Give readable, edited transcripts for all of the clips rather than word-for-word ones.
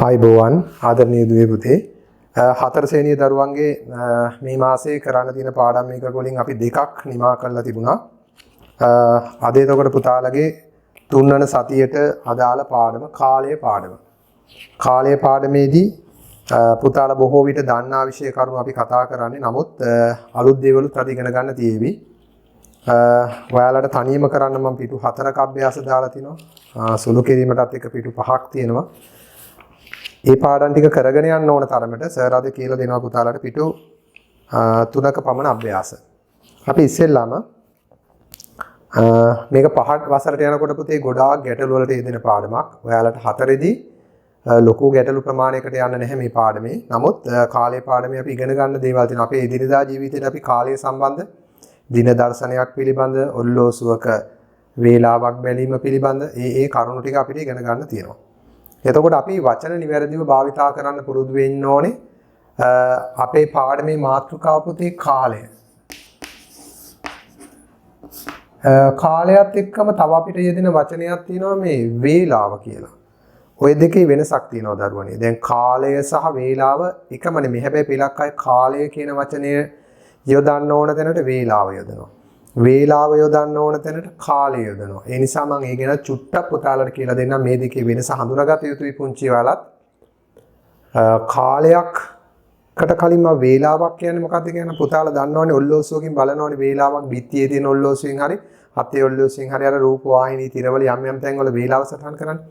ආයුබෝවන් ආදරණීය දුවේ පුතේ හතර ශ්‍රේණිය දරුවන්ගේ මේ මාසේ කරන්න තියෙන පාඩම් මේක වලින් අපි දෙකක් නිමා කරලා තිබුණා. අද එතකොට පුතාලගේ තුන්වන සතියට අදාළ පාඩම කාලය පාඩම. කාලය පාඩමේදී පුතාලා බොහෝ විට දන්නා විෂය කරුණු අපි කතා කරන්නේ. නමුත් අලුත් දේවලුත් අද ඉගෙන ගන්න තියෙවි. ඔයාලට තනියම කරන්න මම පිටු 4ක අභ්‍යාස දාලා තිනවා. සුළු කිරීමටත් එක පිටු 5ක් තියෙනවා. මේ පාඩම් ටික කරගෙන යන්න ඕන තරමට සර් අද කියලා දෙනවා පුතාලට පිටු 3ක පමණ අභ්‍යාස. අපි ඉස්සෙල්ලාම මේක පහත් වසරට යනකොට පුතේ ගොඩාක් ගැටලු වලට යෙදෙන පාඩමක්. ඔයාලට 4ෙදි ලොකු ගැටලු ප්‍රමාණයකට යන්න නැහැ මේ පාඩමේ. නමුත් කාලය පාඩමේ අපි ඉගෙන ගන්න දේවල් තියෙනවා. අපේ එදිනෙදා ජීවිතේට අපි කාලය සම්බන්ධ දින දර්ශනයක් පිළිබඳ ඔල්ලෝසුවක වේලාවක් බැලීම පිළිබඳ ඒ කරුණු ටික අපිට ඉගෙන ගන්න තියෙනවා. එතකොට අපි වචන නිවැරදිව භාවිතා කරන්න පුරුදු වෙන්න ඕනේ. අපේ පාඩමේ මාතෘකාව පුතේ කාලය. කාලයත් එක්කම තව අපිට යෙදෙන වචනයක් තියෙනවා මේ වේලාව කියලා. ওই දෙකේ වෙනසක් තියෙනවා දරුවනේ. දැන් කාලය සහ වේලාව එකම නෙමෙයි. හැබැයි පිළක් අය කාලය කියන වචනය යොදන්න ඕන තැනට වේලාව යොදනවා. වේලාව යොදන්න ඕන තැනට කාලය යොදනවා. ඒ නිසා මම ඒ ගැන චුට්ටක් පුතාලට කියලා දෙන්නම්. මේ දෙකේ වෙනස හඳුනාගත යුතුයි පුංචි ඔයාලත්. කාලයක්කට කලින් මම වේලාවක් කියන්නේ මොකක්ද කියන පුතාලා දන්නවනේ ඔල්ලෝසුවකින් බලනවනේ වේලාවක් බිත්තියේ තියෙන ඔල්ලෝසුවෙන් හරි අතේ ඔල්ලෝසුවෙන් හරි අර රූප වාහිනී තිරවල යම් යම් තැන්වල වේලාව සටහන් කරන්නේ.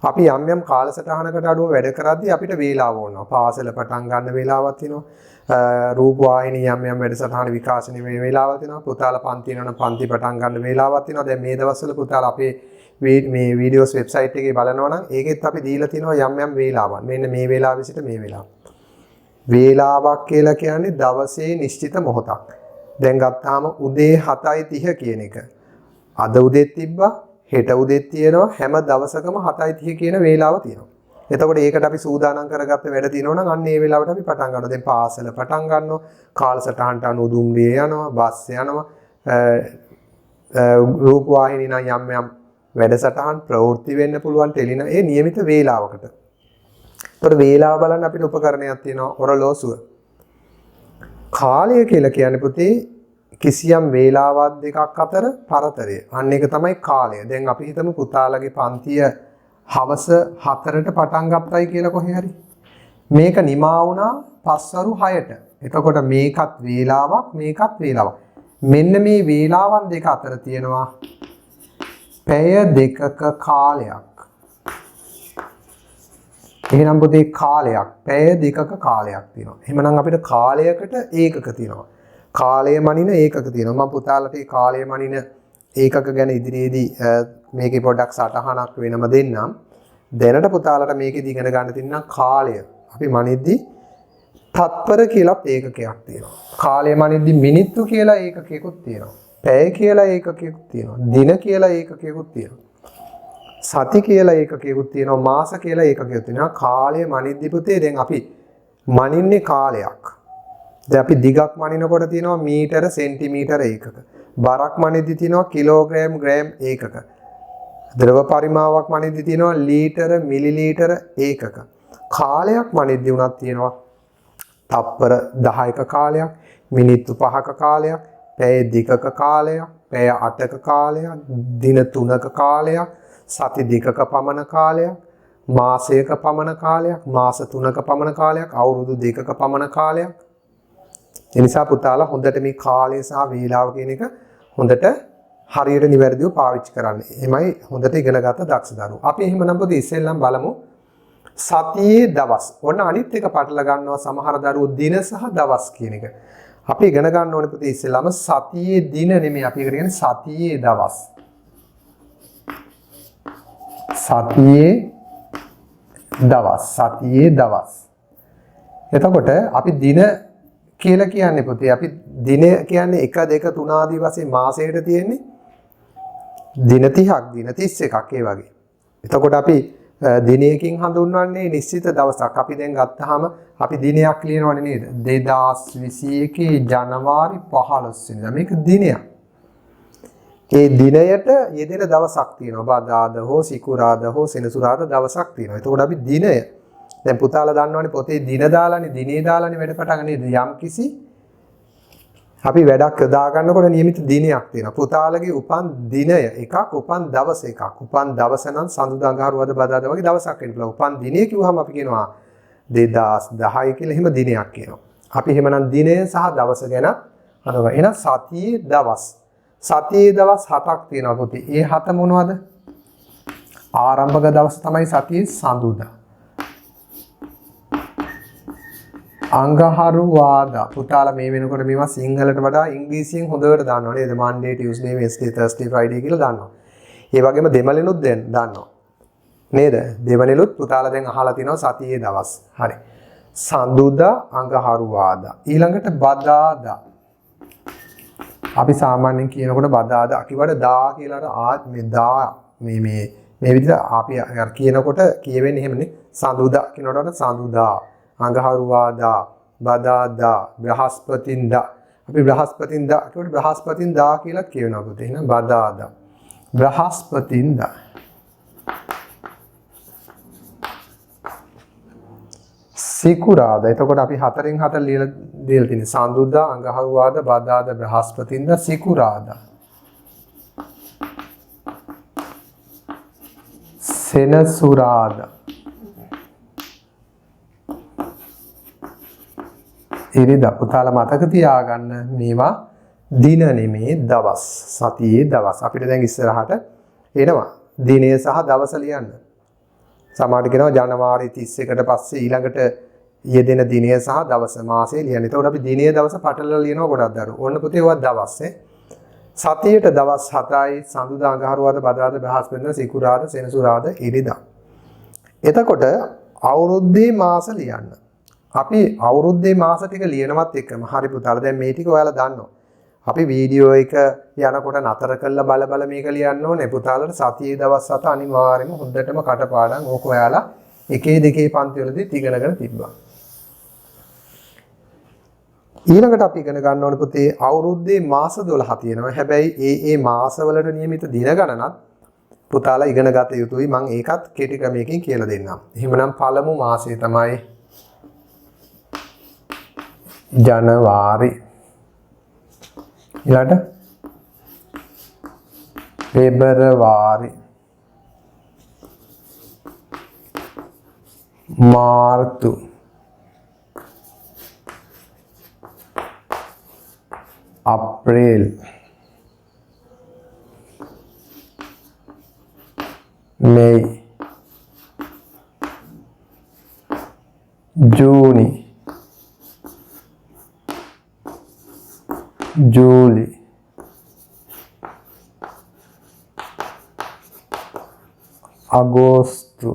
අපි යම් යම් කාලසටහනකට අඩුව වැඩ කරද්දී අපිට වේලාව ඕනවා. පාසල පටන් ගන්න වේලාවක් තියෙනවා. රූප වාහිනී යම් යම් වැඩසටහන විකාශනය වෙන වේලාවක් තියෙනවා. පුතාලා පන්ති යනවනම් පන්ති පටන් ගන්න වේලාවක් තියෙනවා. දැන් මේ දවස්වල පුතාලා අපේ මේ වීඩියෝස් වෙබ්සයිට් එකේ බලනවා නම් ඒකෙත් අපි දීලා තියෙනවා යම් යම් වේලාවන්. මෙන්න මේ වේලාවෙ සිට මේ වේලාව. වේලාවක් කියලා කියන්නේ දවසේ නිශ්චිත මොහොතක්. දැන් ගත්තාම උදේ 7:30 කියන එක. අද උදේත් තිබ්බා, හෙට උදේත් තියෙනවා. හැම දවසකම 7:30 කියන වේලාව තියෙනවා. එතකොට ඒකට අපි සූදානම් කරගත්ත වැඩ තියෙනවා නම් අන්න ඒ වෙලාවට අපි පටන් ගන්නවා. දැන් පාසල පටන් ගන්නවා. කාලසටහනට අනුව දුම්රිය යනවා, බස් යනවා. රූප වාහිනී නම් යම් යම් වැඩසටහන් ප්‍රවෘත්ති වෙන්න පුළුවන් ටෙලින ඒ નિયમિત වේලාවකට. ඒතකොට වේලාව බලන්න අපිට උපකරණයක් තියෙනවා ඔරලෝසුව. කාලය කියලා කියන්නේ පුතේ කිසියම් වේලාවක් දෙකක් අතර පරතරය. අන්න ඒක තමයි කාලය. දැන් අපි හිතමු පුතාලගේ පන්තිය හවස 4ට පටන් ගත්තයි කියලා කොහේ හරි. මේක නිමා වුණා පස්වරු 6ට. එතකොට මේකත් වේලාවක් මේකත් වේලාවක්. මෙන්න මේ වේලාවන් දෙක අතර තියෙනවා පැය දෙකක කාලයක්. එහෙනම් පුතේ කාලයක් පැය දෙකක කාලයක් තියෙනවා. එහෙනම් අපිට කාලයකට ඒකක තියෙනවා. කාලය මනින ඒකක තියෙනවා. මම පුතාලට මේ කාලය මනින ඒකක ගැන ඉදිරියේදී මේකේ පොඩ්ඩක් සටහනක් වෙනම දෙන්නම්. දැනට පුතාලට මේකෙදි ඉගෙන ගන්න තියෙනවා කාලය. අපි මනිද්දි තත්පර කියලාත් ඒකකයක් තියෙනවා. කාලය මනිද්දි මිනිත්තු කියලා ඒකකයකුත් තියෙනවා. පැය කියලා ඒකකයකුත් තියෙනවා. දින කියලා ඒකකයකුත් තියෙනවා. සති කියලා ඒකකයකුත් තියෙනවා. මාස කියලා ඒකකයකුත් තියෙනවා. කාලය මනිද්දි පුතේ දැන් අපි මනින්නේ කාලයක්. දැන් අපි දිගක් මනිනකොට තියෙනවා මීටර සෙන්ටිමීටර ඒකක. බරක් මනිද්දි තියෙනවා කිලෝග්‍රෑම් ග්‍රෑම් ඒකක. ද්‍රව පරිමාවක් මනිද්දි තියෙනවා ලීටර මිලිලීටර ඒකක. කාලයක් මනිද්දි උනත් තියෙනවා තප්පර 10ක කාලයක්, මිනිත්තු 5ක කාලයක්, පැය 2ක කාලයක්, පැය 8ක කාලයක්, දින 3ක කාලයක්, සති 2ක පමණ කාලයක්, මාසයක පමණ කාලයක්, මාස 3ක පමණ කාලයක්, අවුරුදු 2ක පමණ කාලයක්. ඒ නිසා පුතාලා හොඳට මේ කාලය සහ වේලාව කියන එක හොඳට හරියට නිවැරදිව පාවිච්චි කරන්න. එමයි හොඳට ඉගෙනගත්ත දක්ෂ දරුවෝ. අපි එහෙමනම් පොඩි ඉස්සෙල්ලම බලමු සතියේ දවස්. ඔන්න අනිත් එක පටල ගන්නවා සමහර දරුවෝ දින සහ දවස් කියන එක. අපි ඉගෙන ගන්න ඕනේ පොඩි ඉස්සෙල්ලම සතියේ දින නෙමෙයි අපි ඉගෙන ගන්නේ සතියේ දවස්. සතියේ දවස්. එතකොට අපි දින කියලා කියන්නේ පුතේ අපි දින කියන්නේ 1 2 3 ආදී වශයෙන් මාසයකට තියෙන්නේ දින 30ක් දින 31ක් ඒ වගේ. එතකොට අපි දිනයකින් හඳුන්වන්නේ නිශ්චිත දවසක්. අපි දැන් ගත්තාම අපි දිනයක් ලියනවනේ නේද? 2021 ජනවාරි 15 වෙනිදා. මේක දිනයක්. ඒ දිනයට යෙදෙන දවසක් තියෙනවා. බදාද හෝ සිකුරාද හෝ සෙනසුරාදා දවසක් තියෙනවා. එතකොට අපි දිනය දැන් පුතාලා දන්නවනේ පොතේ දින දාලානේ දිනේ දාලානේ වැඩ පටන් නේද? යම් කිසි අපි වැඩක් යොදා ගන්නකොට નિયમિત දිනයක් තියෙනවා. පුතාලගේ උපන් දිනය එකක්, උපන් දවස එකක්. උපන් දවස නම් සඳුදා අඟහරුවාදා බදාදා වගේ දවසක් වෙන්න පුළුවන්. උපන් දිනය කිව්වහම අපි කියනවා 2010 කියලා එහෙම දිනයක් කියනවා. අපි එහෙමනම් දිනය සහ දවස ගැන අහනවා. එහෙනම් සතියේ දවස්. සතියේ දවස් 7ක් තියෙනවා පුතේ. ඒ 7 මොනවද? ආරම්භක දවස් තමයි සතියේ සඳුදා. අඟහරුවාදා පුතාලා මේ වෙනකොට මේවා සිංහලට වඩා ඉංග්‍රීසියෙන් හොඳට දන්නවා නේද? Monday, Tuesday, Wednesday, Thursday, Friday කියලා දන්නවා. ඒ වගේම දෙමළෙනුත් දැන් දන්නවා. නේද? දෙවනෙලුත් පුතාලා දැන් අහලා තිනවා සතියේ දවස්. හරි. සඳුදා, අඟහරුවාදා. ඊළඟට බදාදා. අපි සාමාන්‍යයෙන් කියනකොට බදාදා කිව්වට දා කියලා මේ දා මේ විදිහට අපි කියනකොට කියවෙන්නේ එහෙමනේ. සඳුදා කියනකොට සඳුදා, අඟහරුවාදා, බදාදා, බ්‍රහස්පතින්දා. අපි බ්‍රහස්පතින්දා කියනකොට බ්‍රහස්පතින්දා කියලා කියනවා පුතේ. එහෙනම් බදාදා. බ්‍රහස්පතින්දා. සිකුරාදා. එතකොට අපි 4න් 4 ලියලා තියෙන්නේ සඳුදා, අඟහරුවාදා, බදාදා, බ්‍රහස්පතින්දා, සිකුරාදා. සෙනසුරාදා. ඉරිදා. පුතාලා මතක තියාගන්න මේවා දින නෙමේ දවස්. සතියේ දවස්. අපිට දැන් ඉස්සරහට එනවා දිනය සහ දවස ලියන්න. සමහරට කියනවා ජනවාරි 31ට පස්සේ ඊළඟට යෙදෙන දිනය සහ දවස මාසය ලියන්න. එතකොට අපි දිනය දවස පටලලා ලියනවා ගොඩක් දරු. ඕන්න පුතේ ඒවා දවස් සතියේට දවස් 7යි සඳුදා, අඟහරුවාදා, බදාදා, බ්‍රහස්පතින්දා, සිකුරාදා, සෙනසුරාදා, ඉරිදා. එතකොට අවුරුද්දේ මාස ලියන්න. අපි අවුරුද්දේ මාස ටික ලියනවත් එක්කම හරි පුතාලා දැන් මේ ටික ඔයාලා දන්නවා. අපි වීඩියෝ එක යනකොට නතර කරලා බල මේක ලියන්න ඕනේ. පුතාලට සතියේ දවස් 7 අනිවාර්යයෙන්ම හොඳටම කටපාඩම් ඕක ඔයාලා 1 2 පන්ති වලදී ඉගෙනගෙන තිබ්බා. ඊළඟට අපි ඉගෙන ගන්න ඕනේ පුතේ අවුරුද්දේ මාස 12 තියෙනවා. හැබැයි ඒ මාසවලට નિયમિત දින ගණනත් පුතාලා ඉගෙන ගත යුතුයි. මම ඒකත් කෙටි ක්‍රමයකින් කියලා දෙන්නම්. එහෙමනම් පළමු මාසය තමයි ජනවාරි. ඊළඟට පෙබරවාරි, මාර්තු, අප්‍රේල්, මෙයි, ජූනි, ජූලි, අගෝස්තු,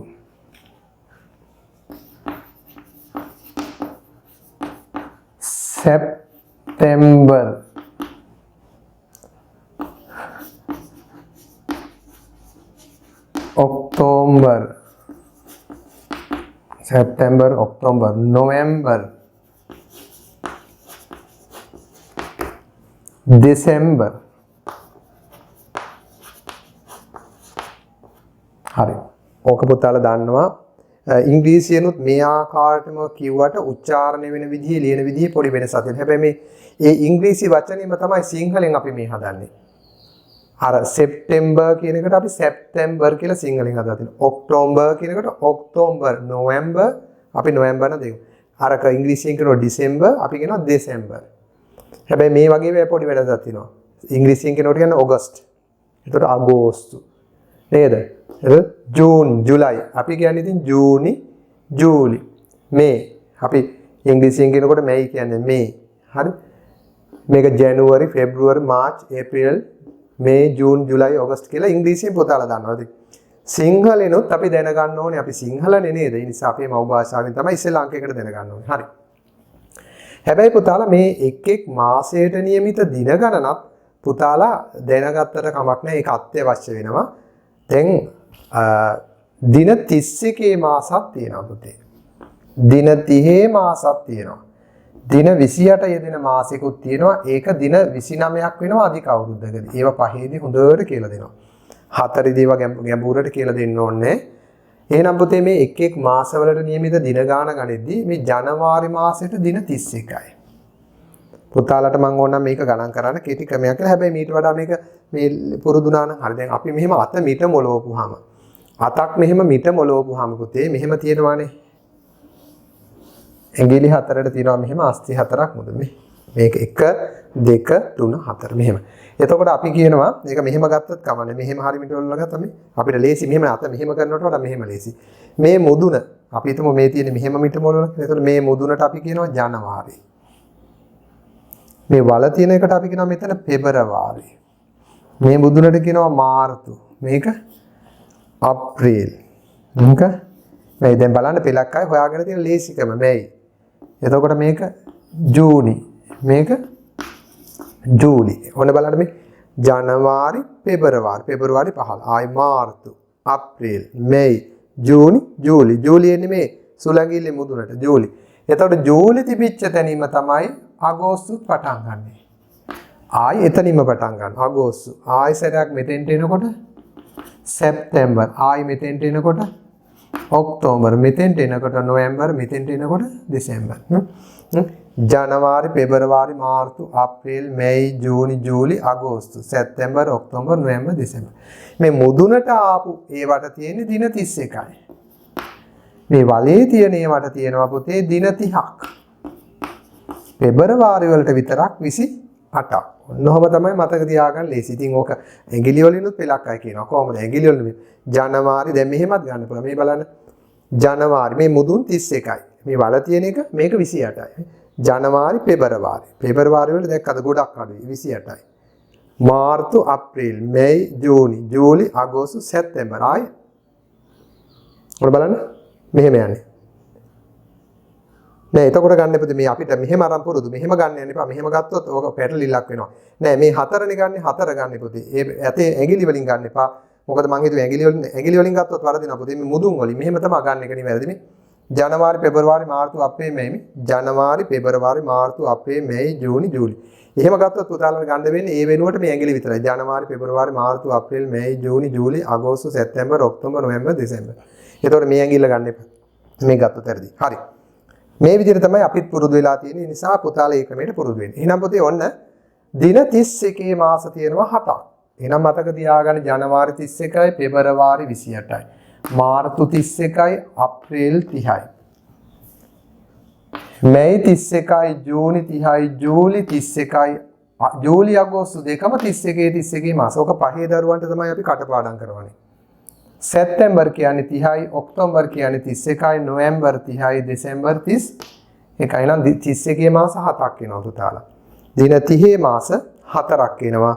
සැප්තැම්බර්, ඔක්තෝබර්, සැප්තැම්බර්, ඔක්තෝබර්, නොවැම්බර්, දෙසැම්බර්. හරි. ඕක පුතාලා දන්නවා. ඉංග්‍රීසියෙනුත් මේ ආකාරයටම කිව්වට උච්චාරණය වෙන විදිහේ ලියන විදිහේ පොඩි වෙනසක් තියෙනවා. හැබැයි මේ ඉංග්‍රීසි වචනේම තමයි සිංහලෙන් අපි මේ හදන්නේ. අර සෙප්ටෙම්බර් කියන එකට අපි සැප්තැම්බර් කියලා සිංහලෙන් හදලා තියෙනවා. ඔක්තෝබර් කියන එකට ඔක්තෝබර්, නොවැම්බර් අපි නොවැම්බර් නෙවෙයි. අරක ඉංග්‍රීසියෙන් කියනවා ඩිසෙම්බර්, අපි කියනවා දෙසැම්බර්. හැබැයි මේ වගේ පොඩි වෙනසක් තියෙනවා. ඉංග්‍රීසියෙන් කියනකොට කියන්නේ ඔගස්ට්. ඒතකොට අගෝස්තු. නේද? ජූන්, ජුලයි. අපි කියන්නේ ඉතින් ජූනි, ජූලි, මේ. අපි ඉංග්‍රීසියෙන් කියනකොට මේ කියන්නේ මේ. හරි? මේක ජනවාරි, පෙබ්‍රුවරි, මාර්ච්, ඒප්‍රිල්, මේ, ජූන්, ජුලයි, ඔගස්ට් කියලා ඉංග්‍රීසියෙන් පුතාලා දන්නවා. ඉතින් සිංහලෙනුත් අපි දැනගන්න ඕනේ. අපි සිංහලනේ නේද? ඒ නිසා අපේ මව් භාෂාවෙන් තමයි ඉස්සෙල්ලා අංකයකට දැනගන්න ඕනේ. හරි. හැබැයි පුතාලා මේ එක් මාසයට નિયમિત දින ගණනක් පුතාලා දැනගත්තට කමක් නැහැ. ඒක අත්‍යවශ්‍ය වෙනවා. දැන් දින 31 මාසක් තියෙනවා පුතේ. දින 30 මාසක් තියෙනවා. දින 28 යෙදෙන මාසිකුත් තියෙනවා. ඒක දින 29ක් වෙනවා අධික අවුරුද්දකදී. ඒවා පහේදී හොඳට කියලා දෙනවා. 4 දේව ගැඹුරට කියලා දෙන්න ඕනේ. එහෙනම් පුතේ මේ එක් එක් මාසවලට නියමිත දින ගාන ගනිද්දී මේ ජනවාරි මාසෙට දින 31යි. පුතාලට මම ඕනම් මේක ගණන් කරන්න කෙටි ක්‍රමයක් කියලා. හැබැයි මීට වඩා මේක මේ පුරුදුනා නම් හරි. දැන් අපි මෙහෙම අත මිට මොලවපුවාම අතක් මෙහෙම මිට මොලවපුවාම පුතේ මෙහෙම තියෙනවානේ. ඇඟිලි හතරට තියෙනවා මෙහෙම අස්ථි හතරක් මුද මේ. මේක 1 2 3 4 මෙහෙම. එතකොට අපි කියනවා මේක මෙහෙම ගත්තත් කමන්නේ. මෙහෙම හරි මිට වල ගත්තා මේ. අපිට ලේසි මෙහෙම අත මෙහෙම කරනකොට වඩා මෙහෙම ලේසි. මේ මුදුන අපි හිතමු මේ තියෙන මෙහෙම මිට මොලවල. එතකොට මේ මුදුනට අපි කියනවා ජනවාරි. මේ වල තියෙන එකට අපි කියනවා මෙතන පෙබරවාරි. මේ මුදුනට කියනවා මාර්තු. මේක අප්‍රේල්. මේක මේ දැන් බලන්න පෙලක් අය හොයාගෙන තියෙන ලේසිකම මේයි. එතකොට මේක ජූනි. මේක ජූලි. ඔන්න බලන්න මේ ජනවාරි පෙබරවාරි. පෙබරවාරි 15. ආයි මාර්තු අප්‍රේල් මේයි ජූනි ජූලි. ජූලි එන්නේ මේ සුලංගිල්ලේ මුදුනට ජූලි. එතකොට ජූලි තිබිච්ච තැනීම තමයි අගෝස්තුත් පටන් ගන්නෙ. ආයි එතනින්ම පටන් ගන්න. අගෝස්තු. ආයි සැරයක් මෙතෙන්ට එනකොට සැප්තැම්බර්. ආයි මෙතෙන්ට එනකොට ඔක්තෝබර්. මෙතෙන්ට එනකොට නොවැම්බර්. මෙතෙන්ට එනකොට දෙසැම්බර්. ජනවාරි, පෙබරවාරි, මාර්තු, අප්‍රේල්, මැයි, ජූනි, ජූලි, අගෝස්තු, සැප්තැම්බර්, ඔක්තෝබර්, නොවැම්බර්, දෙසැම්බර්. මේ මුදුනට ආපු ඒවට තියෙන දින 31යි. මේ වලේ තියෙන ඒවට තියෙනවා පුතේ දින 30ක්. පෙබරවාරි වලට විතරක් 28ක්. ඔන්නෝම තමයි මතක තියාගන්න ලේසි. ඉතින් ඕක ඇඟිලි වලිනුත් පෙලක් අය කියනවා. කොහොමද ඇඟිලි වලින් ජනවාරි දැන් මෙහෙමත් ගන්න පුළුවන්. මේ බලන්න. ජනවාරි මේ මුදුන් 31යි. මේ වල තියෙන එක මේක 28යි. ජනවාරි පෙබරවාරි. පෙබරවාරි වල දැක්කද ගොඩක් අඩුයි 28යි. මාර්තු අප්‍රේල් මැයි ජූනි ජූලි අගෝස්තු සැප්තැම්බර් ආයි. ඔන්න බලන්න. මෙහෙම යන්නේ. නෑ එතකොට ගන්න එපද මේ අපිට මෙහෙම අරන් පුරුදු මෙහෙම ගන්න යන්න එපා. මෙහෙම ගත්තොත් ඕක පැටලිල්ලක් වෙනවා. නෑ මේ හතරනේ ගන්න හතර ගන්න පුතේ. ඒ ඇතේ ඇඟිලි වලින් ගන්න එපා. මොකද මං හිතුවේ ඇඟිලි වලින් ගත්තොත් වරදිනවා පුතේ. මේ මුදුන් වලින් මෙහෙම තමයි ගන්න එක නිවැරදි මේ. ජනවාරි පෙබරවාරි මාර්තු අප්‍රේල් මැයි මේ. ජනවාරි පෙබරවාරි මාර්තු අප්‍රේල් මැයි ජූනි ජූලි. එහෙම ගත්තොත් පුතාලට ගන්න වෙන්නේ ඒ වෙනුවට මේ ඇඟිලි විතරයි. ජනවාරි පෙබරවාරි මාර්තු අප්‍රේල් මැයි ජූනි ජූලි අගෝස්තු සැප්තැම්බර් ඔක්තෝබර් නොවැම්බර් දෙසැම්බර්. එතකොට මේ ඇඟිල්ල ගන්න එපා. මේ ගත්තොත් හරියි. හරි. මේ විදිහට තමයි අපිත් පුරුදු වෙලා තියෙන්නේ. නිසා පුතාලා ඒ ක්‍රමයට පුරුදු වෙන්න. එහෙනම් පුතේ ඔන්න දින 31 මාස තියෙනවා 7ක්. එහෙනම් මතක තියාගන්න ජනවාරි 31යි, පෙබරවාරි 28යි, මාර්තු 31යි, අප්‍රේල් 30යි. මැයි 31යි, ජූනි 30යි, ජූලි 31යි, ජූලි අගෝස්තු දෙකම 31 මාස. ඕක පහේ දරුවන්ට තමයි අපි කටපාඩම් කරවන්නේ. සැප්තැම්බර් කියන්නේ 30යි, ඔක්තෝබර් කියන්නේ 31යි, නොවැම්බර් 30යි, දෙසැම්බර් 31යි. නම් 31 මාස 7ක් වෙනවා පුතාලා. දින 30 මාස 4ක් වෙනවා.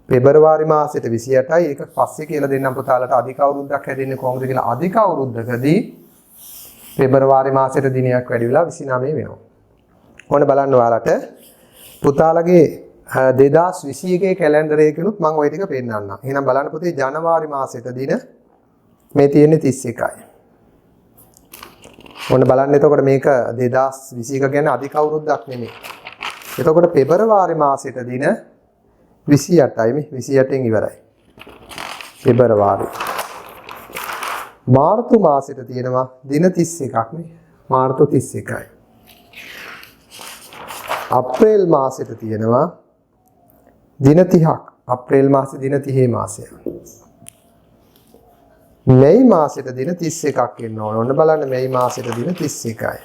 පෙබරවාරි මාසෙට 28යි. ඒක පස්සේ කියලා දෙන්නම් පුතාලට අධික අවුරුද්දක් හැදෙන්නේ කොහොමද කියලා. අධික අවුරුද්දකදී පෙබරවාරි මාසෙට දිනයක් වැඩි වෙලා 29 වෙනවා. ඔන්න බලන්න ඔයාලට පුතාලගේ 2021 කැලෙන්ඩර් එකකිනුත් මම ওই ටික පෙන්නන්නම්. එහෙනම් බලන්න පුතේ ජනවාරි මාසෙට දින මේ තියෙන්නේ 31යි. ඔන්න බලන්න එතකොට මේක 2021 කියන්නේ අධික අවුරුද්දක් නෙමෙයි. එතකොට පෙබරවාරි මාසෙට දින 28යි මේ 28න් ඉවරයි. පෙබරවාරි. මාර්තු මාසෙට තියෙනවා දින 31ක් නේ. මාර්තු 31යි. අප්‍රේල් මාසෙට තියෙනවා දින 30ක්. අප්‍රේල් මාසේ දින 30 මාසය. මැයි මාසෙට දින 31ක් එන්න ඕන. ඔන්න බලන්න මැයි මාසෙට දින 31යි.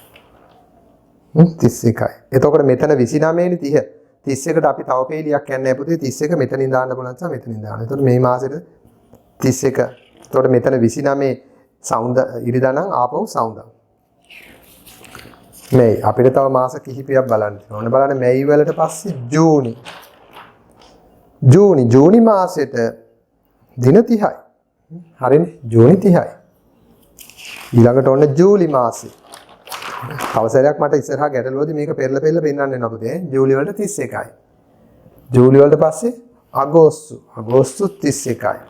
31යි. එතකොට මෙතන 29 නේ 30. 31ට අපි තව පේලියක් යන්නේ නැහැ පුතේ. 31 මෙතනින් දාන්න පුළුවන් නිසා මෙතනින් දාන්න. එතකොට මේ මාසෙට 31. එතකොට මෙතන 29 සවුන්ද ඉරිදා නම් ආපහු සවුන්දා. මැයි අපිට තව මාස කිහිපයක් බලන්න තියෙනවා. ඔන්න බලන්න මැයි වලට පස්සේ ජූනි. ජූනි මාසෙට දින 30යි. හරිනේ ජූනි 30යි. ඊළඟට ඔන්න ජූලි මාසෙ. අවසරයක් මට ඉස්සරහා ගැටලුවදී මේක පෙරලා පෙන්නන්න වෙනවා පුතේ. ජූලි වලට 31යි. ජූලි වලට පස්සේ අගෝස්තු 31යි.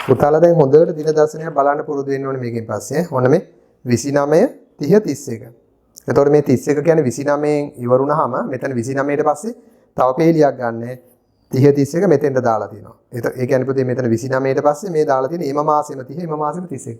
පුතාලා දැන් හොඳට දින දර්ශනය බලන්න පුරුදු වෙන්න ඕනේ මේකෙන් පස්සේ. ඔන්න මේ 29 30 31. එතකොට මේ 31 කියන්නේ 29න් ඉවරුනහම මෙතන 29ට පස්සේ තව පේලියක් ගන්න 30 31 මෙතෙන්ට දාලා තියෙනවා. ඒ කියන්නේ පුතේ මෙතන 29ට පස්සේ මේ දාලා තියෙන එම මාසෙම 30 එම මාසෙම 31.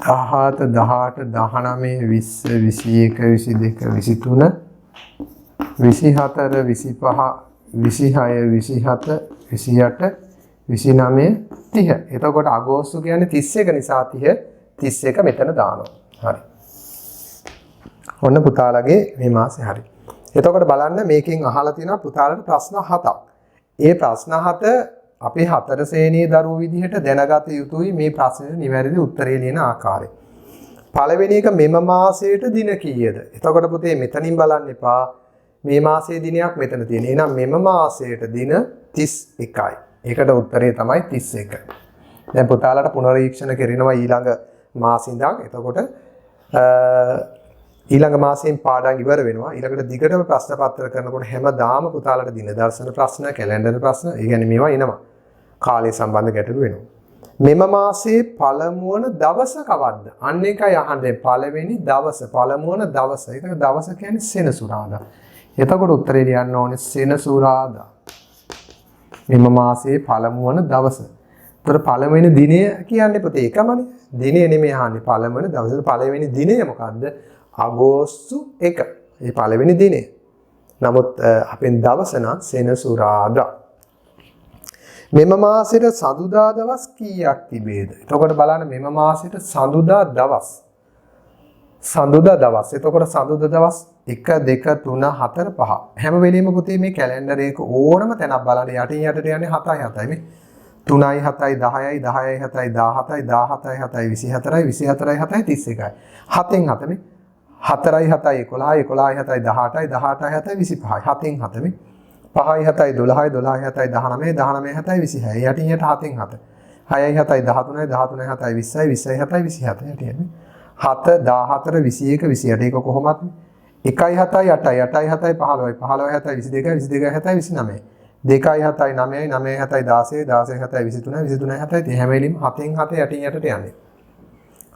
17 18 19 20 21 22 23 24 25 26 27 28 29 30. එතකොට අගෝස්තු කියන්නේ 31 නිසා 31 මෙතන දානවා. හරි. ඔන්න පුතාලගේ මේ මාසේ හරි. එතකොට බලන්න මේකෙන් අහලා තියෙනවා පුතාලට ප්‍රශ්න 7ක්. ඒ ප්‍රශ්න 7 අපි 4 ශ්‍රේණියේ දරුවෝ විදිහට දැනගත යුතුයි මේ ප්‍රශ්නෙට නිවැරදි උත්තරය ලියන ආකාරය. පළවෙනි එක මෙම මාසයට දින කීයද? එතකොට පුතේ මෙතනින් බලන්න එපා. මේ මාසයේ දිනයක් මෙතන තියෙන. එහෙනම් මෙම මාසයට දින 31යි. ඒකට උත්තරේ තමයි 31. දැන් පුතාලට පුනරීක්ෂණ කරනවා ඊළඟ මාසෙ ඉඳන්. එතකොට ඊළඟ මාසයෙන් පාඩම් ඉවර වෙනවා. ඊළඟට දිගටම ප්‍රශ්න පත්‍ර කරනකොට හැමදාම පුතාලට දින දර්ශන ප්‍රශ්න, කැලෙන්ඩර් ප්‍රශ්න, ඒ කියන්නේ මේවා එනවා. කාලය සම්බන්ධ ගැටලු වෙනවා. මෙම මාසයේ පළමු වන දවස කවද්ද? අන්න එකයි අහන්නේ. පළවෙනි දවස, පළමු වන දවස. ඒක දවස කියන්නේ සෙනසුරාදා. එතකොට උත්තරේ ලියන්න ඕනේ සෙනසුරාදා. මෙම මාසයේ පළමු වන දවස. ඒතර පළවෙනි දිනය කියන්නේ පුතේ එකමනේ. දිනය නෙමෙයි අහන්නේ. පළවෙනි දවස. පළවෙනි දිනය මොකද්ද? අගෝස්තු 1. මේ පළවෙනි දිනය. නමුත් අපෙන් දවස නම් සෙනසුරාදා. මෙම මාසෙට සඳුදා දවස් කීයක් තිබේද? එතකොට බලන්න මෙම මාසෙට සඳුදා දවස්. සඳුදා දවස්. එතකොට සඳුදා දවස් 1 2 3 4 5. හැම වෙලෙම පුතේ මේ කැලෙන්ඩර් එක ඕනම තැනක් බලන්න යටින් යටට යන්නේ 7යි 7යි මේ. 3යි 7යි 10යි 10යි 7යි 17යි 17යි 7යි 24යි 24යි 7යි 31යි. 7න් 7 මේ. 4යි 7යි 11යි 11යි 7යි 18යි 18යි 7යි 25යි. 7න් 7 මේ. 5යි 7යි 12යි 12යි 7යි 19යි 19යි 7යි 26යි. යටින් යට 7න් 7. 6යි 7යි 13යි 13යි 7යි 20යි 20යි 7යි 27යි යටින් මේ. 7 14 21 28 ඒක කොහොමද? 1යි 7යි 8යි 8යි 7යි 15යි 15යි 7යි 22යි 22යි 7යි 29යි. 2යි 7යි 9යි 9යි 7යි 16යි 16යි 7යි 23යි 23යි 7යි 30 හැම වෙලෙම 7න් 7 යටින් යටට යන්නේ.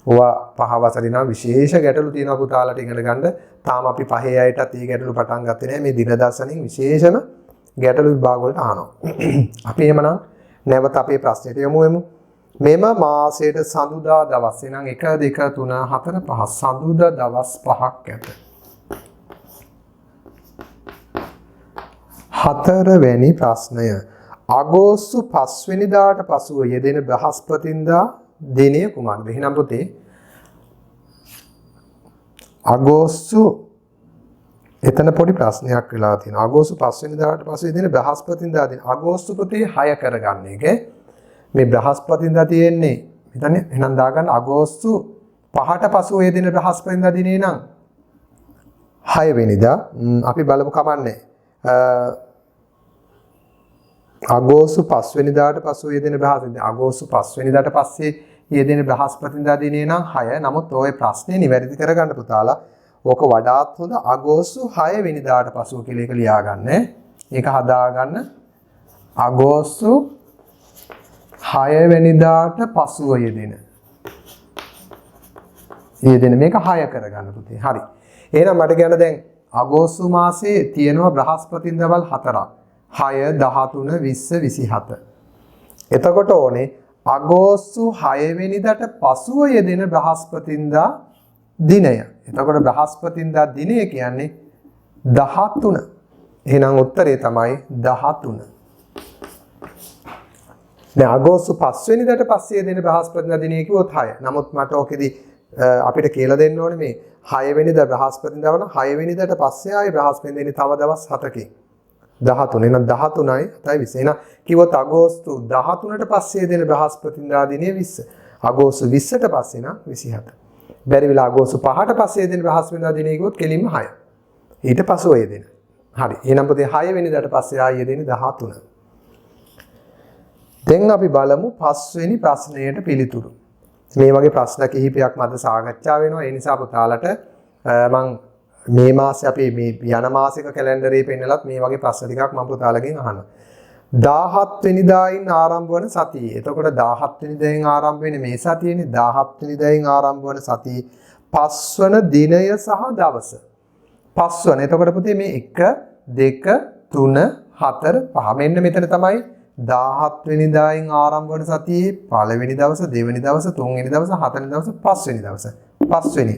ඔවා පහ වසරේ නම් විශේෂ ගැටලු තියෙනවා පුතාලට ඉගෙන ගන්න. තාම අපි පහේ අයටත් මේ ගැටලු පටන් ගත්තේ නැහැ. මේ දින දර්ශනෙන් විශේෂම ගැටලු විභාග වලට අහනවා. අපි එහෙමනම් නැවත අපේ ප්‍රශ්නෙට යමු. මෙම මාසයේ සඳුදා දවස් එනම් 1 2 3 4 5 සඳුදා දවස් 5ක් ඇත. 4 වෙනි ප්‍රශ්නය. අගෝස්තු 5 වෙනිදාට පසුව යෙදෙන බ්‍රහස්පතින්දා දිනය කුමක්ද? එහෙනම් පුතේ අගෝස්තු එතන පොඩි ප්‍රශ්නයක් වෙලා තියෙනවා. අගෝස්තු 5 වෙනිදාට පසු යෙදෙන බ්‍රහස්පතින්දා දින. අගෝස්තු පුතේ 6 කරගන්න එක. මේ බ්‍රහස්පතින්දා තියෙන්නේ හිතන්නේ එහෙනම් දාගන්න අගෝස්තු 5ට පසු යෙදෙන බ්‍රහස්පතින්දා දිනේ නම් 6 වෙනිදා. අපි බලමු කමන්නේ. අගෝස්තු 5 වෙනිදාට පසු යෙදෙන බ්‍රහස්පතින්දා අගෝස්තු 5 වෙනිදාට පස්සේ යෙදෙන බ්‍රහස්පතින්දා දිනේ නම් 6. නමුත් ඔය ප්‍රශ්නේ නිවැරදි කරගන්න පුතාලා. ඕක වඩාත් හොඳ අගෝස්තු 6 වෙනිදාට පසු කියලා එක ලියාගන්න. ඒක හදාගන්න. අගෝස්තු 6 වෙනිදාට පසුව යෙදෙන මේක 6 කරගන්න පුතේ. හරි. එහෙනම් මට කියන්න දැන් අගෝස්තු මාසයේ තියෙනවා බ්‍රහස්පතින්දාවල් 4ක්. 6 13 20 27. එතකොට ඕනේ අගෝස්තු 6 වෙනිදාට පසුව යෙදෙන බ්‍රහස්පතින්දා දිනය. එතකොට බ්‍රහස්පතින්දා දිනය කියන්නේ 13. එහෙනම් උත්තරේ තමයි 13. දැන් අගෝස්තු 5 වෙනිදාට පස්සේ යෙදෙන බ්‍රහස්පතින්දා දිනය කිව්වොත් 6. නමුත් මට ඕකෙදි අපිට කියලා දෙන්න ඕනේ මේ 6 වෙනිදා බ්‍රහස්පතින්දා වන 6 වෙනිදාට පස්සේ ආයේ බ්‍රහස්පතින්දා ඉන්නේ තව දවස් 7කින්. 13. එහෙනම් 13යි 7යි 20. එහෙනම් කිව්වොත් අගෝස්තු 13ට පස්සේ දෙන බ්‍රහස්පතින්දා දිනේ 20. අගෝස්තු 20ට පස්සේ නම් 27. බැරි වෙලා අගෝස්තු 5ට පස්සේ දෙන බ්‍රහස්පතින්දා දිනේ කිව්වොත් කෙලින්ම 6. ඊට පස්ව ඒ දෙන. හරි. එහෙනම් පුතේ 6 වෙනිදාට පස්සේ ආයේ දෙන්නේ 13. දැන් අපි බලමු 5 වෙනි ප්‍රශ්නයට පිළිතුරු. මේ වගේ ප්‍රශ්න කිහිපයක් මත සාකච්ඡා වෙනවා. ඒ නිසා පුතාලට මම මේ මාසේ අපි මේ යන මාසික කැලෙන්ඩරේ පෙන්නලත් මේ වගේ ප්‍රශ්න ටිකක් මම පුතාලගෙන් අහනවා. 17 වෙනිදායින් ආරම්භ වන සතිය. එතකොට 17 වෙනිදායින් ආරම්භ වෙන්නේ මේ සතියේනේ. 17 වෙනිදායින් ආරම්භ වන සතියේ 5 වන දිනය සහ දවස. 5 වන. එතකොට පුතේ මේ 1 2 3 4 5 මෙන්න මෙතන තමයි 17 වෙනිදායින් ආරම්භ වන සතියේ පළවෙනි දවස, දෙවෙනි දවස, තුන්වෙනි දවස, හතරවෙනි දවස, පස්වෙනි දවස. 5 වෙනි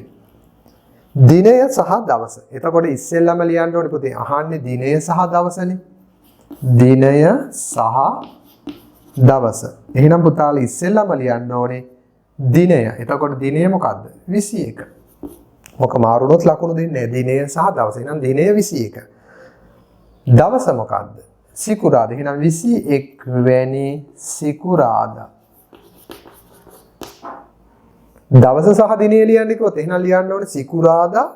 දිනය සහ දවස. එතකොට ඉස්සෙල්ලාම ලියන්න ඕනේ පුතේ අහන්නේ දිනය සහ දවසනේ. දිනය සහ දවස. එහෙනම් පුතාලා ඉස්සෙල්ලාම ලියන්න ඕනේ දිනය. එතකොට දිනය මොකද්ද? 21. මොක මාරුනොත් ලකුණු දෙන්නේ දිනය සහ දවස. එහෙනම් දිනය 21. දවස මොකද්ද? සිකුරාදා. එහෙනම් 21 වෙනි සිකුරාදා. දවස සහ දිනය ලියන්නේ කිව්වොත් එහෙනම් ලියන්න ඕනේ සිකුරාදා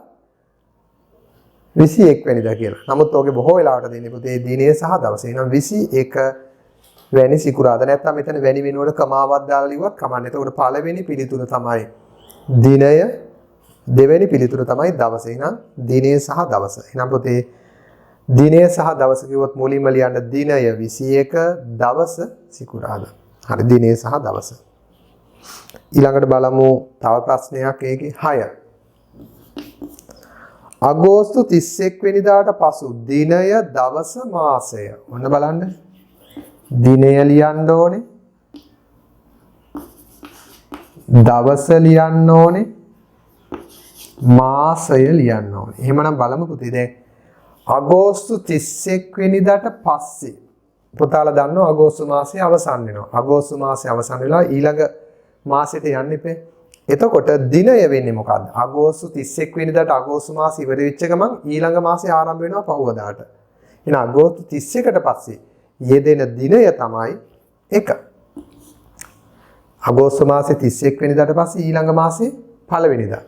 21 වෙනිදා කියලා. නමුත් ඔගේ බොහෝ වෙලාවට දෙන්නේ පුතේ දිනය සහ දවස. එහෙනම් 21 වැනි සිකුරාදා. නැත්නම් මෙතන වැනි වෙනුවට කමාවක් දාලා ලිව්වත් කමන්නේ. එතකොට පළවෙනි පිළිතුර තමයි දිනය, දෙවෙනි පිළිතුර තමයි දවස. එහෙනම් දිනය සහ දවස. එහෙනම් පුතේ දිනය සහ දවස කිව්වොත් මුලින්ම ලියන්න දිනය 21, දවස සිකුරාදා. හරි, දිනය සහ දවස. ඊළඟට බලමු තව ප්‍රශ්නයක් ඒකේ 6. අගෝස්තු 31 වෙනිදාට පසු දිනය, දවස, මාසය. ඔන්න බලන්න. දිනය ලියන්න ඕනේ. දවස ලියන්න ඕනේ. මාසය ලියන්න ඕනේ. එහෙමනම් බලමු පුතේ දැන් අගෝස්තු 31 වෙනිදාට පස්සේ පුතාලා දන්නවා අගෝස්තු මාසය අවසන් වෙනවා. අගෝස්තු මාසය අවසන් වෙලා ඊළඟ මාසෙට යන්න ඉපේ. එතකොට දිනය වෙන්නේ මොකද්ද? අගෝස්තු 31 වෙනිදාට අගෝස්තු මාසය ඉවර වෙච්ච ගමන් ඊළඟ මාසය ආරම්භ වෙනවා පහුවදාට. එහෙනම් අගෝස්තු 31කට පස්සේ යෙදෙන දිනය තමයි 1. අගෝස්තු මාසයේ 31 වෙනිදාට පස්සේ ඊළඟ මාසයේ පළවෙනිදා.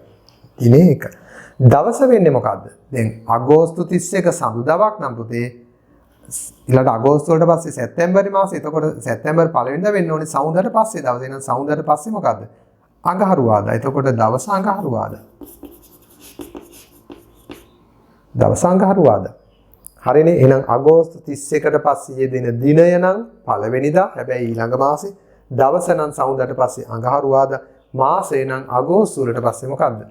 දිනේ 1. දවස වෙන්නේ මොකද්ද? දැන් අගෝස්තු 31 සඳුදාවක් නම් පුතේ ඊළඟ අගෝස්තු වලට පස්සේ සැප්තැම්බර් මාසෙ. එතකොට සැප්තැම්බර් පළවෙනිදා වෙන්න ඕනේ සමුදාට පස්සේ දවස. එහෙනම් සමුදාට පස්සේ මොකද්ද? අඟහරුවාදා. එතකොට දවස අඟහරුවාදා. දවස අඟහරුවාදා. හරිනේ. එහෙනම් අගෝස්තු 31කට පස්සේ යෙදෙන දිනය නම් පළවෙනිදා. හැබැයි ඊළඟ මාසේ දවස නම් සමුදාට පස්සේ අඟහරුවාදා. මාසය නම් අගෝස්තු වලට පස්සේ මොකද්ද?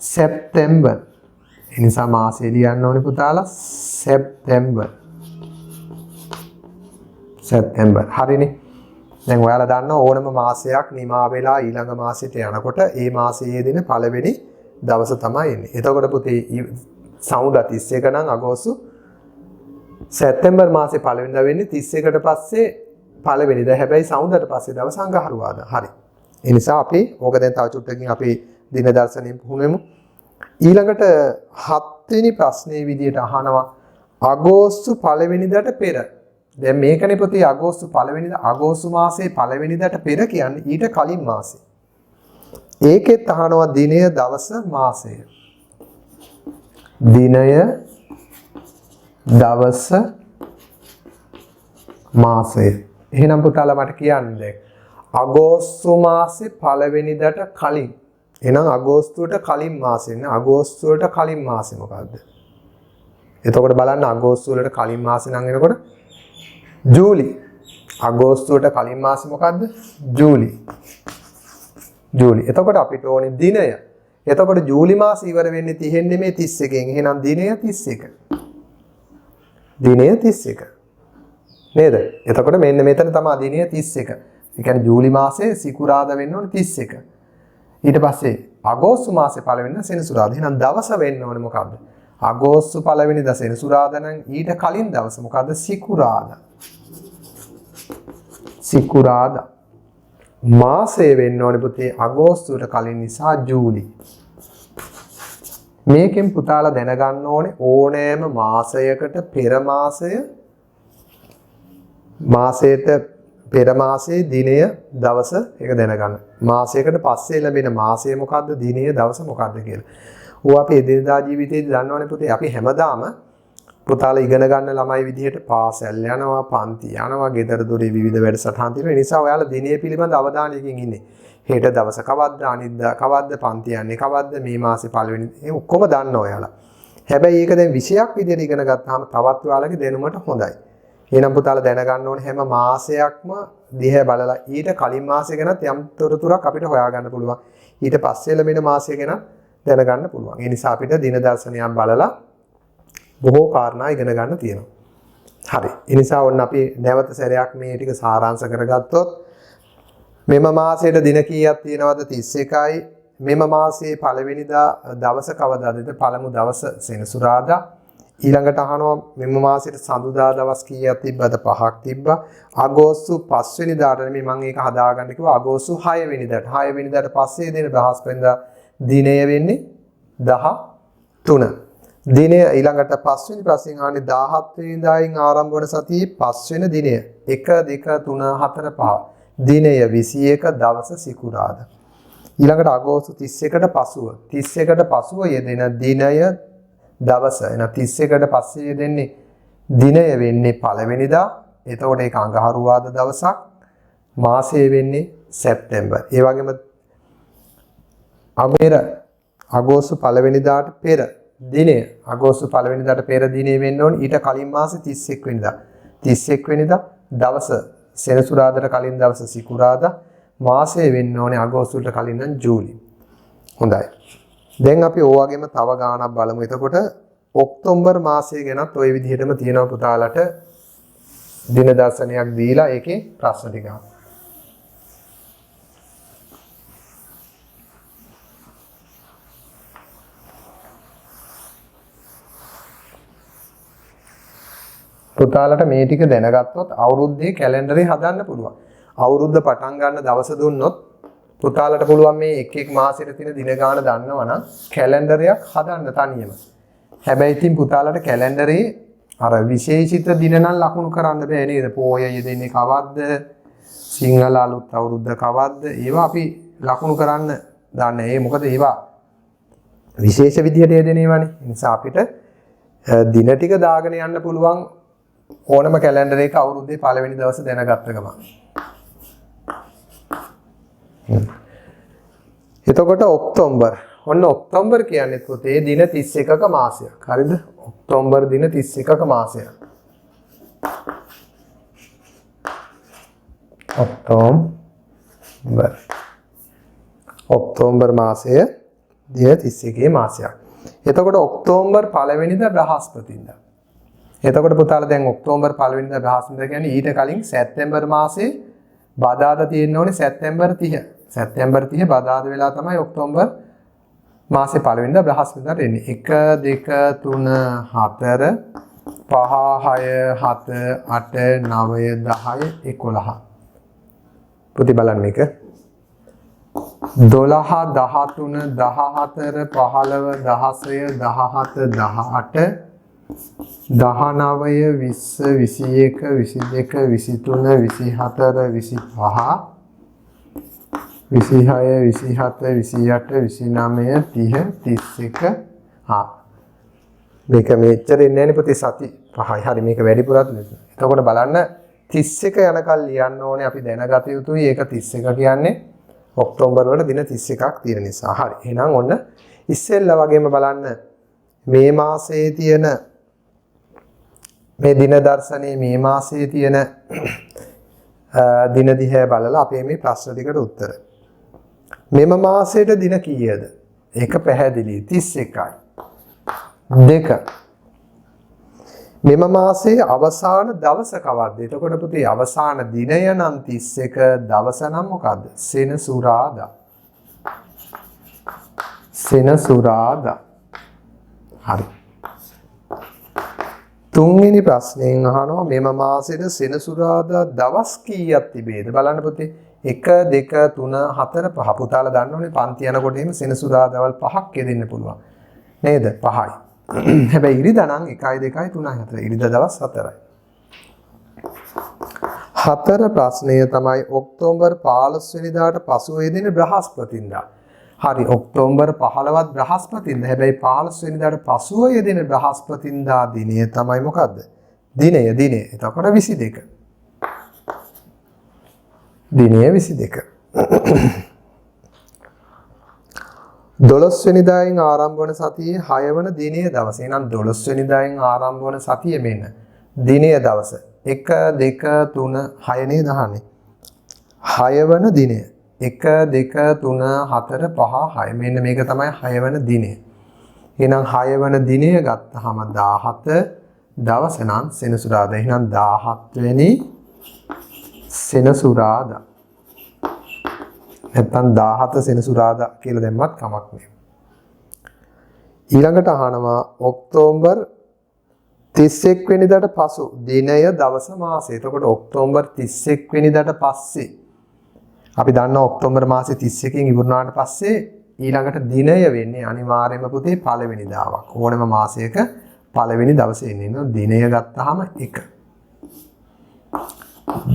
සැප්තැම්බර්. ඒ නිසා මාසය ලියන්න ඕනේ පුතාලා සැප්තැම්බර්. සැප්තැම්බර්. හරිනේ. දැන් ඔයාලා දන්නවා ඕනම මාසයක් නිමා වෙලා ඊළඟ මාසෙට යනකොට ඒ මාසයේ දින පළවෙනි දවස තමයි එන්නේ. එතකොට පුතේ සමුදා 31 නම් අගෝස්තු සැප්තැම්බර් මාසේ පළවෙනිදා වෙන්නේ 31කට පස්සේ පළවෙනිදා. හැබැයි සමුදාට පස්සේ දවස අඟහරුවාදා. හරි. ඒ නිසා අපි ඕක දැන් තව චුට්ටකින් අපි දින දර්ශනයෙන් පුහුණුවෙමු. ඊළඟට 7 වෙනි ප්‍රශ්නේ විදියට අහනවා අගෝස්තු පළවෙනිදාට පෙර. දැන් මේකනේ පුතේ අගෝස්තු පළවෙනිදා අගෝස්තු මාසයේ පළවෙනිදාට පෙර කියන්නේ ඊට කලින් මාසෙ. ඒකෙත් අහනවා දිනය, දවස, මාසය. දිනය, දවස, මාසය. එහෙනම් පුතාලා මට කියන්න දැන් අගෝස්තු මාසේ පළවෙනිදාට කලින්. එහෙනම් අගෝස්තුවට කලින් මාසෙ නේ. අගෝස්තුවට කලින් මාසෙ මොකද්ද? එතකොට බලන්න අගෝස්තු වලට කලින් මාසෙ නම් එනකොට ජූලි. අගෝස්තුවට කලින් මාසෙ මොකද්ද? ජූලි. ජූලි. එතකොට අපිට ඕනේ දිනය. එතකොට ජූලි මාසෙ ඉවර වෙන්නේ 30 නෙමෙයි 31කින්. එහෙනම් දිනය 31. දිනය 31. නේද? එතකොට මෙන්න මෙතන තමයි දිනය 31. ඒ කියන්නේ ජූලි මාසයේ සිකුරාදා වෙන්න ඕනේ 31. ඊට පස්සේ අගෝස්තු මාසේ පළවෙනිදා සෙනසුරාදා. එහෙනම් දවස වෙන්න ඕනේ මොකද්ද? අගෝස්තු පළවෙනිදා සෙනසුරාදා නම් ඊට කලින් දවස මොකද්ද? සිකුරාදා. සිකුරාදා. මාසය වෙන්න ඕනේ පුතේ අගෝස්තුවට කලින් නිසා ජූලි. මේකෙන් පුතාලා දැනගන්න ඕනේ ඕනෑම මාසයකට පෙර මාසයට පෙර මාසයේ දිනය, දවස ඒක දැනගන්න. මාසයකට පස්සේ ලැබෙන මාසය මොකද්ද? දිනය, දවස මොකද්ද කියලා. ඕවා අපි එදිනදා ජීවිතේදී දන්නවනේ පුතේ. අපි හැමදාම පුතාලා ඉගෙන ගන්න ළමයි විදිහට පාසල් යනවා, පන්ති යනවා, ගෙදර දොරේ විවිධ වැඩසටහන් තියෙනවා. ඒ නිසා ඔයාලා දිනය පිළිබඳ අවධානයකින් ඉන්නේ. හෙට දවස කවද්ද, අනිද්දා කවද්ද, පන්ති යන්නේ කවද්ද, මේ මාසේ පළවෙනි ඒ ඔක්කොම දන්නවා ඔයාලා. හැබැයි ඒක දැන් විෂයක් විදිහට ඉගෙන ගත්තාම තවත් ඔයාලගේ දැනුමට හොඳයි. එහෙනම් පුතාලා දැනගන්න ඕනේ හැම මාසයක්ම දිහා බලලා ඊට කලින් මාසය ගැනත් යම් තොරතුරක් අපිට හොයාගන්න පුළුවන්. ඊට පස්සේ ලැබෙන මාසය ගැන දැනගන්න පුළුවන්. ඒ නිසා අපිට දින දර්ශනයක් බලලා බොහෝ කාරණා ඉගෙන ගන්න තියෙනවා. හරි. ඒ නිසා ඔන්න අපි නැවත සැරයක් මේ ටික සාරාංශ කරගත්තොත් මෙම මාසයේ දින කීයක් තියෙනවද? 31යි. මෙම මාසයේ පළවෙනිදා දවස කවදාද? පළමු දවස සෙනසුරාදා. ඊළඟට අහනවා මෙම මාසෙට සඳුදා දවස් කීයක් තිබ්බද? 5ක් තිබ්බා. අගෝස්තු 5 වෙනිදාට නෙමෙයි මම ඒක හදාගන්න කිව්වා. අගෝස්තු 6 වෙනිදාට. 6 වෙනිදාට පස්සේ දෙන බ්‍රහස්පතින්දා දිනය වෙන්නේ 13. දිනය ඊළඟට 5 වෙනි ප්‍රශ්නෙන් අහන්නේ 17 වෙනිදායින් ආරම්භ වන සතියේ 5 වෙනි දිනය. 1 2 3 4 5. දිනය 21 දවස සිකුරාදා. ඊළඟට අගෝස්තු 31ට පසුව 31ට පසුව යෙදෙන දිනය දවස එන 31ට පස්සේ යෙදෙන්නේ දිනය වෙන්නේ පළවෙනිදා. එතකොට ඒක අඟහරුවාදා දවසක්. මාසය වෙන්නේ සැප්තැම්බර්. ඒ වගේම අගෝස්තු පළවෙනිදාට පෙර දිනය අගෝස්තු පළවෙනිදාට පෙර දිනේ වෙන්න ඕනේ. ඊට කලින් මාසේ 31 වෙනිදා. 31 වෙනිදා දවස සෙනසුරාදාට කලින් දවස සිකුරාදා. මාසය වෙන්න ඕනේ අගෝස්තුට කලින් නම් ජූලි. හොඳයි. දැන් අපි ඕවාගෙම තව ගාණක් බලමු. එතකොට ඔක්තෝබර් මාසය ගැනත් ওই විදිහටම තියෙනවා පුතාලට දින දර්ශනයක් දීලා ඒකේ ප්‍රශ්න ටික. පුතාලට මේ ටික දැනගත්තොත් අවුරුද්දේ කැලෙන්ඩරේ හදන්න පුළුවන්. අවුරුද්ද පටන් ගන්න දවස දුන්නොත් පුතාලට පුළුවන් මේ එක් එක් මාසෙට තියෙන දින ගාන දන්නවනම් කැලෙන්ඩරයක් හදන්න තනියම. හැබැයි ඉතින් පුතාලට කැලෙන්ඩරේ අර විශේෂිත දින නම් ලකුණු කරන්න බෑ නේද? පෝය යෙදෙන්නේ කවද්ද? සිංහල අලුත් අවුරුද්ද කවද්ද? ඒවා අපි ලකුණු කරන්න දන්නේ. ඒ මොකද ඒවා විශේෂ විදිහට යෙදෙන ඒවානේ. ඒ නිසා අපිට දින ටික දාගෙන යන්න පුළුවන් ඕනම කැලෙන්ඩර් එක අවුරුද්දේ පළවෙනි දවසේ දැනගත්ත ගමන්. එතකොට ඔක්තෝබර්. ඔන්න ඔක්තෝබර් කියන්නේ පුතේ දින 31ක මාසයක්. හරිද? ඔක්තෝබර් දින 31ක මාසයක්. ඔක්තෝබර් මාසය දින 31 මාසයක්. එතකොට ඔක්තෝබර් පළවෙනිදා බ්‍රහස්පතින්දා. එතකොට පුතාලා දැන් ඔක්තෝබර් පළවෙනිදා බ්‍රහස්පතින්දා කියන්නේ ඊට කලින් සැප්තැම්බර් මාසේ බදාදා තියෙන්න ඕනේ සැප්තැම්බර් 30. සැප්තැම්බර් 30 බදාදා වෙලා තමයි ඔක්තෝබර් මාසේ පළවෙනිදා බ්‍රහස්පතින්දාට එන්නේ. 1 2 3 4 5 6 7 8 9 10 11. පුතේ බලන්න මේක. 12 13 14 15 16 17 18 19 20 21 22 23 24 25 26 27 28 29 30 31 මේක මෙච්චර ඉන්නේ නැහැ පුතේ සති 5යි. හරි මේක වැඩිපුරත් නෙමෙයි. එතකොට බලන්න 31 යනකල් ලියන්න ඕනේ අපි දැනගත යුතුයි. ඒක 31 කියන්නේ ඔක්තෝබර් වල දින 31ක් තියෙන නිසා. හරි. එහෙනම් ඔන්න ඉස්සෙල්ලා වගේම බලන්න මේ මාසයේ තියෙන මේ දින දර්ශනයේ මේ මාසයේ තියෙන දින දිහා බලලා අපේ මේ ප්‍රශ්න ටිකට උත්තර. මෙම මාසයට දින කීයද? ඒක පැහැදිලි 31යි. 2. මෙම මාසයේ අවසාන දවස කවද්ද? එතකොට පුතේ අවසාන දිනය නම් 31, දවස නම් මොකද්ද? සෙනසුරාදා. සෙනසුරාදා. හරි. තුන්වෙනි ප්‍රශ්නයෙන් අහනවා මෙම මාසෙට සෙනසුරාදා දවස් කීයක් තිබේද? බලන්න පුතේ 1 2 3 4 5 පුතාලා දන්නවනේ පන්ති යනකොට එහෙම සෙනසුරාදාවල් 5ක් යෙදෙන්න පුළුවන්. නේද? 5යි. හැබැයි ඉරිදා නම් 1 2 3 4 ඉරිදා දවස් 4යි. 4 ප්‍රශ්නය තමයි ඔක්තෝබර් 15 වෙනිදාට පසුව යෙදෙන බ්‍රහස්පතින්දා. හරි ඔක්තෝබර් 15වත් බ්‍රහස්පතින්දා. හැබැයි 15 වෙනිදාට පසුව යෙදෙන බ්‍රහස්පතින්දා දිනය තමයි මොකද්ද? දිනය. එතකොට 22. දිනය 22. 12 වෙනිදායෙන් ආරම්භ වන සතියේ 6 වන දිනයේ දවස. එහෙනම් 12 වෙනිදායෙන් ආරම්භ වන සතිය මෙන්න. දිනයේ දවස 1 2 3 6 නේද අහන්නේ. 6 වන දිනය. 1 2 3 4 5 6. මෙන්න මේක තමයි 6 වන දිනය. එහෙනම් 6 වන දිනය ගත්තාම 17 දවස නම් සෙනසුරාදා. එහෙනම් 17 වෙනි සෙනසුරාදා. නැත්නම් 17 සෙනසුරාදා කියලා දැම්මත් කමක් නෑ. ඊළඟට අහනවා ඔක්තෝබර් 31 වෙනිදාට පසු දිනය දවස මාසය. එතකොට ඔක්තෝබර් 31 වෙනිදාට පස්සේ අපි දන්නවා ඔක්තෝබර් මාසේ 31කින් ඉවරනාට පස්සේ ඊළඟට දිනය වෙන්නේ අනිවාර්යයෙන්ම පුතේ පළවෙනිදාවක්. ඕනෑම මාසයක පළවෙනි දවසේ එන්නේ. දිනය ගත්තාම 1.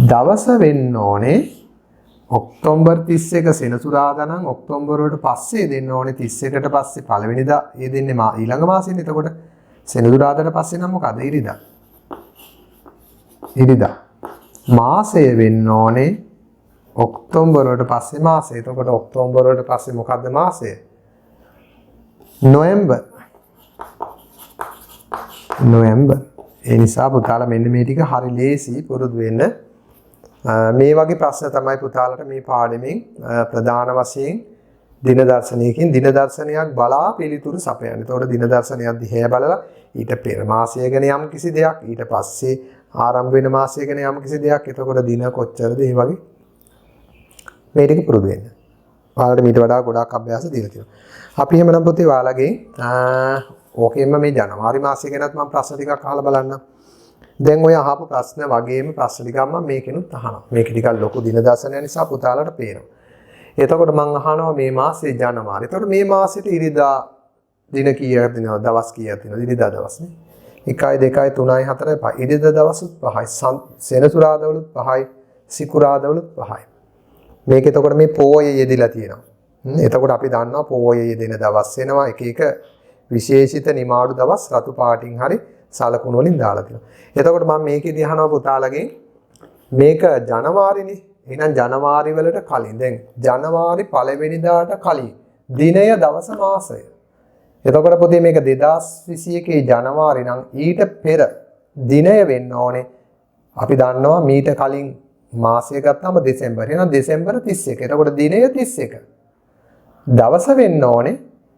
දවස වෙන්න ඕනේ ඔක්තෝබර් 31 සෙනසුරාදා නම් ඔක්තෝබර් වලට පස්සේ දෙන්න ඕනේ 31ට පස්සේ පළවෙනිදා ඒ දෙන්නේ ඊළඟ මාසෙනේ. එතකොට සෙනසුරාදාට පස්සේ නම් මොකද? ඉරිදා. මාසය වෙන්න ඕනේ ඔක්තෝබර් වලට පස්සේ මාසය. එතකොට ඔක්තෝබර් වලට පස්සේ මොකද්ද මාසය? නොවැම්බර්. ඒ නිසා පුතාලා මෙන්න මේ ටික හරි ලේසි පුරුදු වෙන්න. මේ වගේ ප්‍රශ්න තමයි පුතාලට මේ පාඩමෙන් ප්‍රධාන වශයෙන් දින දර්ශනයකින් දින දර්ශනයක් බලා පිළිතුරු සපයන්න. එතකොට දින දර්ශනයක් දිහා බලලා ඊට පෙර මාසය ගැන යම් කිසි දෙයක්, ඊට පස්සේ ආරම්භ වෙන මාසය ගැන යම් කිසි දෙයක්. එතකොට දින කොච්චරද මේ වගේ මේ ටික පුරුදු වෙන්න. ඔයාලට මීට වඩා ගොඩාක් අභ්‍යාස දීලා තියෙනවා. අපි එහෙමනම් පුතේ ඔයාලගේ ඕකෙම මේ ජනවාරි මාසය ගැනත් මම ප්‍රශ්න ටිකක් අහලා බලන්නම්. දැන් ඔය අහපු ප්‍රශ්න වගේම ප්‍රශ්න ටිකක් මම මේකෙනුත් අහනවා. මේක ටිකක් ලොකු දින දර්ශනය නිසා පුතාලට පේනවා. එතකොට මම අහනවා මේ මාසේ ජනවාරි. එතකොට මේ මාසෙට ඉරිදා දින කීයක් දිනවද? දවස් කීයක් දිනවද? ඉරිදා දවස් නේ. 1 2 3 4 5. ඉරිදා දවසුත් 5යි. සෙනසුරාදාවලුත් 5යි. සිකුරාදාවලුත් 5යි. මේක එතකොට මේ පෝය යෙදিলা තියෙනවා. එතකොට අපි දන්නවා පෝය යෙදෙන දවස් වෙනවා එක එක විශේෂිත නිමාඩු දවස් රතු පාටින් හරි සලකුණු වලින් දාලා තියෙනවා. එතකොට මම මේකෙදි අහනවා පුතාලගෙන් මේක ජනවාරිනේ. එහෙනම් ජනවාරි වලට කලින් දැන් ජනවාරි පළවෙනිදාට කලින් දිනය දවස මාසය. එතකොට පුතේ මේක 2021 ජනවාරි නම් ඊට පෙර දිනය වෙන්න ඕනේ. අපි දන්නවා මීට කලින් මාසය ගත්තාම දෙසැම්බර්. එහෙනම් දෙසැම්බර් 31. එතකොට දිනය 31. දවස වෙන්න ඕනේ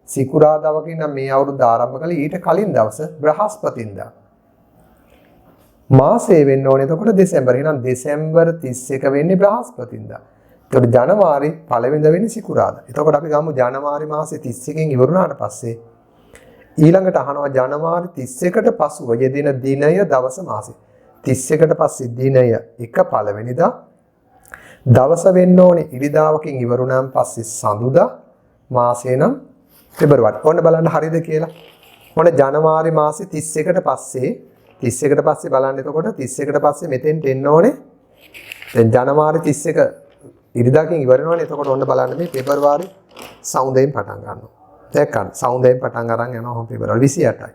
සිකුරාදාවකින් නම් මේ අවුරුද්ද ආරම්භ කළේ ඊට කලින් දවස බ්‍රහස්පතින්දා. මාසය වෙන්න ඕනේ එතකොට දෙසැම්බර්. එහෙනම් දෙසැම්බර් 31 වෙන්නේ බ්‍රහස්පතින්දා. එතකොට ජනවාරි පළවෙනිදා වෙන්නේ සිකුරාදා. එතකොට අපි ගමු ජනවාරි මාසේ 31කින් ඉවර වුණාට පස්සේ ඊළඟට අහනවා ජනවාරි 31ට පසුව යෙදෙන දිනය දවස මාසය. 31ට පස්සේ දිනය 1 පළවෙනිදා. දවස වෙන්න ඕනේ ඉරිදාවකින් ඉවර වුණාන් පස්සේ සඳුදා. මාසය නම් පෙබරවාරි. ඔන්න බලන්න හරියද කියලා. ඔන්න ජනවාරි මාසේ 31ට පස්සේ බලන්න එතකොට 31ට පස්සේ මෙතෙන්ට එන්න ඕනේ. දැන් ජනවාරි 31 ඉරිදාකින් ඉවර වෙනවනේ. එතකොට ඔන්න බලන්න මේ පෙබරවාරි සෞන්දයෙන් පටන් ගන්නවා. දැක්කන් සෞන්දයෙන් පටන් අරන් යනවා පෙබරවාරි 28යි.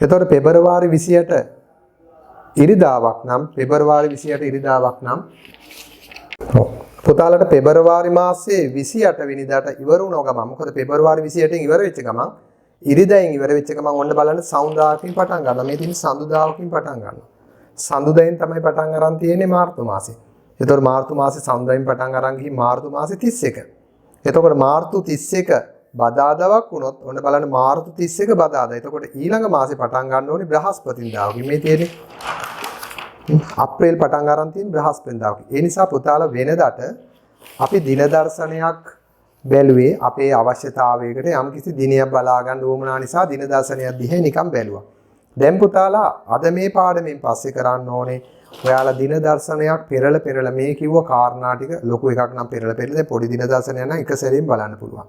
එතකොට පෙබරවාරි 28 ඉරිදාවක් නම් පෙබරවාරි 28 ඉරිදාවක් නම් පුතාලට පෙබරවාරි මාසේ 28 වෙනිදාට ඉවර වුණා ගමන් මොකද පෙබරවාරි 28න් ඉවර වෙච්ච ගමන් ඉරිදායෙන් ඉවර වෙච්ච ගමන් ඔන්න බලන්න සෞන්දාවකින් පටන් ගන්නවා. මේ තියෙන සඳුදාවකින් පටන් ගන්නවා. සඳුදායෙන් තමයි පටන් අරන් තියෙන්නේ මාර්තු මාසේ. එතකොට මාර්තු මාසේ සඳුදායෙන් පටන් අරන් ගිහින් මාර්තු මාසේ 31. එතකොට මාර්තු 31 බදාදාවක් වුණොත් ඔන්න බලන්න මාර්තු 31 බදාදා. එතකොට ඊළඟ මාසේ පටන් ගන්න ඕනේ බ්‍රහස්පතින්දාවකින්. මේ තියෙන්නේ අප්‍රේල් පටන් අරන් තියෙන බ්‍රහස්පතින්දාවකින්. ඒ නිසා පුතාලා වෙනදට අපි දින දර්ශනයක් බැලුවේ අපේ අවශ්‍යතාවයකට යම්කිසි දිනයක් බලා ගන්න උවමනා නිසා දින දර්ශනයක් දිහා නිකන් බැලුවා. දැන් පුතාලා අද මේ පාඩමෙන් පස්සේ කරන්න ඕනේ ඔයාලා දින දර්ශනයක් පෙරලා මේ කිව්ව කාරණා ටික ලොකු එකක් නම් පෙරලා දැන් පොඩි දින දර්ශනයක් නම් එක සැරේම බලන්න පුළුවන්.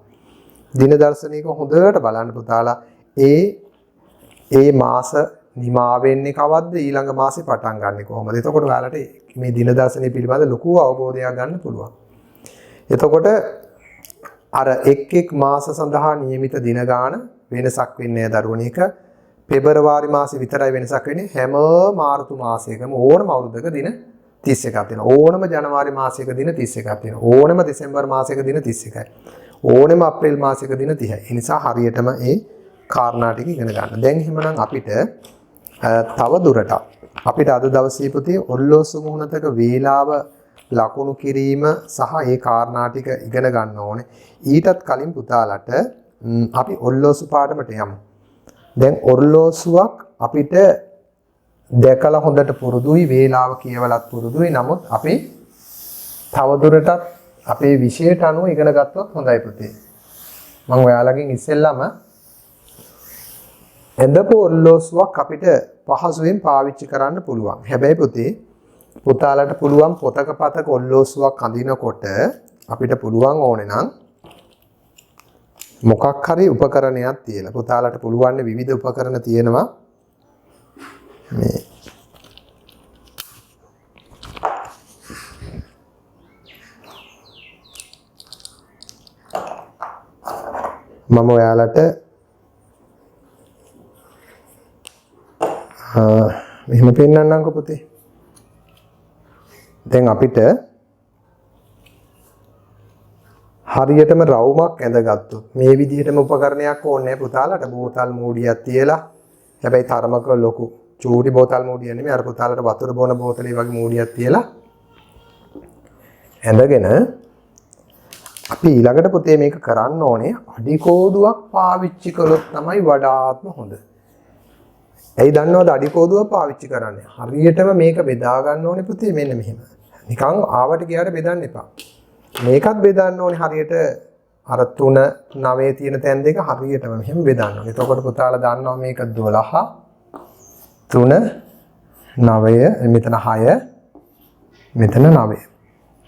දින දර්ශනයක හොඳට බලන්න පුතාලා ඒ මාස නිමා වෙන්නේ කවද්ද ඊළඟ මාසේ පටන් ගන්නෙ කොහොමද? එතකොට ඔයාලට මේ දින දර්ශනය පිළිබඳ ලොකු අවබෝධයක් ගන්න පුළුවන්. එතකොට අර එක් මාස සඳහා නියමිත දින ගාන වෙනසක් වෙන්නේ නැහැ දරුවනේ. එක පෙබරවාරි මාසේ විතරයි වෙනසක් වෙන්නේ. හැම මාර්තු මාසයකම ඕනම අවුරුද්දක දින 31ක් තියෙනවා. ඕනම ජනවාරි මාසයක දින 31ක් තියෙනවා. ඕනම දෙසැම්බර් මාසයක දින 31යි. ඕනම අප්‍රේල් මාසයක දින 30යි. ඒ නිසා හරියටම ඒ කාරණා ටික ඉගෙන ගන්න. දැන් එහෙමනම් අපිට තව දුරටත් අපිට අද දවසේ පුතේ ඔල්ලෝසු මුහුණතක වේලාව ලකුණු කිරීම සහ ඒ කාරණා ටික ඉගෙන ගන්න ඕනේ. ඊටත් කලින් පුතාලට අපි ඔල්ලෝසු පාඩමට යමු. දැන් ඔර්ලෝසුවක් අපිට දැකලා හොඳට පුරුදුයි, වේලාව කියවලත් පුරුදුයි. නමුත් අපි තවදුරටත් අපේ විෂයට අනුව ඉගෙන ගත්තොත් හොඳයි පුතේ. මම ඔයාලගෙන් ඉස්සෙල්ලාම එඳපු ඔර්ලෝසුවක් අපිට පහසුවෙන් පාවිච්චි කරන්න පුළුවන්. හැබැයි පුතේ පුතාලට පුළුවන් පොතක පතක ඔර්ලෝසුවක් අඳිනකොට අපිට පුළුවන් ඕනේ නම් මොකක් හරි උපකරණයක් තියලා පුතාලට පුළුවන් විවිධ උපකරණ තියෙනවා මේ මම ඔයාලට මෙහෙම පෙන්නන්නම්කෝ පුතේ දැන් අපිට හරියටම රවුමක් ඇඳගත්තොත් මේ විදිහටම උපකරණයක් ඕනේ පුතාලට බෝතල් මූඩියක් තියලා හැබැයි තරමක ලොකු චූටි බෝතල් මූඩිය නෙමෙයි අර පුතාලට වතුර බොන බෝතලේ වගේ මූඩියක් තියලා ඇඳගෙන අපි ඊළඟට පුතේ මේක කරන්න ඕනේ අඩි කෝදුවක් පාවිච්චි කළොත් තමයි වඩාත්ම හොඳ. ඇයි දන්නවද අඩි කෝදුවක් පාවිච්චි කරන්නේ? හරියටම මේක බෙදා ගන්න ඕනේ පුතේ මෙන්න මෙහෙම. නිකන් ආවට ගියාට බෙදන්න එපා. මේකත් බෙදන්න ඕනේ හරියට අර 3 9 තියෙන තැන් දෙක හරියටම මෙහෙම බෙදන්න ඕනේ. එතකොට පුතාලා දන්නවා මේක 12 3 9 මෙතන 6 මෙතන 9.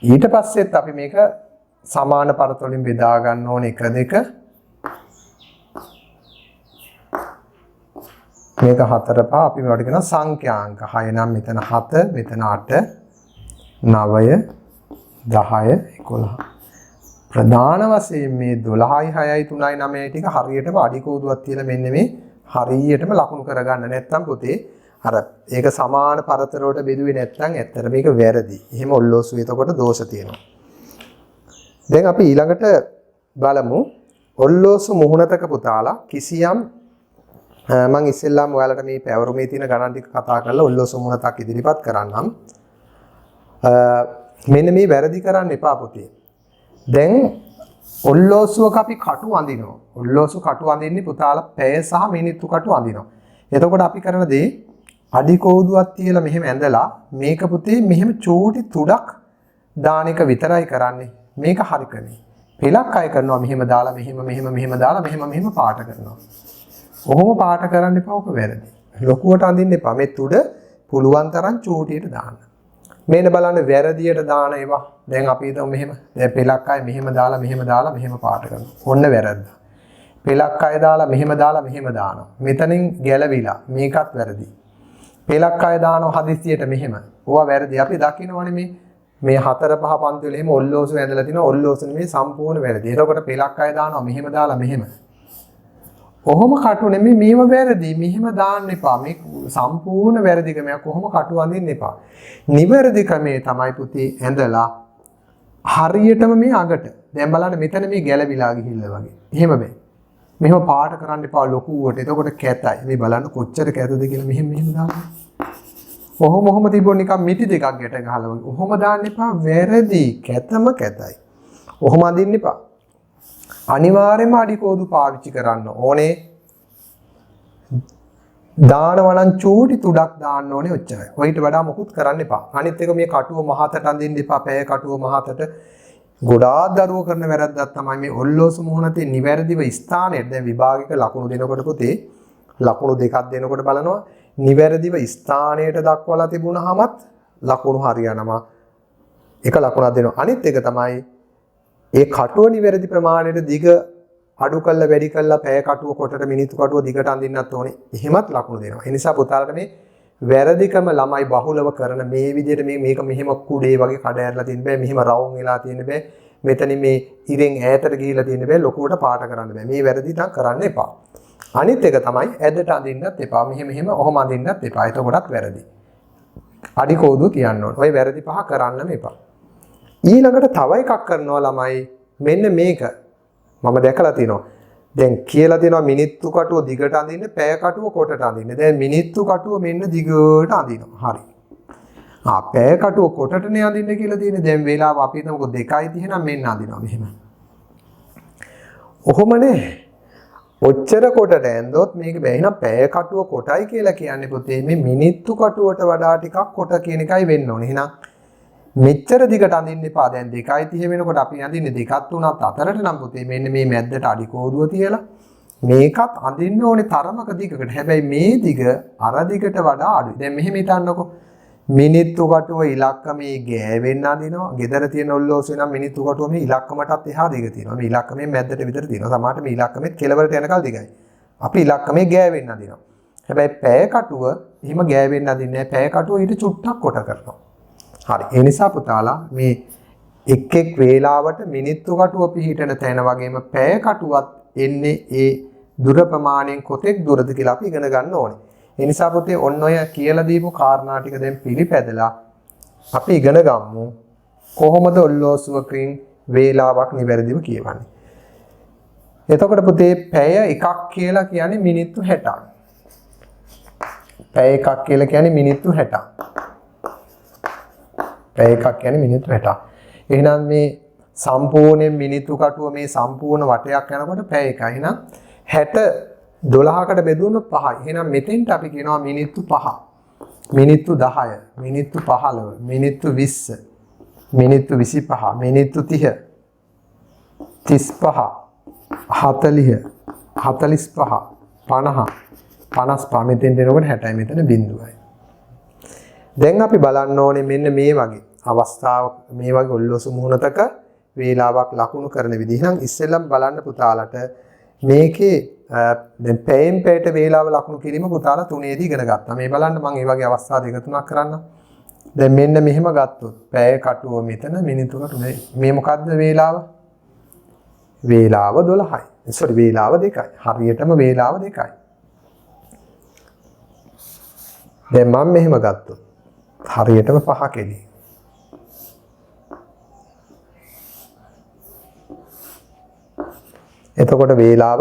ඊට පස්සෙත් අපි මේක සමාන පරත වලින් බෙදා ගන්න ඕනේ 1 2 මේක 4 5 අපි මේවට කියන සංඛ්‍යාංක 6 නම් මෙතන 7 මෙතන 8 9 10 11 ප්‍රධාන වශයෙන් මේ 12යි 6යි 3යි 9යි ටික හරියටම අඩි කෝදුවක් තියලා මෙන්න මේ හරියටම ලකුණු කරගන්න නැත්නම් පුතේ අර ඒක සමාන පරතර වලට බෙදුවේ නැත්නම් ඇත්තට මේක වැරදි. එහෙම ඔල්ලෝසු එතකොට දෝෂ තියෙනවා. දැන් අපි ඊළඟට බලමු ඔල්ලෝසු මුහුණතක පුතාලා කිසියම් මම ඉස්සෙල්ලාම ඔයාලට මේ පැවරුමේ තියෙන ගණන් ටික කතා කරලා ඔල්ලෝසු මුහුණතක් ඉදිරිපත් කරන්නම්. මෙන්න මේ වැරදි කරන්න එපා පුතේ. දැන් ඔල්ලෝසුවක අපි කටු අඳිනවා. ඔල්ලෝසු කටු අඳින්නේ පුතාලා පැය සහ මිනිත්තු කටු අඳිනවා. එතකොට අපි කරන දේ අඩි කෝදුවක් තියලා මෙහෙම ඇඳලා මේක පුතේ මෙහෙම චූටි තුඩක් දාන එක විතරයි කරන්නේ. මේක හරි ක්‍රමයි. පෙලක් අය කරනවා මෙහෙම දාලා මෙහෙම දාලා මෙහෙම පාට කරනවා. ඔහොම පාට කරන්න එපා ඔක වැරදි. ලොකුවට අඳින්න එපා. මේ තුඩ පුළුවන් තරම් චූටියට දාන්න. මේන බලන්න වැරදියට දාන ඒවා. දැන් අපි හිතමු මෙහෙම. දැන් පෙලක් අය මෙහෙම දාලා මෙහෙම පාට කරනවා. ඔන්න වැරද්ද. පෙලක් අය දාලා මෙහෙම දානවා. මෙතනින් ගැලවිලා මේකත් වැරදි. පෙලක් අය දානවා හදිස්සියට මෙහෙම. ඕවා වැරදි. අපි දකින්නවනේ මේ 4 5 පන්ති වල එහෙම ඔල්ලෝසු ඇඳලා තිනවා. ඔල්ලෝසු නෙමෙයි සම්පූර්ණ වැරදි. එතකොට පෙලක් අය දානවා මෙහෙම දාලා මෙහෙම. ඔහොම කටු නෙමෙයි මේව වැරදි. මෙහෙම දාන්න එපා. මේ සම්පූර්ණ වැරදි ක්‍රමයක්. ඔහොම කටු අඳින්න එපා. නිවැරදි ක්‍රමේ තමයි පුතේ ඇඳලා හරියටම මේ අගට. දැන් බලන්න මෙතන මේ ගැලවිලා ගිහිල්ලා වගේ. එහෙම බෑ. මෙහෙම පාට කරන්න එපා ලොකුවට. එතකොට කැතයි. මේ බලන්න කොච්චර කැතද කියලා මෙහෙම දාන්න. ඔහොම තිබුණ නිකන් මිටි දෙකක් ගැට ගහලා වගේ. ඔහොම දාන්න එපා වැරදි. කැතම කැතයි. ඔහොම අඳින්න එපා. අනිවාර්යයෙන්ම අඩි කෝදු පාවිච්චි කරන්න ඕනේ. දානවා නම් චූටි තුඩක් දාන්න ඕනේ ඔච්චරයි. ඔයිට වඩා මොකුත් කරන්න එපා. අනිත් එක මේ කටුව මහතට අඳින්න එපා. පෑ කටුව මහතට ගොඩාක් දරුවෝ කරන වැරද්දක් තමයි මේ ඔල්ලෝසු මුහුණතේ නිවැරදිව ස්ථානයේ දැන් විභාගික ලකුණු දෙනකොට පුතේ ලකුණු දෙකක් දෙනකොට බලනවා නිවැරදිව ස්ථානයට දක්වලා තිබුණාමත් ලකුණු හරියනවා. එක ලකුණක් දෙනවා. අනිත් එක තමයි ඒ කටුව නිවැරදි ප්‍රමාණයට දිග අඩු කළා වැඩි කළා පෑ කටුව කොටට මිනිත්තු කටුව දිගට අඳින්නත් ඕනේ. එහෙමත් ලකුණු දෙනවා. ඒ නිසා පුතාලට මේ වැරදිකම ළමයි බහුලව කරන මේ විදිහට මේක මෙහෙම කුඩේ වගේ කඩ ඇරලා තියෙන බෑ. මෙහෙම රවුම් වෙලා තියෙන බෑ. මෙතන මේ ඉරෙන් ඈතට ගිහිලා තියෙන බෑ. ලොකුවට පාට කරන්න බෑ. මේ වැරදි නම් කරන්න එපා. අනිත් එක තමයි ඇදට අඳින්නත් එපා. මෙහෙම ඔහොම අඳින්නත් එපා. එතකොටත් වැරදි. අඩි කෝදුව තියන්න ඕනේ. ඔය වැරදි පහ කරන්නම එපා. ඊළඟට තව එකක් කරනවා ළමයි. මෙන්න මේක මම දැකලා තිනවා. දැන් කියලා තියෙනවා මිනිත්තු කටුව දිගට අඳින්න, පෑ කටුව කොටට අඳින්න. දැන් මිනිත්තු කටුව මෙන්න දිගට අඳිනවා. හරි. පෑ කටුව කොටටනේ අඳින්න කියලා තියෙන්නේ. දැන් වේලාව අපි හිතමුකෝ 2:30 නම් මෙන්න අඳිනවා මෙහෙම. ඔහොමනේ. ඔච්චර කොටට ඇඳොත් මේක බෑ. එහෙනම් පෑ කටුව කොටයි කියලා කියන්නේ පුතේ මේ මිනිත්තු කටුවට වඩා ටිකක් කොට කියන එකයි වෙන්න ඕනේ. එහෙනම් මෙච්චර දිගට අඳින්න එපා. දැන් 2:30 වෙනකොට අපි අඳින්නේ 2ක් 3ක් අතරට නම් පුතේ මෙන්න මේ මැද්දට අඩි කෝදුව තියලා මේකත් අඳින්න ඕනේ තරමක දිගකට. හැබැයි මේ දිග අර දිගට වඩා අඩුයි. දැන් මෙහෙම හිතන්නකෝ. මිනිත්තු කටුව ඉලක්කමේ ගෑවෙන්න අඳිනවා. gedara තියෙන ඔල්ලෝසුවේ නම් මිනිත්තු කටුව මේ ඉලක්කමටත් එහා දිග තියෙනවා. මේ ඉලක්කමේ මැද්දට විතර තියෙනවා. සමහරට මේ ඉලක්කමේ කෙළවරට යනකල් දිගයි. අපි ඉලක්කමේ ගෑවෙන්න අඳිනවා. හැබැයි පෑ කටුව එහෙම ගෑවෙන්න අඳින්නේ නැහැ. පෑ කටුව ඊට චුට්ටක් කොට කරනවා. හරි. ඒ නිසා පුතාලා මේ එක් වේලාවට මිනිත්තු කටුව පිහිටන තැන වගේම පෑ කටුවත් එන්නේ ඒ දුර ප්‍රමාණයෙන් කොතෙක් දුරද කියලා අපි ඉගෙන ගන්න ඕනේ. ඒ නිසා පුතේ ඔන්න ඔය කියලා දීපු කාරණා ටික දැන් පිළිපැදලා අපි ඉගෙන ගමු කොහොමද ඔල්ලෝසුවකින් වේලාවක් නිවැරදිව කියවන්නේ. එතකොට පුතේ පැය එකක් කියලා කියන්නේ මිනිත්තු 60ක්. පැය එකක් කියලා කියන්නේ මිනිත්තු 60ක්. පැය එකක් කියන්නේ මිනිත්තු 60ක්. එහෙනම් මේ සම්පූර්ණ මිනිත්තු කටුව මේ සම්පූර්ණ වටයක් යනකොට පැය එකයි. එහෙනම් 60 12කට බෙදුවොත් 5යි. එහෙනම් මෙතෙන්ට අපි කියනවා මිනිත්තු 5. මිනිත්තු 10, මිනිත්තු 15, මිනිත්තු 20, මිනිත්තු 25, මිනිත්තු 30, 35, 40, 45, 50, 55 මෙතෙන්ට එනකොට 60යි මෙතන බිඳුවයි. දැන් අපි බලන්න ඕනේ මෙන්න මේ වගේ අවස්ථාවක් මේ වගේ ඔල්ලෝසු මුහුණතක වේලාවක් ලකුණු කරන විදිහ. නම් ඉස්සෙල්ලම බලන්න පුතාලට මේකේ දැන් පැයෙන් පැයට වේලාව ලකුණු කිරීම පුතාලා 3ේදී ඉගෙන ගත්තා. මේ බලන්න මම මේ වගේ අවස්ථා දෙක තුනක් කරන්නම්. දැන් මෙන්න මෙහෙම ගත්තොත් පැය කටුව මෙතන මිනිත්තු කටුව මේ මොකද්ද වේලාව? වේලාව 12යි. සෝරි වේලාව 2යි. හරියටම වේලාව 2යි. දැන් මම මෙහෙම ගත්තොත් හරියටම 5 කෙලි. එතකොට වේලාව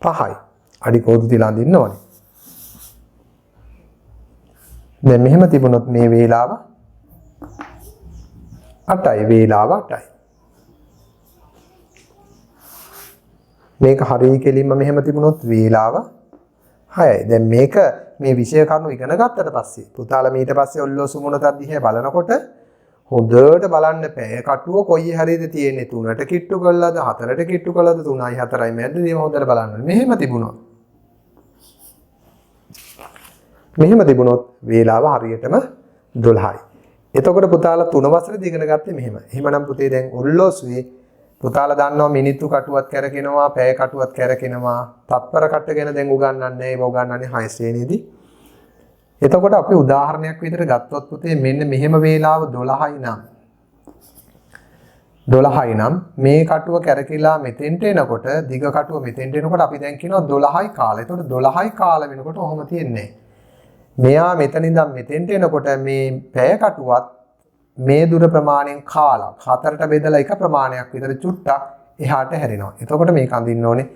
5යි. අඩි කෝදු තියලා අඳින්න ඕනේ. දැන් මෙහෙම තිබුණොත් මේ වේලාව 8යි. වේලාව 8යි. මේක හරිය කෙලින්ම මෙහෙම තිබුණොත් වේලාව 6යි. දැන් මේක මේ විෂය කරුණු ඉගෙන ගත්තට පස්සේ පුතාලා ඊට පස්සේ ඔල්ලෝසු මුණතක් දිහා බලනකොට හොඳට බලන්න පැය කටුව කොයි හරියද තියෙන්නේ 3ට කිට්ටු කළාද 4ට කිට්ටු කළාද 3යි 4යි මැද්ද දේම හොඳට බලන්න. මෙහෙම තිබුණොත් වේලාව හරියටම 12යි. එතකොට පුතාලා 3 වසරේදී ඉගෙන ගත්තේ මෙහෙම. එහෙමනම් පුතේ දැන් ඔල්ලෝසුවේ පුතාලා දන්නවා මිනිත්තු කටුවත් කැරකෙනවා පැය කටුවත් කැරකෙනවා. තත්පර කට්ට ගැන දැන් උගන්වන්නේ ඒව උගන්වන්නේ 6 ශ්‍රේණියේදී. එතකොට අපි උදාහරණයක් විදිහට ගත්තොත් පුතේ මෙන්න මෙහෙම වේලාව 12යි නම් මේ කටුව කැරකිලා මෙතෙන්ට එනකොට දිග කටුව මෙතෙන්ට එනකොට අපි දැන් කියනවා 12යි කාලය. එතකොට 12යි කාල වෙනකොට ඔහොම තියෙන්නේ. මෙයා මෙතන ඉඳන් මෙතෙන්ට එනකොට මේ පැය කටුවත් මේ දුර ප්‍රමාණයෙන් කාලක් 4ට බෙදලා එක ප්‍රමාණයක් විතර චුට්ටක් එහාට හැරෙනවා. එතකොට මේක අඳින්න ඕනේ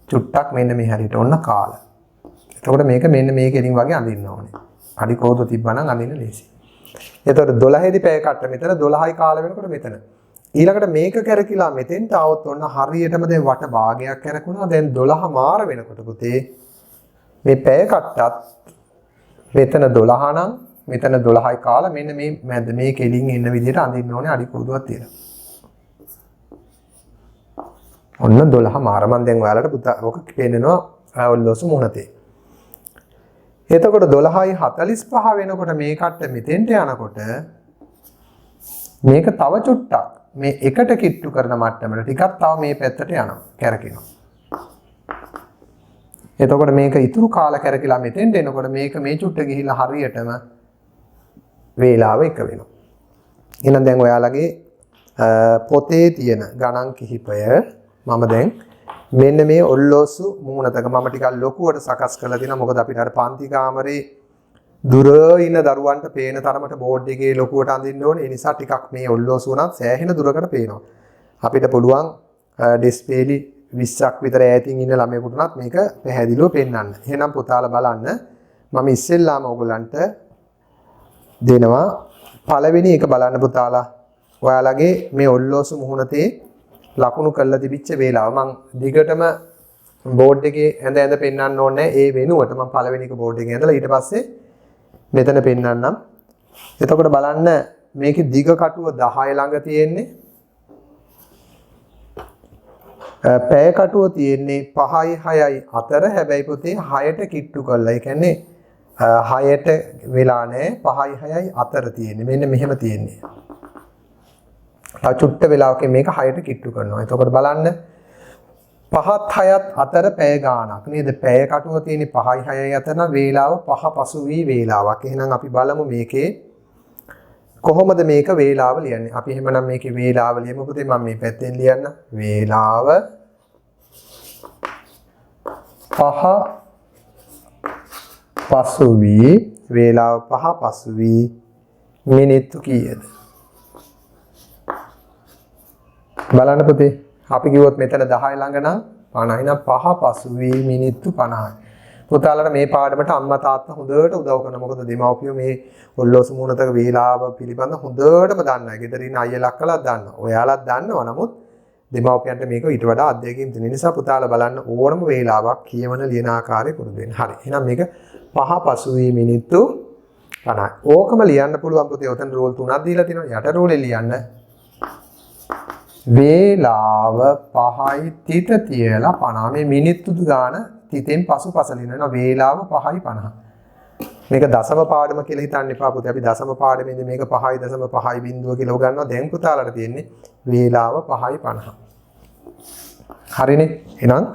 චුට්ටක් මෙන්න මේ හැරියට ඔන්න කාල. එතකොට මේක මෙන්න මේ කෙලින් වගේ අඳින්න ඕනේ. අඩි කෝදු තිබ්බනම් අඳින්න ලේසි. එතකොට 12 දී පැය කට්ට මෙතන 12යි කාල වෙනකොට මෙතන. ඊළඟට මේක කැරකිලා මෙතෙන්ට આવොත් ඔන්න හරියටම දැන් වට භාගයක් කැරකුණා. දැන් 12 මාර වෙනකොට පුතේ මේ පැය කට්ටත් මෙතන 12 නම් මෙතන 12යි කාල මෙන්න මේ මැද මේ කෙලින් එන්න විදිහට අඳින්න ඕනේ අඩි කෝදුවක් තියලා. ඔන්න 12 මාර මම දැන් ඔයාලට පුතා ඔක පේන්නනවා ඔල්ලෝසු මුහුණතේ. එතකොට 12:45 වෙනකොට මේ කට්ට මෙතෙන්ට යනකොට මේක තව චුට්ටක් මේ එකට කිට්ටු කරන මට්ටමට ටිකක් තව මේ පැත්තට යනවා කැරකෙනවා. එතකොට මේක ඉතුරු කාල කැරකිලා මෙතෙන්ට එනකොට මේක මේ චුට්ට ගිහිල්ලා හරියටම වේලාව එක වෙනවා. එහෙනම් දැන් ඔයාලගේ පොතේ තියෙන ගණන් කිහිපය මම දැන් මෙන්න මේ ඔල්ලෝසු මූණතක මම ටිකක් ලොකුවට සකස් කරලා තියෙනවා. මොකද අපිට අර පන්ති කාමරේ දුර ඉන්න දරුවන්ට පේන තරමට බෝඩ් එකේ ලොකුවට අඳින්න ඕනේ. ඒ නිසා ටිකක් මේ ඔල්ලෝසු උනත් සෑහෙන දුරකට පේනවා. අපිට පුළුවන් ඩිස්ප්ලේලි 20ක් විතර ඈතින් ඉන්න ළමයෙකුට උනත් මේක පැහැදිලිව පෙන්වන්න. එහෙනම් පුතාලා බලන්න මම ඉස්සෙල්ලාම ඔයගලන්ට දෙනවා පළවෙනි එක බලන්න පුතාලා. ඔයාලගේ මේ ඔල්ලෝසු මුහුණතේ ලකුණු කරලා තිබිච්ච වේලාව මම දිගටම බෝඩ් එකේ ඇඳ පෙන්වන්න ඕනේ. ඒ වෙනුවට මම පළවෙනි එක බෝඩ් එකේ ඇඳලා ඊට පස්සේ මෙතන පෙන්වන්නම්. එතකොට බලන්න මේකේ දිග කටුව 10 ළඟ තියෙන්නේ. පැය කටුව තියෙන්නේ 5යි 6යි අතර. හැබැයි පුතේ 6ට කිට්ටු කරලා. ඒ කියන්නේ 6ට වෙලා නැහැ 5යි 6යි අතර තියෙන්නේ. මෙන්න මෙහෙම තියෙන්නේ. චුට්ට වෙලාවකින් මේක 6ට කිට්ටු කරනවා. එතකොට බලන්න 5ත් 6ත් අතර පැය ගාණක් නේද? පැය කටුව තියෙන්නේ 5යි 6යි අතර නම් වේලාව 5 පසු වී වේලාවක්. එහෙනම් අපි බලමු මේකේ කොහොමද මේක වේලාව ලියන්නේ. අපි එහෙමනම් මේකේ වේලාව ලියමු පුතේ. මම මේ පැත්තෙන් ලියන්න. වේලාව 5 පසු වී වේලාව 5 පසු වී මිනිත්තු කීයද? බලන්න පුතේ. අපි කිව්වොත් මෙතන 10 ළඟ නම් 50 නම් 5 පසුවී මිනිත්තු 50යි. පුතාලට මේ පාඩමට අම්මා තාත්තා හොඳට උදව් කරනවා. මොකද දෙමව්පියෝ මේ ඔල්ලෝසු මුණතක වේලාව පිළිබඳ හොඳටම දන්නවා. ගෙදර ඉන්න අයියලා අක්කලා දන්නවා. ඔයාලත් දන්නවා. නමුත් දෙමව්පියන්ට මේක ඊට වඩා අධ්‍යයනකින් තියෙන නිසා පුතාලා බලන්න ඕනම වේලාවක් කියවන ලියන ආකාරය පුරුදු වෙන්න. හරි. එහෙනම් මේක 5 පසුවී මිනිත්තු 50යි. ඕකම ලියන්න පුළුවන් පුතේ. ඔතන රූල් 3ක් දීලා තිනවා. යට රූලේ ලියන්න. වේලාව 5යි තිත තියලා 50. මේ මිනිත්තු ගාන තිතෙන් පසුපස ලියනවා. වේලාව 5යි 50. මේක දශම පාඩම කියලා හිතන්න එපා පුතේ. අපි දශම පාඩමේදී මේක 5.5 බිංදුව කියලා උගන්වනවා. දැන් පුතාලට තියෙන්නේ වේලාව 5යි 50. හරිනේ. එහෙනම්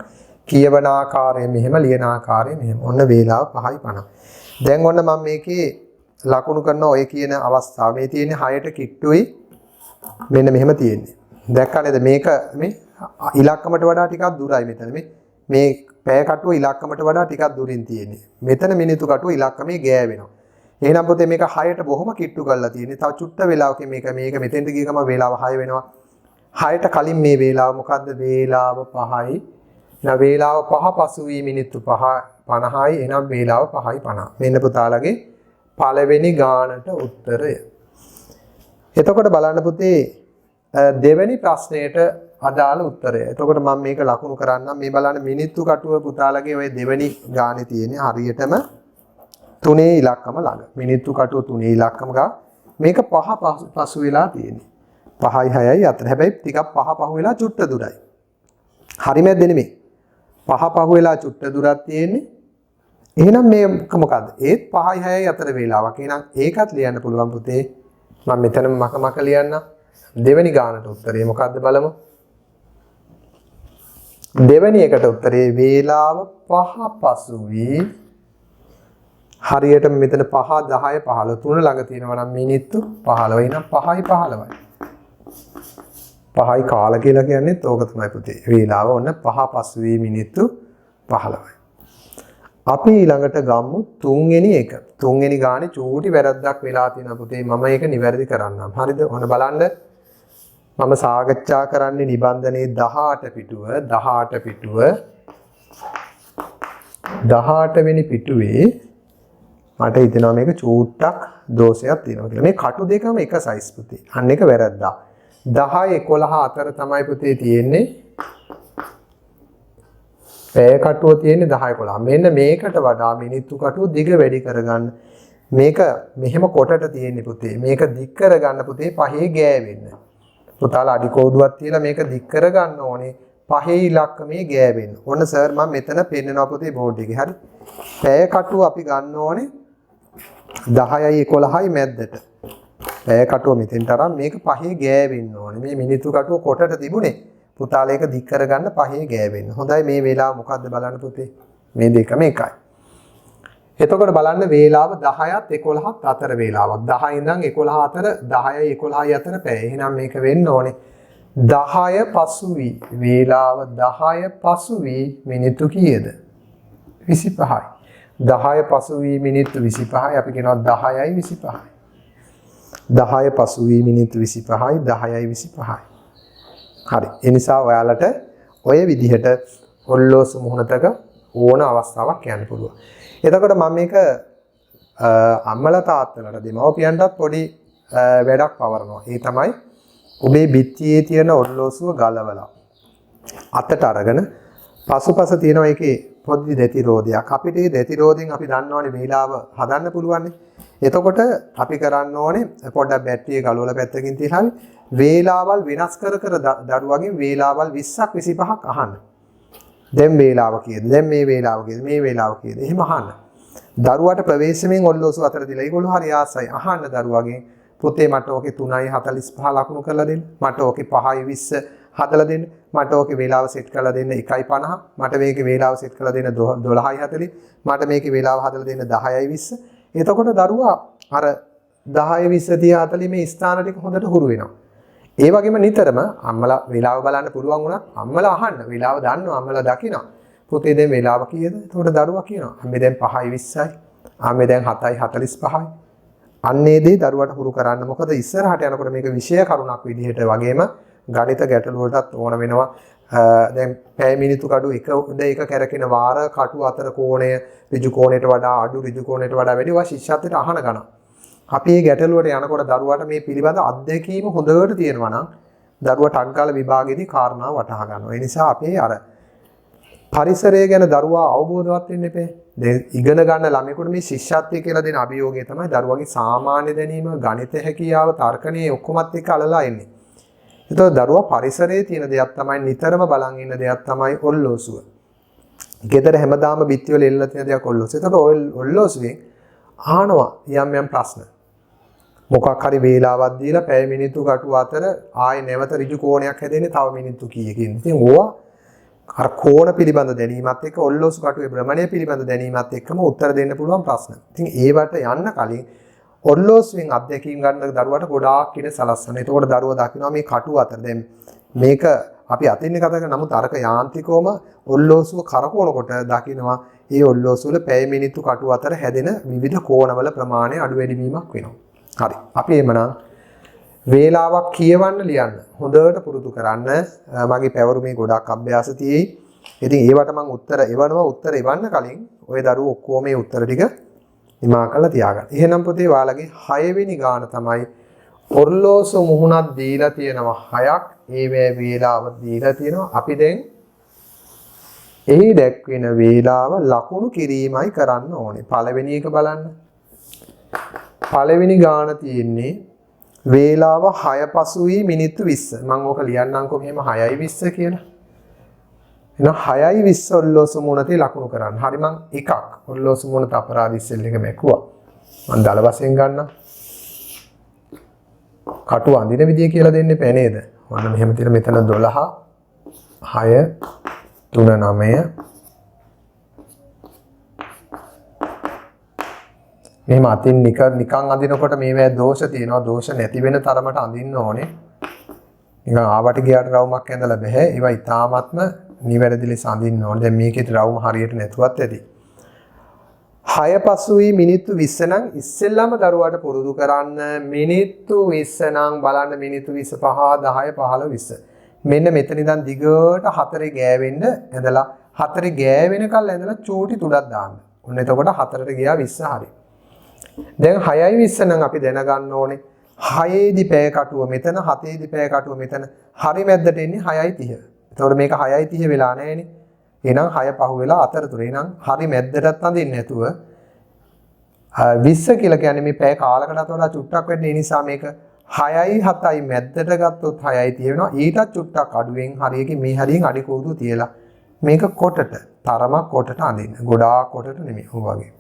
කියවන ආකාරය මෙහෙම ලියන ආකාරය මෙහෙම. ඔන්න වේලාව 5යි 50. දැන් ඔන්න මම මේකේ ලකුණු කරන ඔය කියන අවස්ථාව මේ තියෙන්නේ 6ට කිට්ටුයි. මෙන්න මෙහෙම තියෙන්නේ. දැක්කා නේද? මේක මේ ඉලක්කමට වඩා ටිකක් දුරයි මෙතන. මේ පැය කටුව ඉලක්කමට වඩා ටිකක් දුරින් තියෙන්නේ. මෙතන මිනිත්තු කටුව ඉලක්කමේ ගෑවෙනවා. එහෙනම් පුතේ මේක 6ට බොහොම කිට්ටු කරලා තියෙන්නේ. තව චුට්ට වෙලාවකින් මේක මෙතෙන්ට ගිය ගමන් වේලාව 6 වෙනවා. 6ට කලින් මේ වේලාව මොකද්ද? වේලාව 5යි. එහෙනම් වේලාව 5 පසු වී මිනිත්තු 50යි. එහෙනම් වේලාව 5යි 50. මෙන්න පුතාලගේ පළවෙනි ගානට උත්තරය. එතකොට බලන්න පුතේ දෙවෙනි ප්‍රශ්නයට අදාළ උත්තරය. එතකොට මම මේක ලකුණු කරන්නම්. මේ බලන්න මිනිත්තු කටුව පුතාලගේ ඔය දෙවෙනි ගානේ තියෙන්නේ හරියටම 3 ඉලක්කම ළඟ. මිනිත්තු කටුව 3 ඉලක්කම ගා මේක 5 පසු වෙලා තියෙන්නේ. 5යි 6යි අතර. හැබැයි ටිකක් 5 පහු වෙලා චුට්ට දුරයි. හරි මැද්ද නෙමෙයි. 5 පහු වෙලා චුට්ට දුරක් තියෙන්නේ. එහෙනම් මේක මොකද්ද? ඒත් 5යි 6යි අතර වේලාවක්. එහෙනම් ඒකත් ලියන්න පුළුවන් පුතේ. මම මෙතනම මක ලියන්න. දෙවෙනි ගානට උත්තරේ මොකද්ද බලමු. දෙවෙනි එකට උත්තරේ වේලාව 5 පසු වී හරියට මෙතන 5 10 15 3 ළඟ තියෙනවා නම් මිනිත්තු 15. එහෙනම් 5යි 15යි. 5යි කාල කියලා කියන්නේත් ඕක තමයි පුතේ. වේලාව ඔන්න 5 පසු වී මිනිත්තු 15යි. අපි ඊළඟට ගමු තුන්වෙනි එක. තුන්වෙනි ගානේ චූටි වැරද්දක් වෙලා තියෙනවා පුතේ. මම ඒක නිවැරදි කරන්නම්. හරිද? ඔන්න බලන්න. මම සාකච්ඡා කරන්නේ නිබන්ධනයේ 18 පිටුව 18 වෙනි පිටුවේ මට හිතෙනවා මේක චූට්ටක් දෝෂයක් තියෙනවා කියලා. මේ කටු දෙකම එක සයිස් පුතේ. අන්න එක වැරද්දා. 10 11 අතර තමයි පුතේ තියෙන්නේ. පැය කටුව තියෙන්නේ 10 11. මෙන්න මේකට වඩා මිනිත්තු කටුව දිග වැඩි කරගන්න. මේක මෙහෙම කොටට තියෙන්නේ පුතේ. මේක දික් කරගන්න පුතේ පහේ ගෑවෙන්න. පුතාලා අඩි කෝදුවක් තියලා මේක දික් කරගන්න ඕනේ. පහේ ඉලක්කමේ ගෑවෙන්න. ඔන්න සර් මම මෙතන පෙන්නනවා පුතේ බෝඩ් එකේ. හරි. පැය කටුව අපි ගන්න ඕනේ 10යි 11යි මැද්දට. පැය කටුව මෙතෙන්ට අරන් මේක පහේ ගෑවෙන්න ඕනේ. මේ මිනිත්තු කටුව කොටට තිබුණේ. පුතාලා ඒක දික් කරගන්න පහේ ගෑවෙන්න. හොඳයි මේ වේලාව මොකද්ද බලන්න පුතේ. මේ දෙකම එකයි. එතකොට බලන්න වේලාව 10ත් 11ත් අතර වේලාවක්. 10 ඉඳන් 11 අතර 10යි 11යි අතර පැය. එහෙනම් මේක වෙන්න ඕනේ 10 පසු වී වේලාව 10 පසු වී මිනිත්තු කීයද? 25යි. 10 පසු වී මිනිත්තු 25යි. අපි කියනවා 10යි 25යි. 10 පසු වී මිනිත්තු 25යි 10යි 25යි. හරි. ඒ නිසා ඔයාලට ඔය විදිහට ඔල්ලෝසු මුහුණතක ඕන අවස්ථාවක් කියන්න පුළුවන්. එතකොට මම මේක අම්මලා තාත්තලාට දෙමව්පියන්ටත් පොඩි වැඩක් පවරනවා. ඒ තමයි ඔබේ බිත්තියේ තියෙන ඔරලෝසුව ගලවලා අතට අරගෙන පසුපස තියෙන එකේ පොඩි දැතිරෝධයක්. අපිට මේ දැතිරෝධෙන් අපි දන්නවනේ වේලාව හදන්න පුළුවන්. එතකොට අපි කරන්න ඕනේ පොඩ්ඩක් බැටරිය ගලවලා පැත්තකින් තියලා වේලාවල් වෙනස් කර දරුවගෙන් වේලාවල් 20ක් 25ක් අහන්න. දැන් වේලාව කීයද? දැන් මේ වේලාව කීයද? මේ වේලාව කීයද? එහෙම අහන්න. දරුවාට ප්‍රවේශමෙන් ඔල්ලෝසු අතර දීලා ඒගොල්ලෝ හරි ආසයි අහන්න දරුවගෙන් පුතේ මට ඕකේ 3:45 ලකුණු කරලා දෙන්න. මට ඕකේ 5:20 හදලා දෙන්න. මට ඕකේ වේලාව සෙට් කරලා දෙන්න 1:50. මට මේකේ වේලාව සෙට් කරලා දෙන්න 12:40. මට මේකේ වේලාව හදලා දෙන්න 10:20. එතකොට දරුවා අර 10:20 30 40 මේ ස්ථාන ටික හොඳට හුරු වෙනවා. ඒ වගේම නිතරම අම්මලා වේලාව බලන්න පුළුවන් වුණා අම්මලා අහන්න වේලාව දන්නවා අම්මලා දකිනවා පුතේ දැන් වේලාව කීයද? එතකොට දරුවා කියනවා අම්මේ දැන් 5:20යි අම්මේ දැන් 7:45යි අන්නේ දේ දරුවට හුරු කරන්න. මොකද ඉස්සරහට යනකොට මේක විෂය කරුණක් විදිහට වගේම ගණිත ගැටළු වලටත් ඕන වෙනවා. දැන් පැය මිනිත්තු කඩු එක කැරකෙන වාර කටු අතර කෝණය ඍජු කෝණයට වඩා අඩු ඍජු කෝණයට වඩා වැඩි වා ශිෂ්‍යත්වයට අහන ගණන්. අපි මේ ගැටලුවට යනකොට දරුවාට මේ පිළිබඳ අත්දැකීම හොඳට තියෙනවා නම් දරුවා ටක් ගාලා විභාගයේදී කාරණා වටහා ගන්නවා. ඒ නිසා අපි අර පරිසරය ගැන දරුවා අවබෝධවත් වෙන්න එපේ. දැන් ඉගෙන ගන්න ළමයෙකුට මේ ශිෂ්‍යත්වය කියලා දෙන අභියෝගය තමයි දරුවාගේ සාමාන්‍ය දැනීම, ගණිත හැකියාව, තර්කණයේ ඔක්කොමත් එක්ක අලලා එන්නේ. ඒතකොට දරුවා පරිසරයේ තියෙන දෙයක් තමයි නිතරම බලන් ඉන්න දෙයක් තමයි ඔල්ලෝසුව. ගෙදර හැමදාම බිත්ති වල එල්ලලා තියෙන දෙයක් ඔල්ලෝසුව. ඒතකොට ඔය ඔල්ලෝසුවෙන් අහනවා යම් ප්‍රශ්න. මොකක් හරි වේලාවක් දීලා පැය මිනිත්තු කටු අතර ආයේ නැවත ඍජු කෝණයක් හැදෙන්නේ තව මිනිත්තු කීයකින්. ඉතින් ඕවා අර කෝණ පිළිබඳ දැනීමත් එක්ක ඔල්ලෝසු කටුවේ භ්‍රමණය පිළිබඳ දැනීමත් එක්කම උත්තර දෙන්න පුළුවන් ප්‍රශ්න. ඉතින් ඒවට යන්න කලින් ඔල්ලෝසුවෙන් අත්දැකීම් ගන්න දරුවට ගොඩාක් ඉඩ සලස්වනවා. එතකොට දරුවා දකිනවා මේ කටුව අතර දැන් මේක අපි අතින්නේ කතා කරන නමුත් අරක යාන්ත්‍රිකවම ඔල්ලෝසුව කරකවනකොට දකිනවා ඒ ඔල්ලෝසුව වල පැය මිනිත්තු කටුව අතර හැදෙන විවිධ කෝණවල ප්‍රමාණය අඩු වැඩි වීමක් වෙනවා. හරි. අපි එමනම් වේලාවක් කියවන්න ලියන්න හොඳට පුරුදු කරන්න. මගේ පැවරුමේ ගොඩාක් අභ්‍යාස තියෙයි. ඉතින් ඒවට මම උත්තර එවන්න කලින් ওই දරුවෝ ඔක්කොම මේ උත්තර ටික නිමා කරලා තියාගන්න. එහෙනම් පුතේ ඔයාලගේ 6 වෙනි ගාන තමයි ඔර්ලෝසු මුහුණක් දීලා තියෙනවා 6ක්. ඒ වේලාව දීලා තියෙනවා. අපි දැන් එහි දැක්වෙන වේලාව ලකුණු කිරීමයි කරන්න ඕනේ. පළවෙනි එක බලන්න. පළවෙනි ගාන තියෙන්නේ වේලාව 6:05 මිනිත්තු 20. මම ඕක ලියන්නම්කෝ මෙහෙම 6:20 කියලා. එහෙනම් 6:20 ඔල්ලෝසු මුහුණතේ ලකුණු කරන්න. හරි මං එකක් ඔල්ලෝසු මුහුණත අපරාධ සෙල් එක මැකුවා. මං දල වශයෙන් ගන්නම්. කටු අඳින විදිය කියලා දෙන්න එපා නේද? ඔන්න මෙහෙම තියලා මෙතන 12 6 3 9 මෙහෙම අතින් නිකන් අඳිනකොට මේවැ දෝෂ තියෙනවා. දෝෂ නැති වෙන තරමට අඳින්න ඕනේ. නිකන් ආවට ගියාට රවුමක් ඇඳලා බෑ. ඒවා ඊටාත්ම නිවැරදි ලෙස අඳින්න ඕනේ. දැන් මේකේ රවුම හරියට නැතුවත් ඇති. 6:05 මිනිත්තු 20 නම් ඉස්සෙල්ලාම දරුවාට පුරුදු කරන්න මිනිත්තු 20 නම් බලන්න මිනිත්තු 25 10 15 20. මෙන්න මෙතන ඉඳන් දිගට 4 ගෑවෙන්න ඇඳලා 4 ගෑවෙනකල් ඇඳලා චූටි තුඩක් දාන්න. ඔන්න එතකොට 4ට ගියා 20 හරි. දැන් 6:20 නම් අපි දැනගන්න ඕනේ 6ේදී පැය කටුව මෙතන 7ේදී පැය කටුව මෙතන හරි මැද්දට එන්නේ 6:30. එතකොට මේක 6:30 වෙලා නැහැනේ. එහෙනම් 6 පහ වෙලා අතරතුර. එහෙනම් හරි මැද්දටත් අඳින්න නැතුව 20 කියලා කියන්නේ මේ පැය කාලකටත් වඩා චුට්ටක් වැඩි. ඒ නිසා මේක 6යි 7යි මැද්දට ගත්තොත් 6:30 වෙනවා. ඊටත් චුට්ටක් අඩුවෙන් හරියකින් මේ හරියෙන් අඩි කෝදු තියලා මේක කොටට තරමක් කොටට අඳින්න. ගොඩාක් කොටට නෙමෙයි. ඔය වගේ.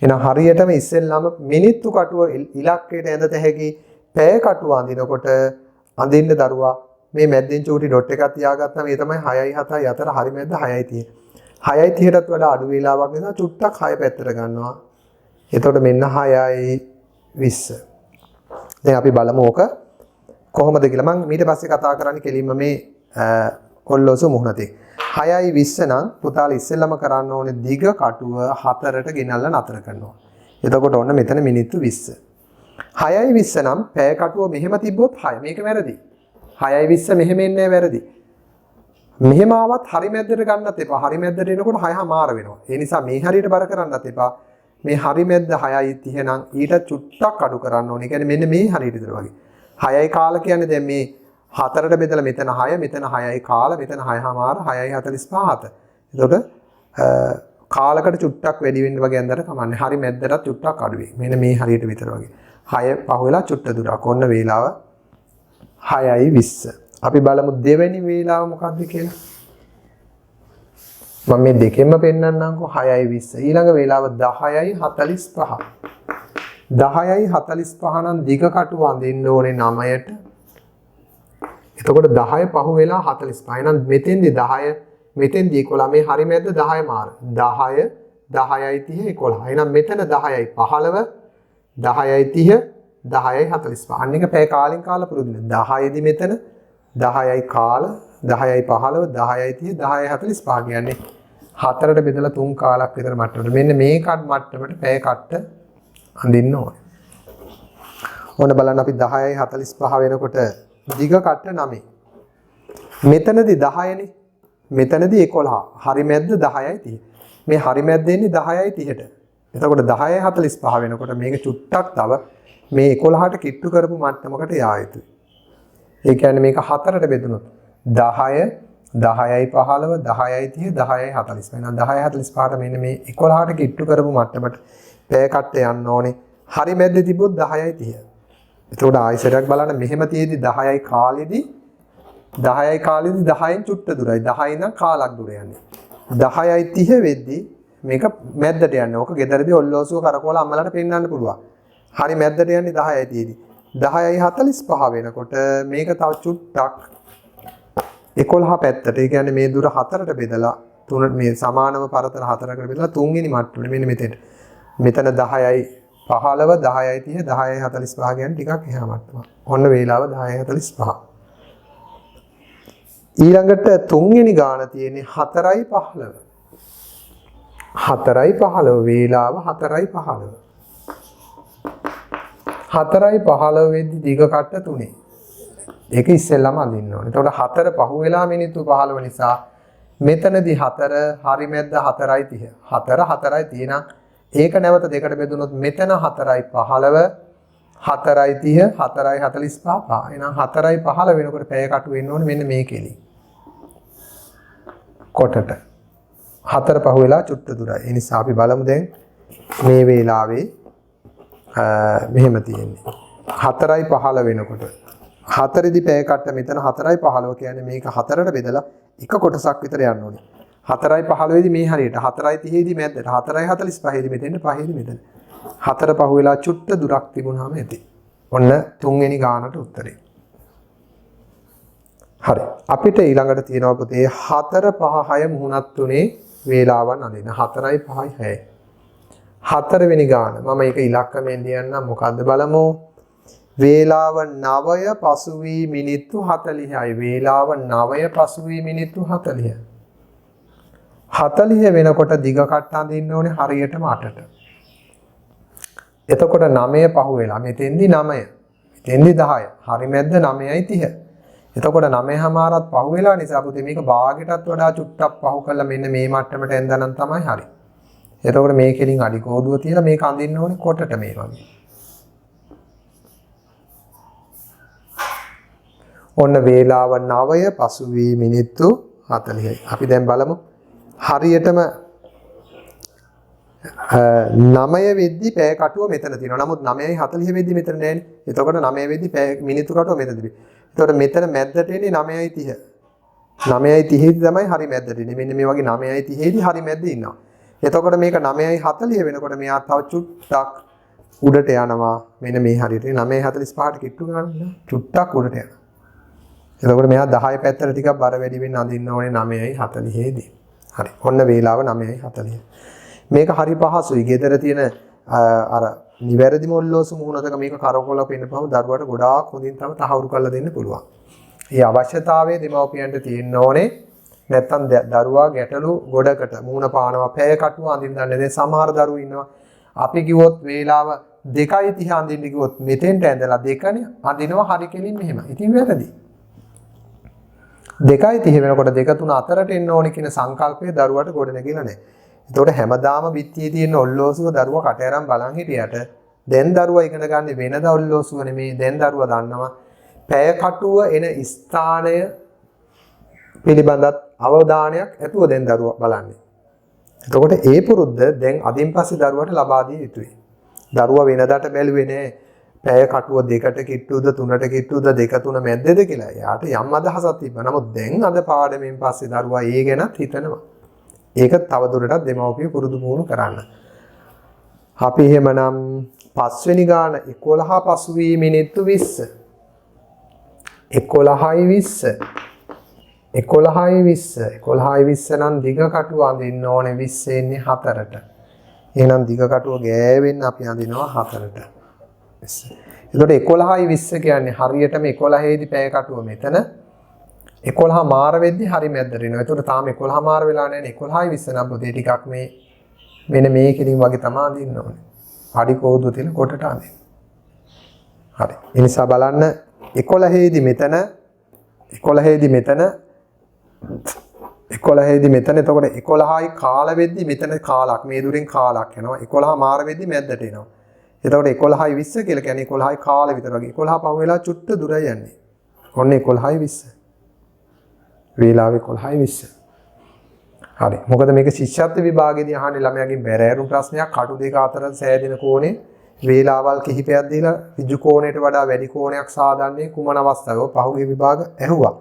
එහෙනම් හරියටම ඉස්සෙල්ලාම මිනිත්තු කටුව ඉලක්කයට ඇඳත හැකි පැය කටුව අඳිනකොට අඳින්න දරුවා මේ මැද්දෙන් චූටි ඩොට් එකක් තියාගත්තා. මේ තමයි 6යි 7යි අතර හරි මැද්ද 6:30. 6:30ටත් වඩා අඩු වේලාවක් නිසා චුට්ටක් 6 පැත්තට ගන්නවා. එතකොට මෙන්න 6:20. දැන් අපි බලමු ඕක කොහොමද කියලා. මම ඊට පස්සේ කතා කරන්නේ කෙලින්ම මේ ඔල්ලෝසු මුහුණතේ. 6:20 නම් පුතාලා ඉස්සෙල්ලම කරන්න ඕනේ දිග කටුව 4ට ගෙනල්ලා නතර කරනවා. එතකොට ඔන්න මෙතන මිනිත්තු 20. 6:20 නම් පැය කටුව මෙහෙම තිබ්බොත් 6. මේක වැරදි. 6:20 මෙහෙම එන්නේ වැරදි. මෙහෙම ආවත් හරි මැද්දට ගන්නත් එපා. හරි මැද්දට එනකොට 6:00 වෙනවා. ඒ නිසා මේ හරියට බර කරන්නත් එපා. මේ හරි මැද්ද 6:30 නම් ඊට චුට්ටක් අඩු කරන්න ඕනේ. කියන්නේ මෙන්න මේ හරියට විතර වගේ. 6යි කාල කියන්නේ දැන් මේ 4ට බෙදලා මෙතන 6 මෙතන 6යි කාල මෙතන 6:00 6:45. එතකොට කාලකට චුට්ටක් වැඩි වෙන්න වගේ අන්දර කමන්නේ. හරි මැද්දට චුට්ටක් අඩු වෙයි. මෙන්න මේ හරියට විතර වගේ. 6 පහ වෙලා චුට්ට දුරක්. ඔන්න වේලාව 6:20. අපි බලමු දෙවෙනි වේලාව මොකක්ද කියලා. මම මේ දෙකෙන්ම පෙන්නන්නම්කෝ 6:20. ඊළඟ වේලාව 10:45. 10:45 නම් දිග කටුව අඳින්න ඕනේ 9ට. එතකොට 10 පහ වෙලා 45. එහෙනම් මෙතෙන්දී 10 මෙතෙන්දී 11. මේ හරි මැද්ද 10 මාර. 10 10:30 11. එහෙනම් මෙතන 10යි 15 10:30 10:45. අන්න එක පැය කාලෙන් කාලා පුරුදුනේ. 10යිදී මෙතන 10යි කාල 10යි 15 10:30 10:45 කියන්නේ 4ට බෙදලා 3 කාලක් විතර මට්ටමට. මෙන්න මේ මට්ටමට පැය කට්ට අඳින්න ඕනේ. ඔන්න බලන්න අපි 10:45 වෙනකොට දිග කට 9. මෙතනදී 10නේ. මෙතනදී 11. හරි මැද්ද 10:30. මේ හරි මැද්ද එන්නේ 10:30ට. එතකොට 10:45 වෙනකොට මේක චුට්ටක් තව මේ 11ට කිට්ටු කරපු මට්ටමකට යා යුතුයි. ඒ කියන්නේ මේක 4ට බෙදුනොත් 10 10:15 10:30 10:45. එහෙනම් 10:45ට මෙන්න මේ 11ට කිට්ටු කරපු මට්ටමට පැය කට්ට යන්න ඕනේ. හරි මැද්දේ තිබ්බොත් 10:30. එතකොට ආයෙසරයක් බලන්න මෙහෙම තියෙදි 10යි කාලෙදි 10න් චුට්ට දුරයි. 10 ඉඳන් කාලක් දුර යන්නේ. 10:30 වෙද්දි මේක මැද්දට යන්නේ. ඕක ගෙදරදී ඔල්ලෝසුව කරකවලා අම්මලාට පෙන්නන්න පුළුවන්. හරි මැද්දට යන්නේ 10:30 දී. 10:45 වෙනකොට මේක තව චුට්ටක් 11 පැත්තට. ඒ කියන්නේ මේ දුර 4ට බෙදලා තුන මේ සමානව පරතර 4කට බෙදලා තුන්වෙනි මට්ටමට මෙන්න මෙතෙන්ට. මෙතන 10:15 10:30 10:45 කියන්නේ ටිකක් එහා මට්ටමක්. ඔන්න වේලාව 10:45. ඊළඟට තුන්වෙනි ගාන තියෙන්නේ 4:15. 4:15 වේලාව 4:15. 4:15 වෙද්දි දිග කට 3. ඒක ඉස්සෙල්ලාම අඳින්න ඕනේ. එතකොට 4 පහු වෙලා මිනිත්තු 15 නිසා මෙතනදී 4 හරි මැද්ද 4:30. 4 4:30 නම් ඒක නැවත දෙකට බෙදුනොත් මෙතන 4:15 4:30 4:45 එහෙනම් 4:15 වෙනකොට පැය කටු වෙන්න ඕනේ මෙන්න මේ කෙලින්. කොටට 4 පහ වෙලා චුට්ට දුරයි. ඒ නිසා අපි බලමු දැන් මේ වේලාවේ මෙහෙම තියෙන්නේ. 4:15 වෙනකොට 4 දී පැය කට්ට මෙතන 4:15 කියන්නේ මේක 4ට බෙදලා එක කොටසක් විතර යන්න ඕනේ. 4:15 දී මේ හරියට 4:30 දී මැද්දට 4:45 දී මෙතෙන්ට 5 දී මෙතන 4 පහ වෙලා චුට්ට දුරක් තිබුණාම ඇති. ඔන්න තුන්වෙනි ගානට උත්තරේ. හරි. අපිට ඊළඟට තියෙනවා පුතේ 4 5 6 මුහුණත් තුනේ වේලාවන් අඳින්න 4යි 5යි 6යි. 4 වෙනි ගාන. මම ඒක ඉලක්කමෙන් ලියන්නම් මොකද්ද බලමු. වේලාව 9 පසු වී මිනිත්තු 40යි. වේලාව 9 පසු වී මිනිත්තු 40. 40 වෙනකොට දිග කට අඳින්න ඕනේ හරියටම 8ට. එතකොට 9 පහ වෙලා මෙතෙන්දි 9. මෙතෙන්දි 10. හරි මැද්ද 9:30. එතකොට 9:00මාරත් පහ වෙලා නිසා පුතේ මේක භාගයටත් වඩා චුට්ටක් පහ කරලා මෙන්න මේ මට්ටමට එන්දනම් තමයි හරි. එතකොට මේ කෙලින් අඩි කෝදුව තියලා මේක අඳින්න ඕනේ කොටට මේ වගේ. ඔන්න වේලාව 9 පසු වී මිනිත්තු 40යි. අපි දැන් බලමු. හරියටම 9 වෙද්දි පැය කටුව මෙතන තියෙනවා. නමුත් 9:40 වෙද්දි මෙතන නෑනේ. එතකොට 9 වෙද්දි පැය මිනිත්තු කටුව මෙතන තිබේ. එතකොට මෙතන මැද්දට එන්නේ 9:30. 9:30 දී තමයි හරි මැද්දට එන්නේ. මෙන්න මේ වගේ 9:30 දී හරි මැද්දේ ඉන්නවා. එතකොට මේක 9:40 වෙනකොට මෙයා තව චුට්ටක් උඩට යනවා. මෙන්න මේ හරියට 9:45ට කිට්ටු ගන්න චුට්ටක් උඩට යනවා. එතකොට මෙයා 10 පැත්තට ටිකක් බර වැඩි වෙන්න අඳින්න ඕනේ 9:40 දී. හරි. ඔන්න වේලාව 9:40. මේක හරි පහසුයි. ගෙදර තියෙන අර නිවැරදිම ඔල්ලෝසු මුහුණතක මේක කරකවලා පෙන්නපුවම දරුවට ගොඩාක් හොඳින් තමයි තහවුරු කරලා දෙන්න පුළුවන්. මේ අවශ්‍යතාවය දෙමව්පියන්ට තියෙන්න ඕනේ. නැත්තම් දරුවා ගැටලු ගොඩකට මුහුණ පානවා පැය කටුව අඳින්න දන්නේ නැහැ. සමහර දරුවෝ ඉන්නවා අපි කිව්වොත් වේලාව 2:30 අඳින්න කිව්වොත් මෙතෙන්ට ඇඳලා 2නේ අඳිනවා හරි කෙලින් මෙහෙම. ඉතින් වැරදි. 2:30 වෙනකොට 2 3 අතරට එන්න ඕනේ කියන සංකල්පය දරුවට ගොඩ නැගිලා නැහැ. එතකොට හැමදාම බිත්තියේ තියෙන ඔල්ලෝසුව දරුවා කට අරන් බලන් හිටියට දැන් දරුවා ඉගෙන ගන්න වෙනද ඔල්ලෝසුව නෙමෙයි. දැන් දරුවා දන්නවා පැය කටුව එන ස්ථානය පිළිබඳත් අවධානයක් ඇතුව දැන් දරුවා බලන්නේ. එතකොට ඒ පුරුද්ද දැන් අදින් පස්සේ දරුවට ලබා දිය යුතුයි. දරුවා වෙනදාට බැලුවේ නෑ පැය කටුව 2ට කිට්ටුද 3ට කිට්ටුද 2 3 මැද්දේද කියලා. එයාට යම් අදහසක් තිබ්බා. නමුත් දැන් අද පාඩමෙන් පස්සේ දරුවා ඒ ගැනත් හිතනවා. ඒක තවදුරටත් දෙමව්පිය පුරුදු පුහුණු කරන්න. අපි එහෙමනම් පස්වෙනි ගාන 11 පසු වී මිනිත්තු 20. 11:20 11:20 නම් දිග කටුව අඳින්න ඕනේ 20 එන්නේ 4ට. එහෙනම් දිග කටුව ගෑවෙන්න අපි අඳිනවා 4ට. එතකොට 11:20 කියන්නේ හරියටම 11 දී පැය කටුව මෙතන 11 මාර වෙද්දි හරි මැද්දට එනවා. එතකොට තාම 11 මාර වෙලා නැහැ. 11:20 නම් පුතේ ටිකක් මේ මෙන්න මේ කෙලින් වගේ තමයි අඳින්න ඕනේ. අඩි කෝදුව තියෙන කොටට අඳින්න. හරි. ඒ නිසා බලන්න 11 දී මෙතන 11 දී මෙතන එතකොට 11යි කාල වෙද්දි මෙතන කාලක් මේ දුරින් කාලක් යනවා 11 මාර වෙද්දි මැද්දට එනවා. එතකොට 11යි 20 කියලා කියන්නේ 11යි කාල විතර වගේ 11 පහ වෙලා චුට්ට දුරයි යන්නේ. ඔන්න 11යි 20. වේලාව 11යි 20. හරි. මොකද මේක ශිෂ්‍යත්ව විභාගයේදී අහන්නේ ළමයාගෙන් බැරෑරුම් ප්‍රශ්නයක් කටු දෙක අතර සෑදෙන කෝණේ වේලාවල් කිහිපයක් දීලා ඍජු කෝණයට වඩා වැඩි කෝණයක් සාදන්නේ කුමන අවස්ථාවක පහුගිය විභාග ඇහුවා.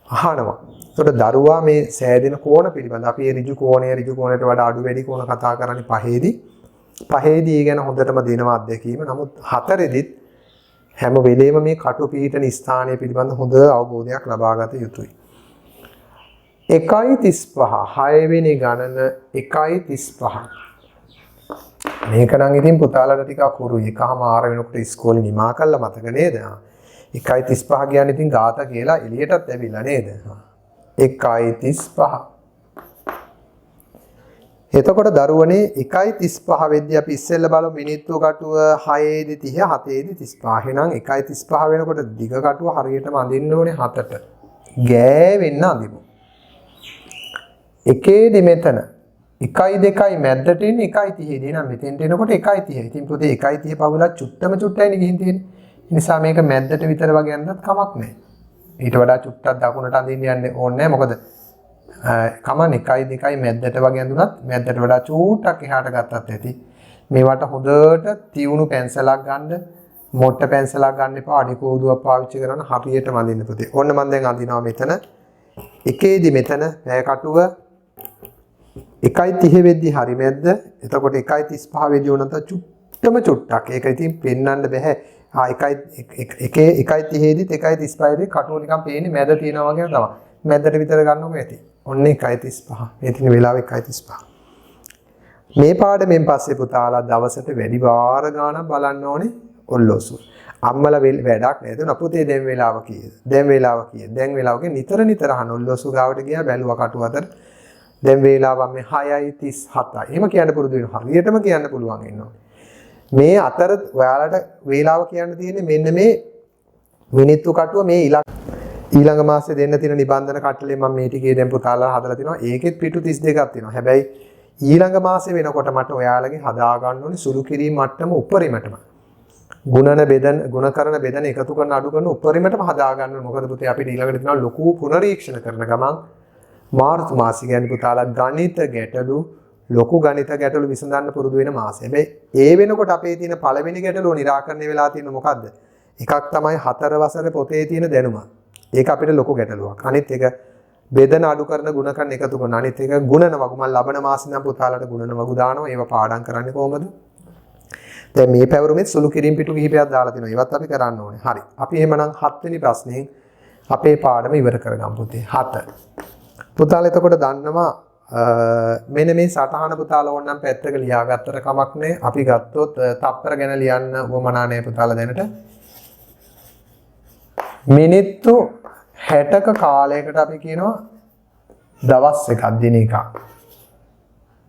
අහනවා. එතකොට දරුවා මේ සෑදෙන කෝණ පිළිබඳ අපි ඍජු කෝණයට වඩා අඩු වැඩි කෝණ කතා කරන්නේ පහේදී ගැන හොඳටම දෙනවා අත්දැකීම. නමුත් හතරෙදිත් හැම වෙලේම මේ කටු පිහිටන ස්ථානය පිළිබඳ හොඳ අවබෝධයක් ලබා ගත යුතුයි. 1.35 6 වෙනි ගණන 1.35 මේක නම් ඉතින් පුතාලට ටිකක් හුරුයි. එකමාර වෙනකොට ඉස්කෝලේ නිමා කළා මතක නේද? 1.35 කියන්නේ ඉතින් ගාථා කියලා එළියටත් ඇවිල්ලා නේද? 1.35. එතකොට දරුවනේ 1.35 වෙද්දී අපි ඉස්සෙල්ලා බලමු මිනිත්තු කටුව 6 දී 30 7 දී 35. එහෙනම් 1.35 වෙනකොට දිග කටුව හරියටම අඳින්න ඕනේ 7ට. ගෑවෙන්න අඳිමු. එකේදී මෙතන 1.2යි මැද්දට එන්නේ 1.30 දී නම් මෙතෙන්ට එනකොට 1.30. ඉතින් පුතේ 1.30 පවුලා චුට්ටයිනේ ගිහින් තියෙන්නේ. ඒ නිසා මේක මැද්දට විතර වගේ යන්නත් කමක් නැහැ. ඊට වඩා චුට්ටක් දකුණට අඳින්න යන්න ඕනේ නැහැ. මොකද කමන් 1.2යි මැද්දට වගේ අඳුනත් මැද්දට වඩා චූට්ටක් එහාට ගත්තත් ඇති. මේවට හොඳට තියුණු පැන්සලක් ගන්න, මොට්ට පැන්සලක් ගන්න එපා. අඩි කෝදුවක් පාවිච්චි කරන හරියටම අඳින්න පුතේ. ඔන්න මම දැන් අඳිනවා මෙතන. එකේදී මෙතන පෑ කටුව 1.30 වෙද්දී හරි මැද්ද. එතකොට 1.35 වෙද්දී උනත චුට්ටක්. ඒක ඉතින් පෙන්වන්න බෑ. 1.30 දී 1.35 දී කටුව නිකන් පේන්නේ මැද තියෙනවා වගේ තමයි. මැදට විතර ගන්නකො ඇති. ඔන්න 1.35. මේ තියෙන වෙලාව 1.35. මේ පාඩමෙන් පස්සේ පුතාලා දවසට වැඩි වාර ගාණක් බලන්න ඕනේ ඔල්ලෝසුව. අම්මලා වැඩක් නේද? නපුතේ දැන් වෙලාව කීයද? දැන් වෙලාව නිතර අහන ඔල්ලෝසුව ගාවට ගියා බැලුවා කටුව අතර. දැන් වේලාව මේ 6:37. එහෙම කියන්න පුරුදු වෙනවා. හරියටම කියන්න පුළුවන් වෙනවා. මේ අතර ඔයාලට වේලාව කියන්න තියෙන්නේ මෙන්න මේ මිනිත්තු කටුව මේ ඊළඟ මාසේ දෙන්න තියෙන නිබන්ධන කට්ටලේ මම මේ ටිකේ දැන් පුතාලා හදලා තිනවා. ඒකෙත් පිටු 32ක් තියෙනවා. හැබැයි ඊළඟ මාසේ වෙනකොට මට ඔයාලගේ හදා ගන්න ඕනේ සුළු කිරීම මට්ටම උපරිමටම. ගුණ කරන බෙදන එකතු කරන අඩු කරන උපරිමටම හදා ගන්න ඕනේ. මොකද පුතේ අපිට ඊළඟට තියෙනවා ලොකු පුනරීක්ෂණ කරන ගමන් මාර්තු මාසෙ කියන්නේ පුතාලා ලොකු ගණිත ගැටලු විසඳන්න පුරුදු වෙන මාසෙ. හැබැයි ඒ වෙනකොට අපේ තියෙන පළවෙනි ගැටලුව निराකරණය වෙලා තියෙන මොකද්ද? එකක් තමයි 4 වසර පොතේ තියෙන දැනුම. ඒක අපිට ලොකු ගැටලුවක්. අනිත් එක බෙදන අඩු කරන ಗುಣ කරන එකතු කරන. අනිත් එක ගුණන වගු. මම ලබන මාසෙ නම් පුතාලට ගුණන වගු දානවා. ඒව පාඩම් කරන්නේ කොහොමද? දැන් මේ පැවරුමෙත් සුළු කිරීම පිටු කිහිපයක් දාලා තිනවා. ඒවත් අපි කරන්න ඕනේ. හරි. අපි එහෙමනම් 7 වෙනි ප්‍රශ්نين අපේ පාඩම ඉවර කරගමු පුතේ. 7. පුතාලා එතකොට දන්නවා මෙන්න මේ සටහන පුතාලා ඕනනම් පැත්තක ලියාගත්තට කමක් නැහැ. අපි ගත්තොත් තප්පර ගැන ලියන්න උවමනා නැහැ පුතාලා දැනට. මිනිත්තු 60ක කාලයකට අපි කියනවා දවස් එකක් දින එකක්.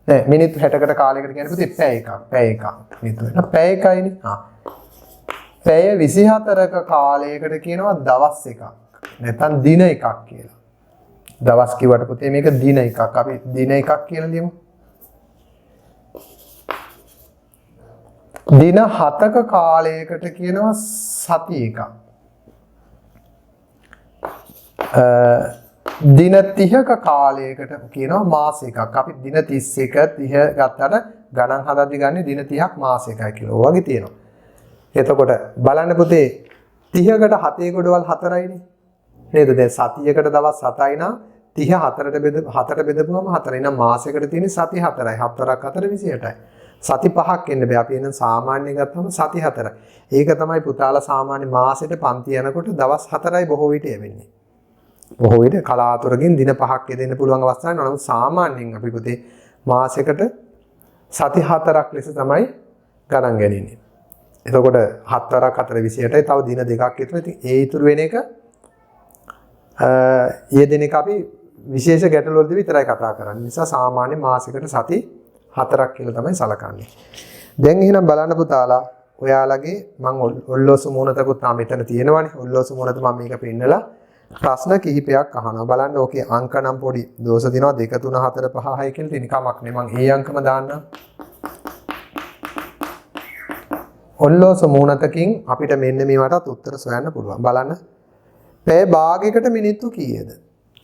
නෑ මිනිත්තු 60කට කාලයකට කියන්නේ පුතේ පැය එකක්. මිනිත්තු පැය එකයිනේ. පැය 24ක කාලයකට කියනවා දවස් එකක්. නැත්නම් දින එකක් කියලා. දවස් කිව්වට පුතේ මේක දින එකක්. අපි දින එකක් කියලා ලියමු. දින 7ක කාලයකට කියනවා සති එකක්. දින 30ක කාලයකට කියනවා මාස එකක්. අපි දින 31 30 ගත්තට ගණන් හදද්දි ගන්නේ දින 30ක් මාස එකයි කියලා. ඔය වගේ තියෙනවා. එතකොට බලන්න පුතේ 30කට 7 ගොඩවල් 4යිනේ. නේද? දැන් සතියකට දවස් 7යි නම් 30 4ට බෙදපුවම 4යි. නම් මාසයකට තියෙන්නේ සති 4යි. 4ක් 4 28යි. සති 5ක් එන්න බෑ. අපි එනම් සාමාන්‍ය ගත්තම සති 4යි. ඒක තමයි පුතාලා සාමාන්‍ය මාසෙට පන්ති යනකොට දවස් 4යි බොහෝ විට යවෙන්නේ. බොහෝ විට කලාතුරකින් දින 5ක් යෙදෙන්න පුළුවන් අවස්ථාවක් නමුත් සාමාන්‍යයෙන් අපි පුතේ මාසයකට සති 4ක් ලෙස තමයි ගණන් ගන්නේ. එතකොට 7 4ක් 4 28යි තව දින දෙකක් ඉතුරු. ඉතින් ඒ ඉතුරු වෙන එක යෙදෙන එක අපි විශේෂ ගැටලු වලදී විතරයි කතා කරන්නේ. නිසා සාමාන්‍ය මාසයකට සති 4ක් කියලා තමයි සලකන්නේ. දැන් එහෙනම් බලන්න පුතාලා ඔයාලගේ මම ඔල්ලෝසු මූණතකුත් තාම මෙතන තියෙනවානේ. ඔල්ලෝසු මූණත මම මේක පෙන්නලා ප්‍රශ්න කිහිපයක් අහනවා. බලන්න ඕකේ අංක නම් පොඩි දෝෂ දිනවා 2 3 4 5 6 කියලා තියෙන කමක් නේ. මම ඒ අංකම දාන්නම්. ඔල්ලෝසු මූණතකින් අපිට මෙන්න මේවටත් උත්තර සොයන්න පුළුවන්. බලන්න. පැය භාගයකට මිනිත්තු කීයද?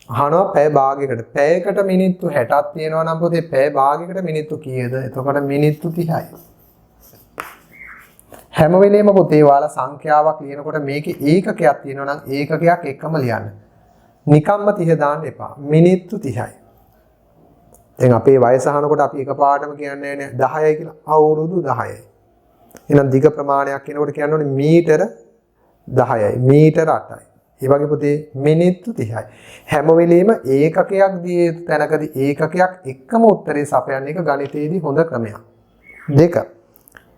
අහනවා පැය භාගයකට. පැයකට මිනිත්තු 60ක් තියෙනවා නම් පොතේ පැය භාගයකට මිනිත්තු කීයද? එතකොට මිනිත්තු 30යි. හැම වෙලේම පොතේ ඔයාලා සංඛ්‍යාවක් ලියනකොට මේකේ ඒකකයක් තියෙනවා නම් ඒකකයක් එකම ලියන්න. නිකම්ම 30 දාන්න එපා. මිනිත්තු 30යි. දැන් අපේ වයස අහනකොට අපි එකපාරටම කියන්නේ නැහැ 10යි කියලා. අවුරුදු 10යි. එහෙනම් දිග ප්‍රමාණයක් කියනකොට කියන්න ඕනේ මීටර 10යි. මීටර 8යි. ඒ වගේ පුතේ මිනිත්තු 30යි. හැම වෙලෙම ඒකකයක් දිය යුතු තැනකදී ඒකකයක් එකම උත්තරේ සපයන එක ගණිතයේදී හොඳ ක්‍රමයක්. 2.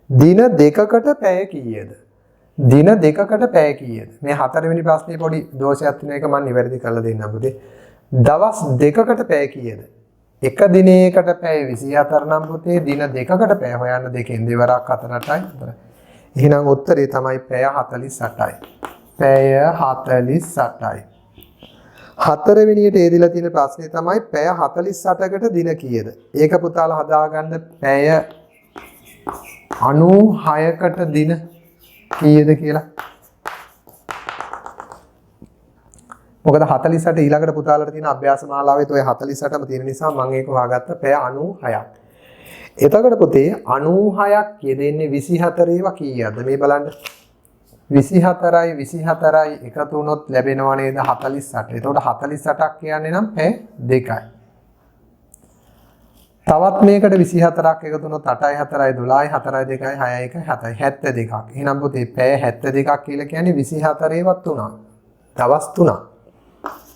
දින දෙකකට පැය කීයද? දින දෙකකට පැය කීයද? මේ 4 වෙනි ප්‍රශ්නේ පොඩි දෝෂයක් තියෙන එක මම නිවැරදි කරලා දෙන්නම් පුතේ. දවස් දෙකකට පැය කීයද? එක දිනයකට පැය 24 නම් පුතේ දින දෙකකට පැය හොයන්න දෙකෙන් දෙවරක් 4ටයි. එහෙනම් උත්තරේ තමයි පැය 48යි. පැය 48යි. 4 වෙනියට එදිලා තියෙන ප්‍රශ්නේ තමයි පැය 48කට දින කීයද? ඒක පුතාලා හදාගන්න පැය 96කට දින කීයද කියලා. මොකද 48 ඊළඟට පුතාලට තියෙන අභ්‍යාස මාලාවේ ඔය 48ම තියෙන නිසා මම ඒක හොයාගත්ත පැය 96ක්. එතකොට පුතේ 96ක් යෙදෙන්නේ 24 ඒවා කීයද? මේ බලන්න. 24යි එකතු වුණොත් ලැබෙනවා නේද 48. එතකොට 48ක් කියන්නේ නම් පැය 2යි. තවත් මේකට 24ක් එකතු වුණොත් 8යි 4යි 12යි 4යි 2යි 6යි 1යි 7යි 72ක්. එහෙනම් පුතේ පැය 72ක් කියලා කියන්නේ 24 ඒවත් 3ක්. දවස් 3ක්.